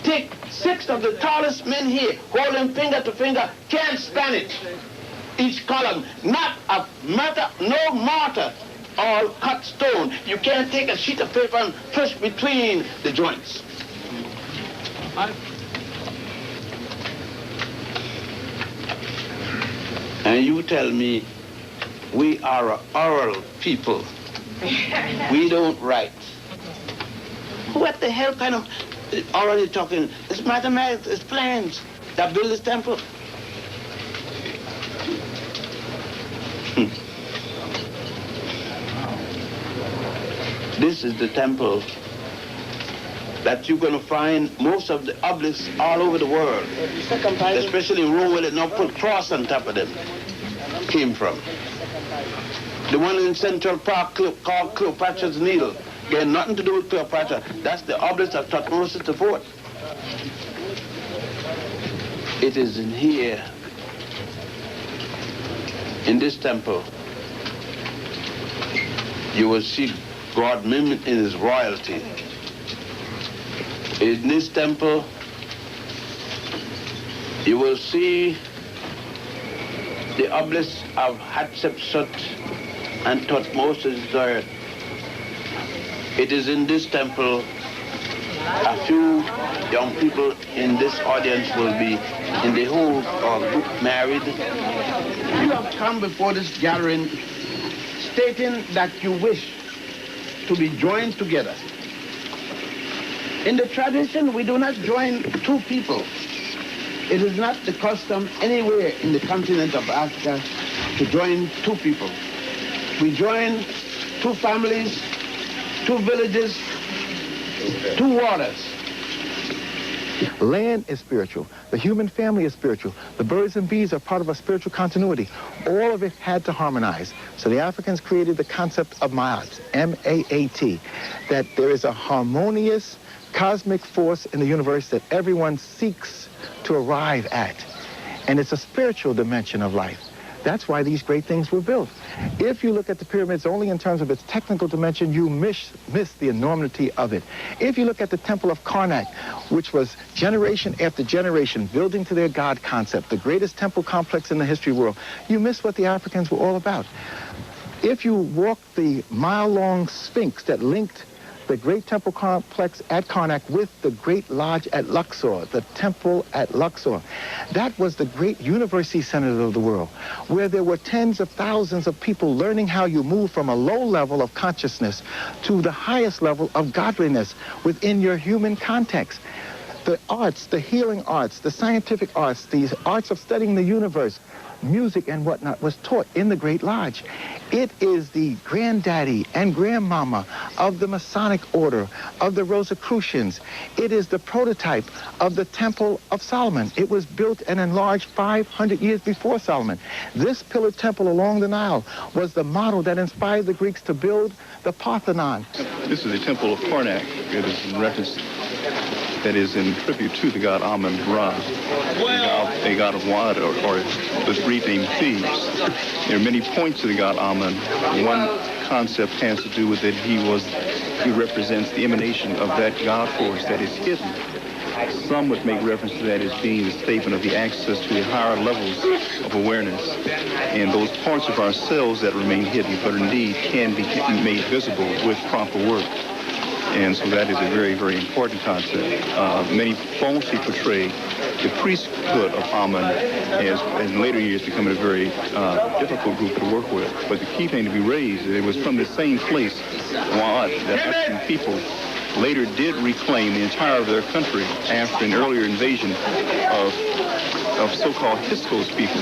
Take 6 of the tallest men here, holding finger to finger, can't stand it. Each column, not a mortar, no mortar, all cut stone. You can't take a sheet of paper and push between the joints. And you tell me we are an oral people. We don't write. What the hell kind of oral are you talking? It's mathematics, it's plans that build this temple. This is the temple that you're going to find most of the obelisks all over the world, especially in Rome, where they now put cross on top of them, came from. The one in Central Park called Cleopatra's Needle, they had nothing to do with Cleopatra. That's the obelisk of Tutmosis IV. It is in here, in this temple, you will see God mimicked in his royalty. In this temple, you will see the obelisk of Hatshepsut and Tutmosis III. It is in this temple, a few young people in this audience will be in the whole group married. You have come before this gathering stating that you wish to be joined together. In the tradition, we do not join two people. It is not the custom anywhere in the continent of Africa to join two people. We join two families, two villages, two waters. Land is spiritual. The human family is spiritual. The birds and bees are part of a spiritual continuity. All of it had to harmonize. So the Africans created the concept of Maat, M-A-A-T, that there is a harmonious cosmic force in the universe that everyone seeks to arrive at. And it's a spiritual dimension of life. That's why these great things were built. If you look at the pyramids only in terms of its technical dimension, you miss the enormity of it. If you look at the Temple of Karnak, which was generation after generation building to their God concept, the greatest temple complex in the history of the world, you miss what the Africans were all about. If you walk the mile-long Sphinx that linked the great temple complex at Karnak with the great lodge at Luxor, the temple at Luxor. That was the great university center of the world, where there were tens of thousands of people learning how you move from a low level of consciousness to the highest level of godliness within your human context. The arts, the healing arts, the scientific arts, these arts of studying the universe, music and whatnot was taught in the Great Lodge. It is the granddaddy and grandmama of the Masonic Order, of the Rosicrucians. It is the prototype of the Temple of Solomon. It was built and enlarged 500 years before Solomon. This pillar temple along the Nile was the model that inspired the Greeks to build the Parthenon. This is the Temple of Karnak. It is in reference, that is in tribute to the god Amun-Ra, a god of Wad, or the three named thieves. There are many points to the god Amun. One concept has to do with that he represents the emanation of that god force that is hidden. Some would make reference to that as being the statement of the access to the higher levels of awareness and those parts of ourselves that remain hidden, but indeed can be made visible with proper work. And so that is a very, very important concept. Many falsely portray the priesthood of Amun as in later years becoming a very difficult group to work with. But the key thing to be raised, it was from the same place that African people later did reclaim the entire of their country after an earlier invasion of so-called Hyksos people.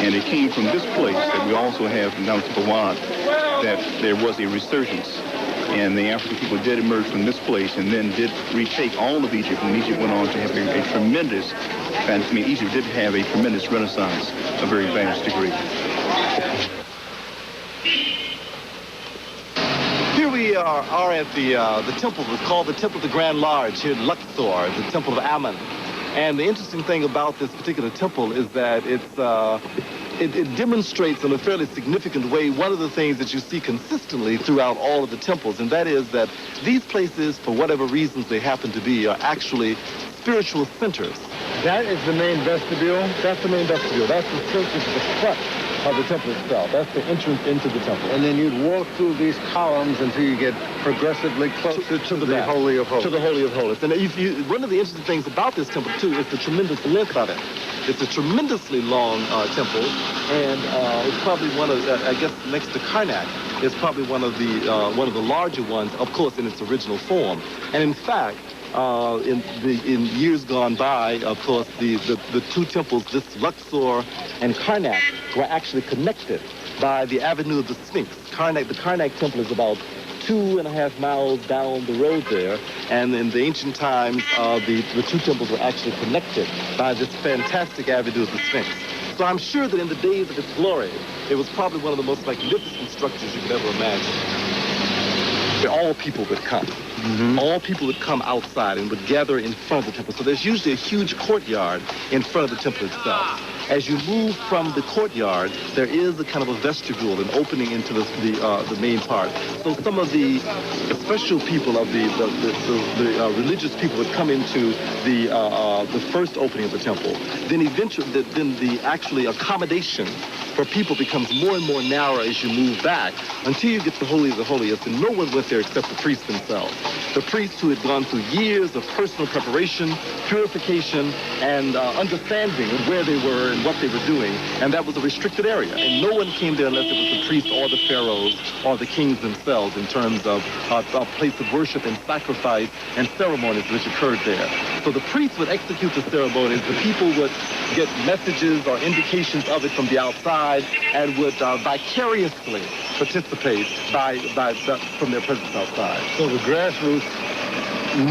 And it came from this place that we also have now to Bawad, that there was a resurgence. And the African people did emerge from this place and then did retake all of Egypt, and Egypt went on to have a tremendous, Egypt did have a tremendous renaissance, a very vast degree. Here we are at the temple. It's called the Temple of the Grand Lodge here in Luxor, the Temple of Amun. And the interesting thing about this particular temple is that it demonstrates in a fairly significant way one of the things that you see consistently throughout all of the temples, and that is that these places, for whatever reasons they happen to be, are actually spiritual centers. That is the main vestibule? That's the main vestibule. That's the front of the temple itself. That's the entrance into the temple. And then you'd walk through these columns until you get progressively closer to the Holy of Holies. To the Holy of Holies. And one of the interesting things about this temple, too, is the tremendous length of it. It's a tremendously long temple, and it's probably one of, I guess, next to Karnak, it's probably one of the larger ones, of course, in its original form. And in fact, in years gone by, of course, the two temples, this Luxor and Karnak, were actually connected by the Avenue of the Sphinx. The Karnak temple is about 2.5 miles down the road there, and in the ancient times, the two temples were actually connected by this fantastic Avenue of the Sphinx. So I'm sure that in the days of its glory, it was probably one of the most magnificent structures you could ever imagine, where all people would come. Mm-hmm. All people would come outside and would gather in front of the temple. So there's usually a huge courtyard in front of the temple itself. As you move from the courtyard, there is a kind of a vestibule, an opening into the main part. So some of the special people of the religious people would come into the first opening of the temple. Then eventually, the actually accommodation for people becomes more and more narrow as you move back until you get to the Holy of the Holiest, and no one went there except the priests themselves. The priests who had gone through years of personal preparation, purification, and understanding of where they were and what they were doing, and that was a restricted area. And no one came there unless it was the priests or the pharaohs or the kings themselves in terms of a place of worship and sacrifice and ceremonies which occurred there. So the priests would execute the ceremonies, the people would get messages or indications of it from the outside and would vicariously participate from their presence outside. So the grassroots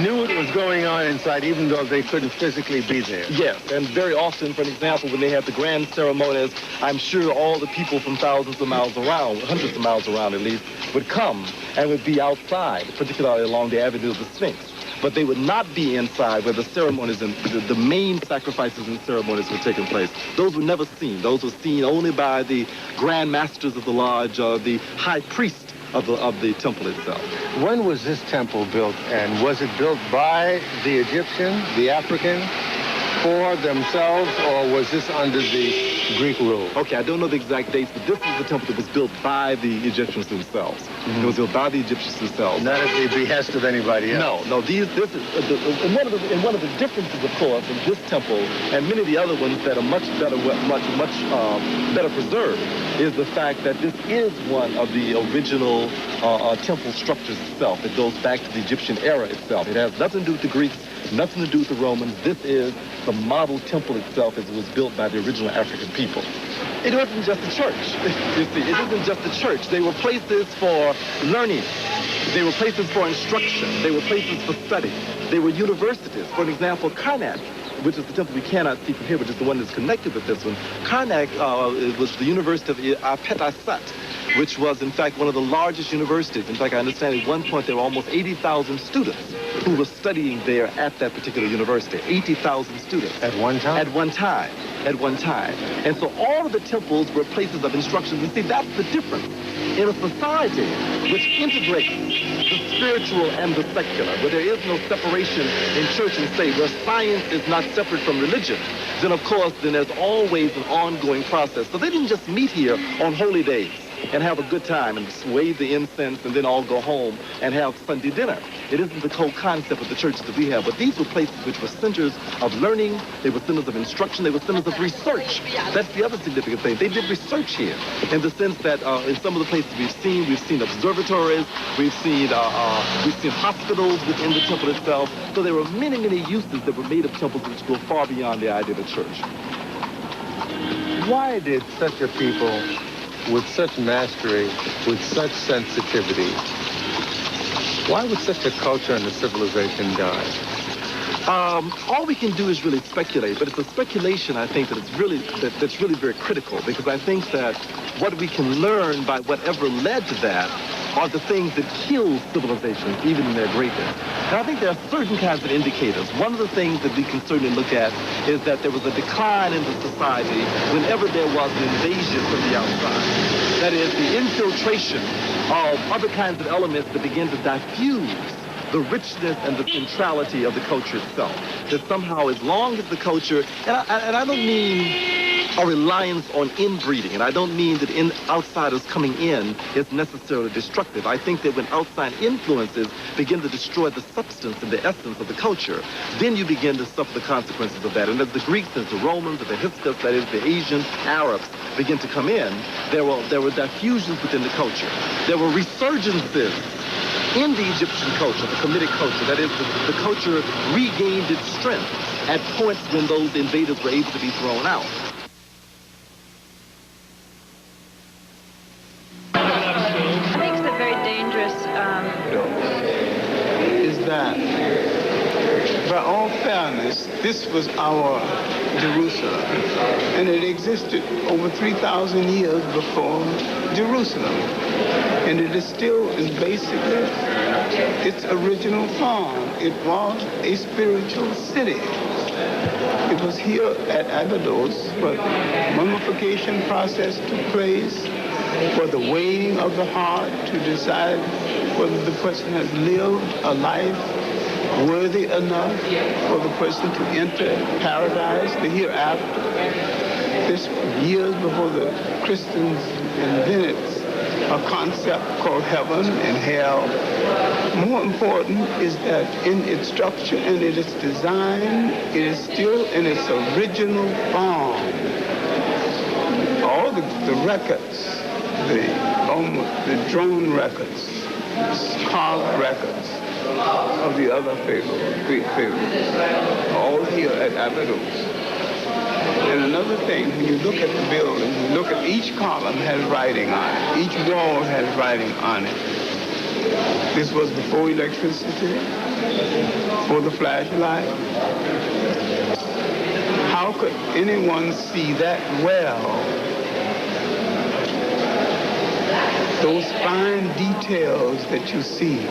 knew what was going on inside, even though they couldn't physically be there. Yes, and very often, for example, when they had the grand ceremonies, I'm sure all the people from thousands of miles around, hundreds of miles around at least, would come and would be outside, particularly along the Avenue of the Sphinx. But they would not be inside where the ceremonies and the main sacrifices and ceremonies were taking place. Those were never seen. Those were seen only by the grand masters of the lodge or the high priest of the temple itself. When was this temple built, and was it built by the Egyptian, the African, for themselves, or was this under the Greek rule? Okay, I don't know the exact dates, but this is the temple that was built by the Egyptians themselves. Mm-hmm. It was built by the Egyptians themselves. Not at the behest of anybody else. No. And one of the differences, of course, in this temple and many of the other ones that are much better preserved is the fact that this is one of the original temple structures itself. It goes back to the Egyptian era itself. It has nothing to do with the Greeks, nothing to do with the Romans. This is the model temple itself as it was built by the original African people. It wasn't just a church. You see, it isn't just a church. They were places for learning. They were places for instruction. They were places for study. They were universities. For example, Karnak, which is the temple we cannot see from here, which is the one that's connected with this one. Karnak was the University of Apet-Asat, which was, in fact, one of the largest universities. In fact, I understand at one point there were almost 80,000 students who were studying there at that particular university. 80,000 students. At one time? At one time. At one time. And so all of the temples were places of instruction. And see, that's the difference. In a society which integrates the spiritual and the secular, where there is no separation in church and state, where science is not separate from religion, then of course, then there's always an ongoing process. So they didn't just meet here on holy days. and have a good time and wave the incense and then all go home and have Sunday dinner. It isn't the whole concept of the churches that we have, but these were places which were centers of learning, they were centers of instruction, they were centers of research. That's the other significant thing. They did research here in the sense that in some of the places we've seen observatories, we've seen hospitals within the temple itself. So there were many, many uses that were made of temples which go far beyond the idea of a church. Why did such a people with such mastery, with such sensitivity, why would such a culture and a civilization die? All we can do is really speculate, but it's a speculation, I think, that's really very critical, because I think that what we can learn by whatever led to that are the things that kill civilizations, even in their greatness. And I think there are certain kinds of indicators. One of the things that we can certainly look at is that there was a decline in the society whenever there was an invasion from the outside. That is, the infiltration of other kinds of elements that begin to diffuse the richness and the centrality of the culture itself. That somehow, as long as the culture, and I don't mean a reliance on inbreeding, and I don't mean that outsiders coming in is necessarily destructive. I think that when outside influences begin to destroy the substance and the essence of the culture, then you begin to suffer the consequences of that. And as the Greeks, as the Romans, as the Hyksos, that is the Asian Arabs, begin to come in, there were diffusions within the culture. There were resurgences in the Egyptian culture, the Kemetic culture. That is, the culture regained its strength at points when those invaders were able to be thrown out. Makes it very dangerous. Is that, by all fairness, this was our Jerusalem, and it existed over 3,000 years before Jerusalem, and it is still in basically its original form. It was a spiritual city. It was here at Abydos where the mummification process took place, for the weighing of the heart to decide whether the person has lived a life worthy enough for the person to enter paradise, the hereafter. This years before the Christians invented a concept called heaven and hell. More important is that in its structure and in its design, it is still in its original form. All the records, the drone records, carved records of the other pharaohs, Greek pharaohs, all here at Abydos. And another thing, when you look at the building, you look at each column has writing on it. Each wall has writing on it. This was before electricity, before the flashlight. How could anyone see that well? Those fine details that you see.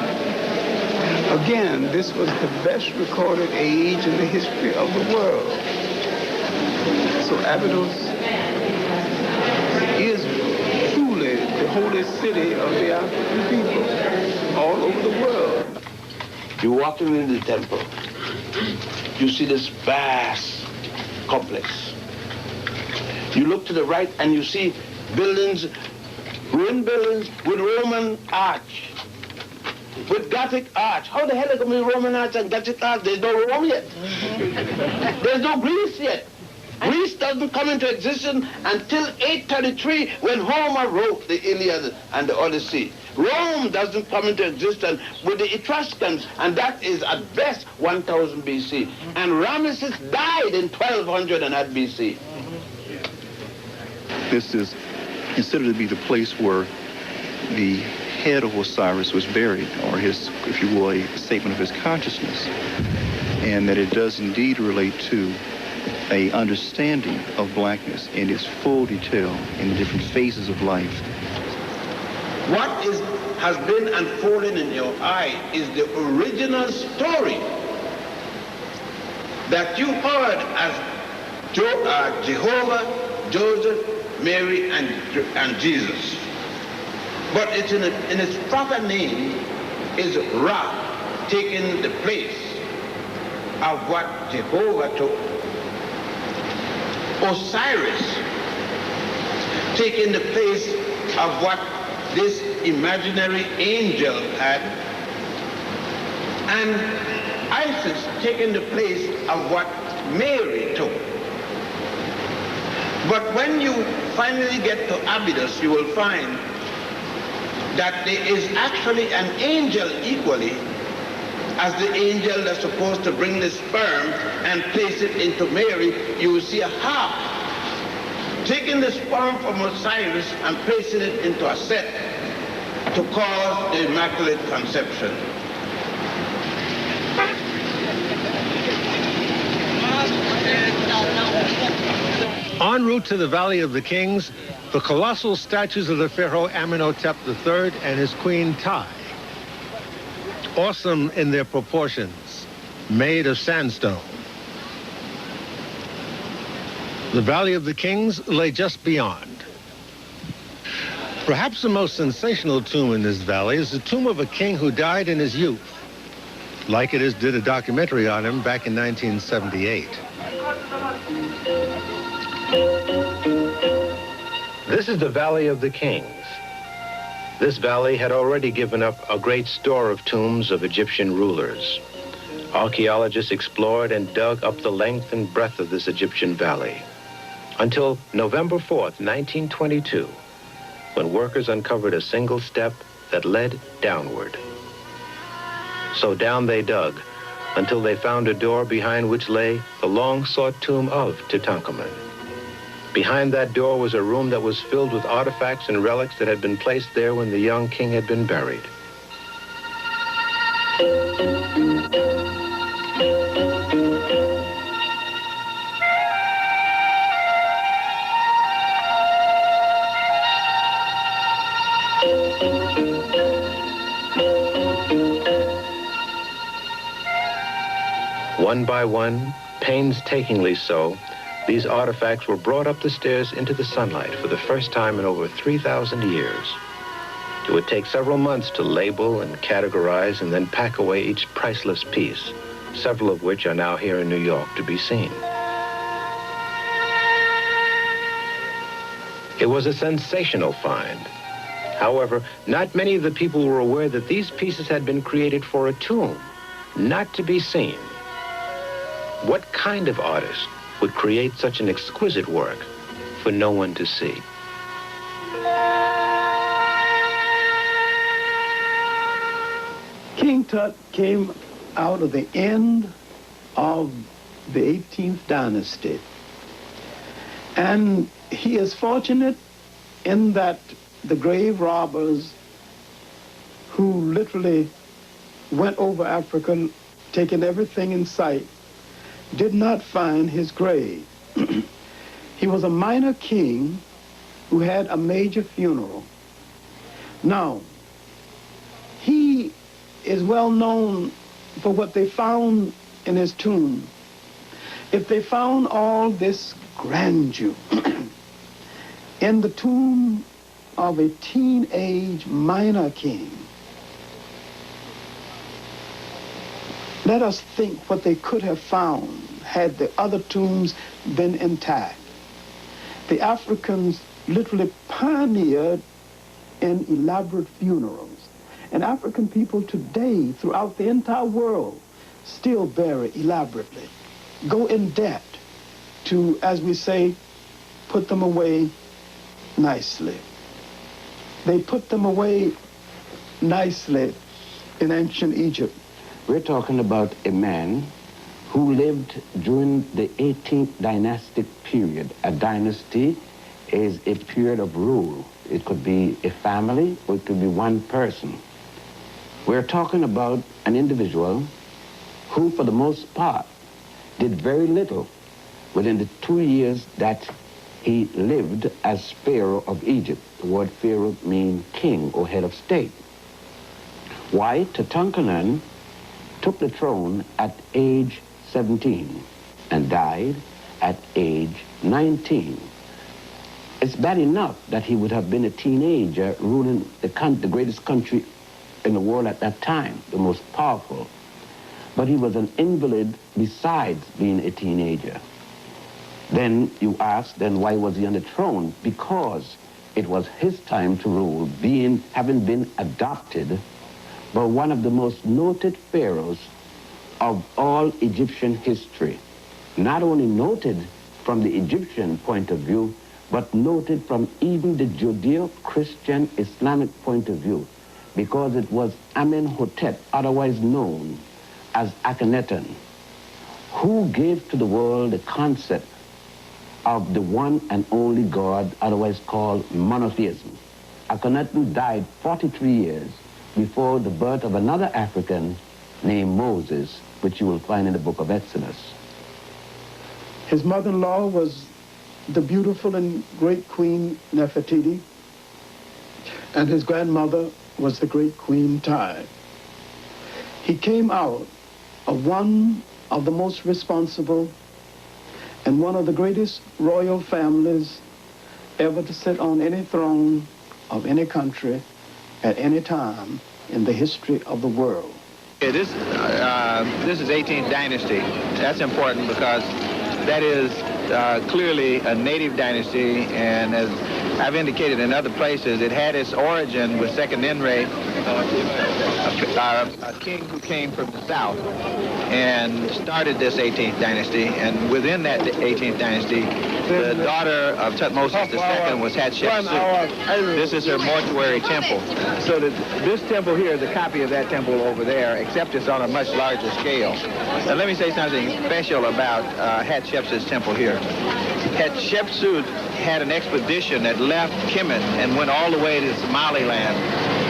Again, this was the best recorded age in the history of the world. So Abydos is truly the holy city of the African people all over the world. You walk in the temple, you see this vast complex. You look to the right and you see buildings, ruined buildings with Roman arch, with Gothic arch. How the hell are going to be Roman arch and Gothic arch? There's no Rome yet. There's no Greece yet. Greece doesn't come into existence until 833 when Homer wrote the Iliad and the Odyssey. Rome doesn't come into existence with the Etruscans, and that is at best 1000 BC. And Ramesses died in 1200 and at BC. This is considered to be the place where the head of Osiris was buried, or his, if you will, a statement of his consciousness, and that it does indeed relate to a understanding of blackness in its full detail in the different phases of life. What has been unfolding in your eye is the original story that you heard as Jehovah, Joseph, Mary, and Jesus. But it's in its proper name is Ra, taking the place of what Jehovah took. Osiris taking the place of what this imaginary angel had, and Isis taking the place of what Mary took. But when you finally get to Abydos, you will find that there is actually an angel equally as the angel that's supposed to bring the sperm and place it into Mary. You will see a harp taking the sperm from Osiris and placing it into a set to cause the Immaculate Conception. En route to the Valley of the Kings, the colossal statues of the pharaoh Amenhotep III and his queen Tai, awesome in their proportions, made of sandstone. The Valley of the Kings lay just beyond. Perhaps the most sensational tomb in this valley is the tomb of a king who died in his youth. Like It Is did a documentary on him back in 1978. This is the Valley of the Kings. This valley had already given up a great store of tombs of Egyptian rulers. Archaeologists explored and dug up the length and breadth of this Egyptian valley until November 4th, 1922, when workers uncovered a single step that led downward. So down they dug until they found a door behind which lay the long-sought tomb of Tutankhamun. Behind that door was a room that was filled with artifacts and relics that had been placed there when the young king had been buried. One by one, painstakingly so, these artifacts were brought up the stairs into the sunlight for the first time in over 3,000 years. It would take several months to label and categorize and then pack away each priceless piece, several of which are now here in New York to be seen. It was a sensational find. However, not many of the people were aware that these pieces had been created for a tomb, not to be seen. What kind of artist would create such an exquisite work for no one to see? King Tut came out of the end of the 18th dynasty. And he is fortunate in that the grave robbers who literally went over Africa, taking everything in sight, did not find his grave. He was a minor king who had a major funeral. Now, he is well known for what they found in his tomb. If they found all this grandeur in the tomb of a teenage minor king, let us think what they could have found had the other tombs been intact. The Africans literally pioneered in elaborate funerals. And African people today, throughout the entire world, still bury elaborately, go in debt to, as we say, put them away nicely. They put them away nicely in ancient Egypt. We're talking about a man who lived during the 18th dynastic period. A dynasty is a period of rule. It could be a family or it could be one person. We're talking about an individual who, for the most part, did very little within the 2 years that he lived as Pharaoh of Egypt. The word Pharaoh means king or head of state. Why? Tutankhamun took the throne at age 17 and died at age 19. It's bad enough that he would have been a teenager ruling the greatest country in the world at that time, the most powerful. But he was an invalid besides being a teenager. Then you ask, then why was he on the throne? Because it was his time to rule, having been adopted by one of the most noted pharaohs of all Egyptian history. Not only noted from the Egyptian point of view, but noted from even the Judeo-Christian Islamic point of view, because it was Amenhotep, otherwise known as Akhenaten, who gave to the world the concept of the one and only God, otherwise called monotheism. Akhenaten died 43 years before the birth of another African named Moses, which you will find in the book of Exodus. His mother-in-law was the beautiful and great Queen Nefertiti, and his grandmother was the great Queen Tai. He came out of one of the most responsible and one of the greatest royal families ever to sit on any throne of any country at any time in the history of the world. Yeah, this is 18th dynasty. That's important because that is clearly a native dynasty, and as I've indicated in other places, it had its origin with Second Enre, a king who came from the south and started this 18th dynasty. And within that 18th dynasty, the daughter of Tutmosis II was Hatshepsut. This is her mortuary temple. So this temple here is a copy of that temple over there, except it's on a much larger scale. Now let me say something special about Hatshepsut's temple here. Hatshepsut had an expedition that left Kemet and went all the way to Somaliland.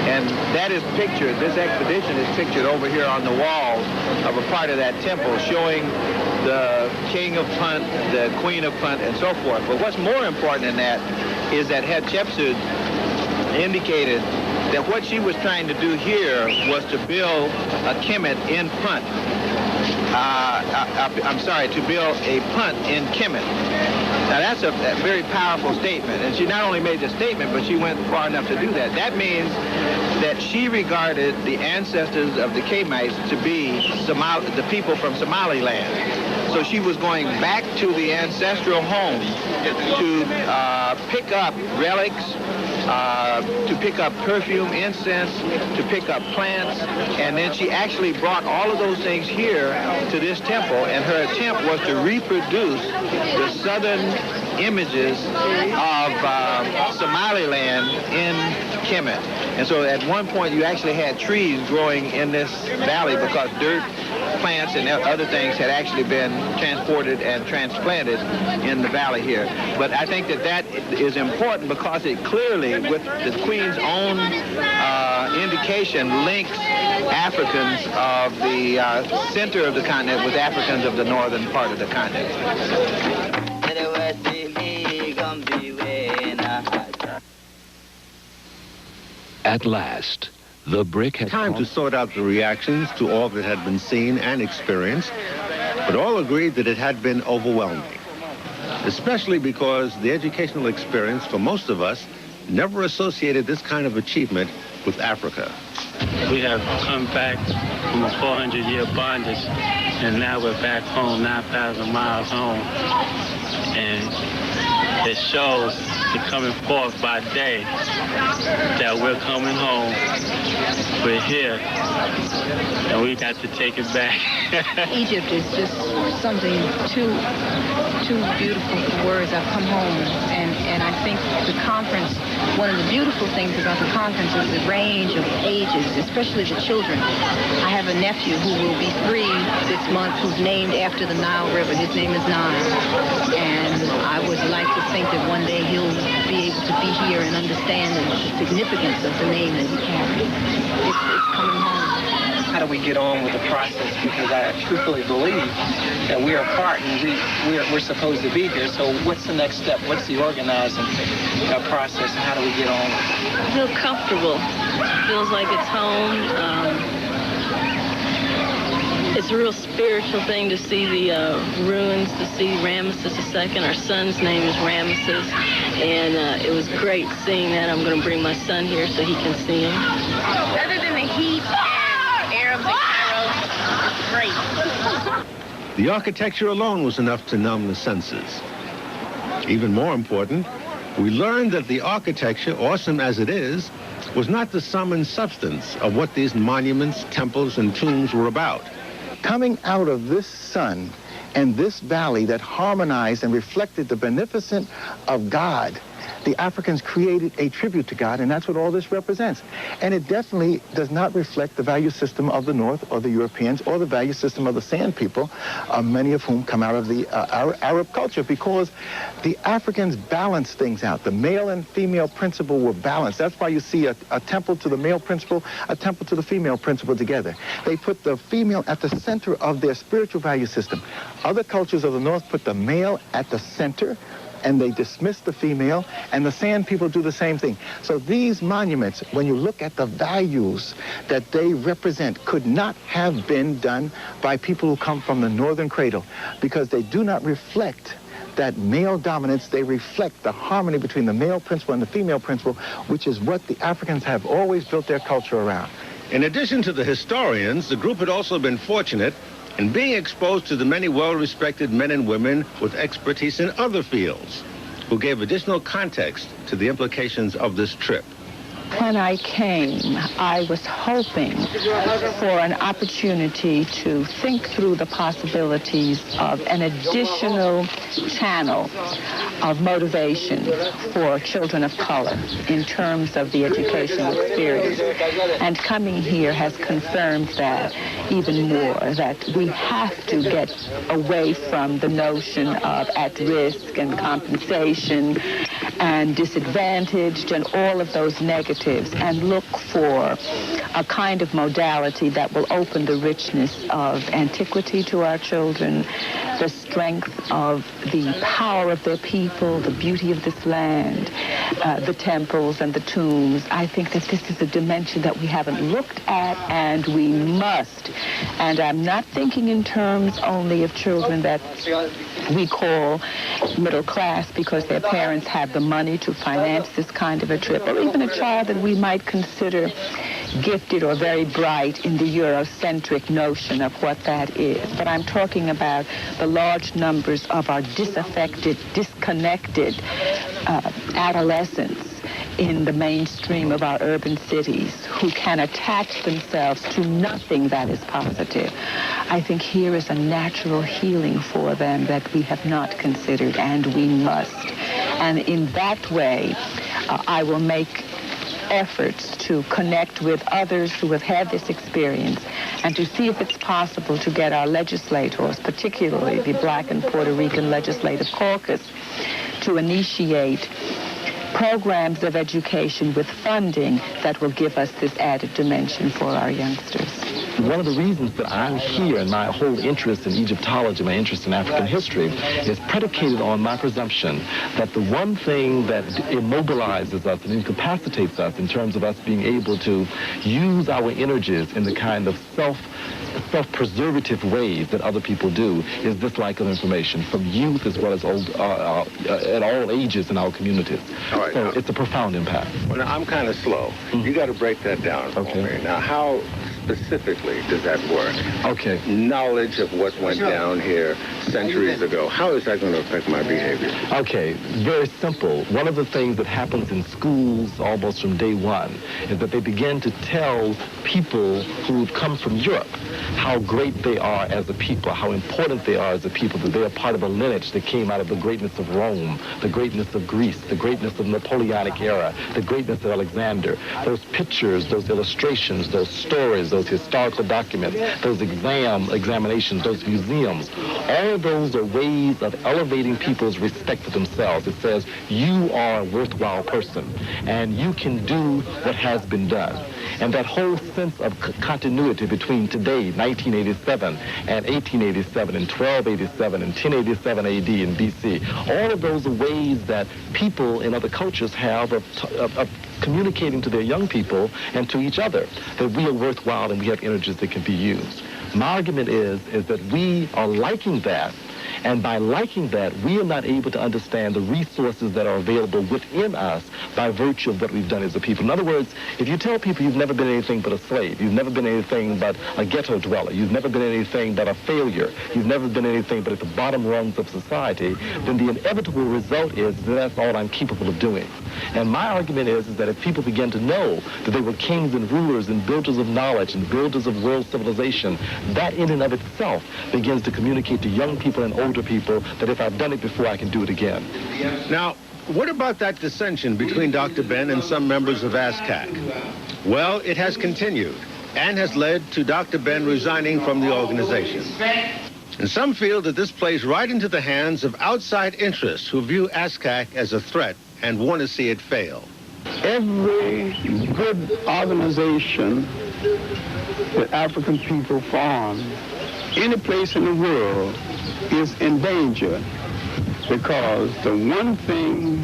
And that is pictured, this expedition is pictured over here on the wall of a part of that temple, showing the king of Punt, the queen of Punt, and so forth. But what's more important than that is that Hatshepsut indicated that what she was trying to do here was to build a Kemet in Punt. To build a Punt in Kemet. Now that's a very powerful statement, and she not only made the statement, but she went far enough to do that. That means that she regarded the ancestors of the Kemites to be the people from Somaliland. So she was going back to the ancestral home to pick up relics, to pick up perfume, incense, to pick up plants, and then she actually brought all of those things here to this temple, and her attempt was to reproduce the southern images of Somaliland in Kemet. And so at one point you actually had trees growing in this valley because dirt, plants, and other things had actually been transported and transplanted in the valley here. But I think that is important because it clearly, with the Queen's own indication, links Africans of the center of the continent with Africans of the northern part of the continent. At last, the brick had time to sort out the reactions to all that had been seen and experienced, but all agreed that it had been overwhelming, especially because the educational experience for most of us never associated this kind of achievement with Africa. We have come back from a 400-year bondage, and now we're back home, 9,000 miles home. And it shows the coming forth by day that we're coming home. We're here, and we got to take it back. Egypt is just something too beautiful for words. I've come home, and I think the conference, one of the beautiful things about the conference is the range of ages, especially the children. I have a nephew who will be 3 this month who's named after the Nile River. His name is Nile, and I would like to think that one day he'll be able to be here and understand the significance of the name that he carries. It's coming home. How do we get on with the process? Because I truthfully believe that we are part and we're supposed to be here. So what's the next step? What's the organizing process, and how do we get on? I feel comfortable. It feels like it's home. It's a real spiritual thing to see the ruins, to see Ramesses II. Our son's name is Ramesses, and it was great seeing that. I'm going to bring my son here so he can see him. Other than the heat and Arabs and Cairo, it's great. The architecture alone was enough to numb the senses. Even more important, we learned that the architecture, awesome as it is, was not the sum and substance of what these monuments, temples, and tombs were about. Coming out of this sun and this valley that harmonized and reflected the beneficence of God, the Africans created a tribute to God, and that's what all this represents. And it definitely does not reflect the value system of the North or the Europeans or the value system of the Sand people, many of whom come out of the Arab culture, because the Africans balanced things out. The male and female principle were balanced. That's why you see a temple to the male principle, a temple to the female principle together. They put the female at the center of their spiritual value system. Other cultures of the North put the male at the center, and they dismiss the female, and the Sand people do the same thing. So these monuments, when you look at the values that they represent, could not have been done by people who come from the northern cradle, because they do not reflect that male dominance. They reflect the harmony between the male principle and the female principle, which is what the Africans have always built their culture around. In addition to the historians, the group had also been fortunate in being exposed to the many well-respected men and women with expertise in other fields, who gave additional context to the implications of this trip. When I came, I was hoping for an opportunity to think through the possibilities of an additional channel of motivation for children of color in terms of the educational experience. And coming here has confirmed that even more, that we have to get away from the notion of at-risk and compensation and disadvantaged and all of those negatives, and look for a kind of modality that will open the richness of antiquity to our children, the strength of the power of their people, the beauty of this land, the temples and the tombs. I think that this is a dimension that we haven't looked at, and we must. And I'm not thinking in terms only of children that we call middle class because their parents have the money to finance this kind of a trip, or even a child that we might consider gifted or very bright in the Eurocentric notion of what that is. But I'm talking about the large numbers of our disaffected, disconnected adolescents in the mainstream of our urban cities who can attach themselves to nothing that is positive. I think here is a natural healing for them that we have not considered, and we must. And in that way, I will make efforts to connect with others who have had this experience and to see if it's possible to get our legislators, particularly the Black and Puerto Rican Legislative Caucus, to initiate programs of education with funding that will give us this added dimension for our youngsters. One of the reasons that I'm here and my whole interest in Egyptology, my interest in African history, is predicated on my presumption that the one thing that immobilizes us and incapacitates us in terms of us being able to use our energies in the kind of self-preservative ways that other people do is this lack of information from youth as well as old, at all ages in our communities. All right, so it's a profound impact. Well, now, I'm kind of slow. You got to break that down for me. Now, how specifically does that work? Okay. Knowledge of what went down here centuries ago. How is that going to affect my behavior? Okay, very simple. One of the things that happens in schools almost from day one is that they begin to tell people who've come from Europe how great they are as a people, how important they are as a people, that they are part of a lineage that came out of the greatness of Rome, the greatness of Greece, the greatness of the Napoleonic era, the greatness of Alexander. Those pictures, those illustrations, those stories, those historical documents, those examinations, those museums, all of those are ways of elevating people's respect for themselves. It says, you are a worthwhile person, and you can do what has been done. And that whole sense of continuity between today, 1987, and 1887, and 1287, and 1087 AD and BC, all of those are ways that people in other cultures have of communicating to their young people and to each other that we are worthwhile and we have energies that can be used. My argument is that we are liking that, And by liking that, we are not able to understand the resources that are available within us by virtue of what we've done as a people. In other words, if you tell people you've never been anything but a slave, you've never been anything but a ghetto dweller, you've never been anything but a failure, you've never been anything but at the bottom rungs of society, then the inevitable result is that that's all I'm capable of doing. And my argument is that if people begin to know that they were kings and rulers and builders of knowledge and builders of world civilization, that in and of itself begins to communicate to young people and older people that if I've done it before, I can do it again. Now, what about that dissension between Dr. Ben and some members of ASCAC? Well, it has continued and has led to Dr. Ben resigning from the organization. And some feel that this plays right into the hands of outside interests who view ASCAC as a threat and want to see it fail. Every good organization that African people form, any place in the world, is in danger, because the one thing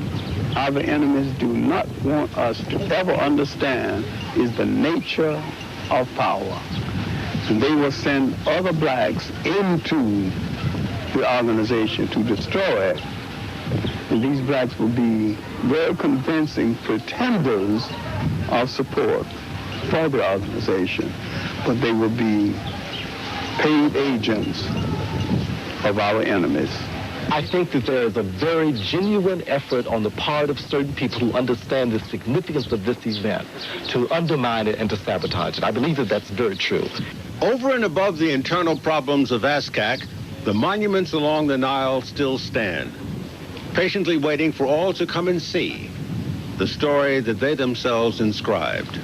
our enemies do not want us to ever understand is the nature of power. And they will send other blacks into the organization to destroy it. And these blacks will be very convincing pretenders of support for the organization, but they will be paid agents of our enemies. I think that there is a very genuine effort on the part of certain people who understand the significance of this event to undermine it and to sabotage it. I believe that that's very true. Over and above the internal problems of ASCAC, the monuments along the Nile still stand, patiently waiting for all to come and see the story that they themselves inscribed.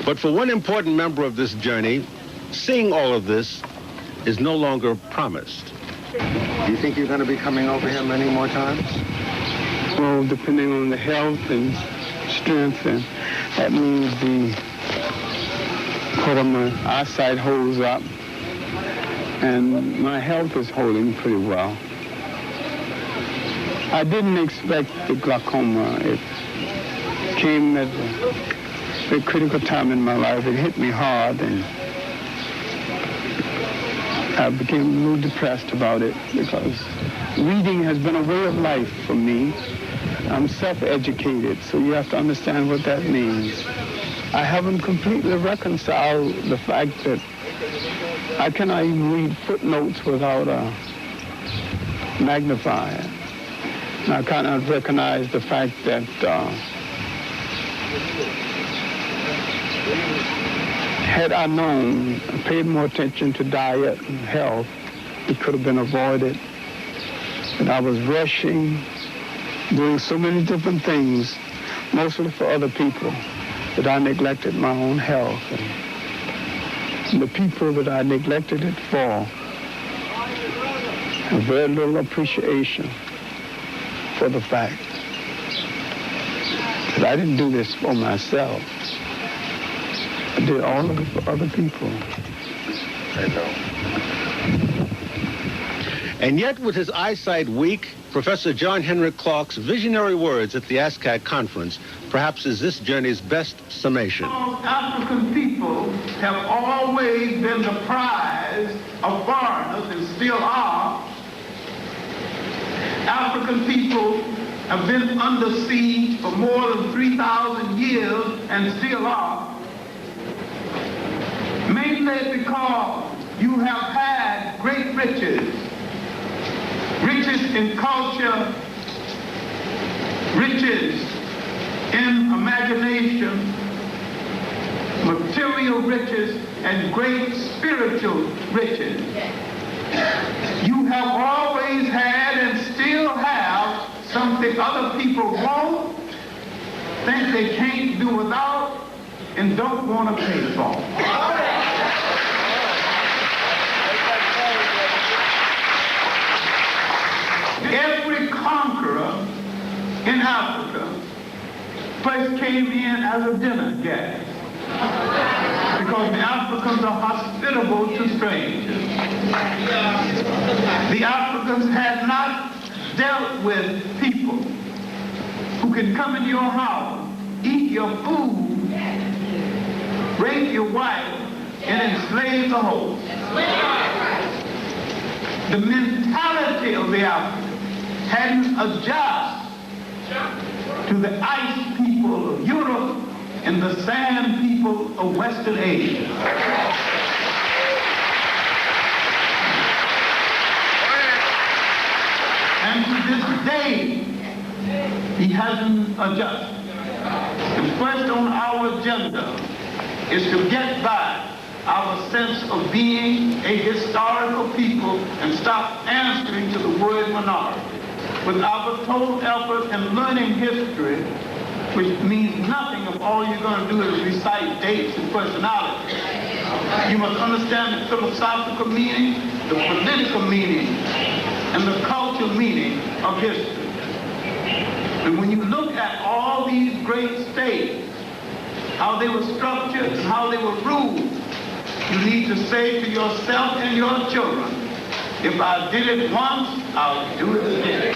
But for one important member of this journey, seeing all of this is no longer promised. Do you think you're going to be coming over here many more times? Well, depending on the health and strength, and that means part my eyesight holds up, and my health is holding pretty well. I didn't expect the glaucoma. It came at a very critical time in my life. It hit me hard, and I became a little depressed about it, because reading has been a way of life for me. I'm self-educated, so you have to understand what that means. I haven't completely reconciled the fact that I cannot even read footnotes without a magnifier. And I cannot recognize the fact that had I known, paid more attention to diet and health, it could have been avoided. But I was rushing, doing so many different things, mostly for other people, that I neglected my own health. And the people that I neglected it for have very little appreciation for the fact that I didn't do this for myself. I did all of it for other people. I know. And yet, with his eyesight weak, Professor John Henry Clarke's visionary words at the ASCAC conference perhaps is this journey's best summation. African people have always been the prize of foreigners and still are. African people have been under siege for more than 3,000 years and still are. Mainly because you have had great riches. Riches in culture, riches in imagination, material riches, and great spiritual riches. You have always had and still have something other people won't, think they can't do without, and don't want to pay for. Every conqueror in Africa first came in as a dinner guest, because the Africans are hospitable to strangers. The Africans had not dealt with people who can come into your house, eat your food, rape your wife, and enslave the host. The mentality of the African hadn't adjusted to the ice people of Europe and the sand people of Western Asia. And to this day, he hasn't adjusted. And first on our agenda is to get back our sense of being a historical people and stop answering to the word minority. With our total effort in learning history, which means nothing if all you're going to do is recite dates and personalities. You must understand the philosophical meaning, the political meaning, and the cultural meaning of history. And when you look at all these great states, how they were structured and how they were ruled, you need to say to yourself and your children, if I did it once, I'll do it again.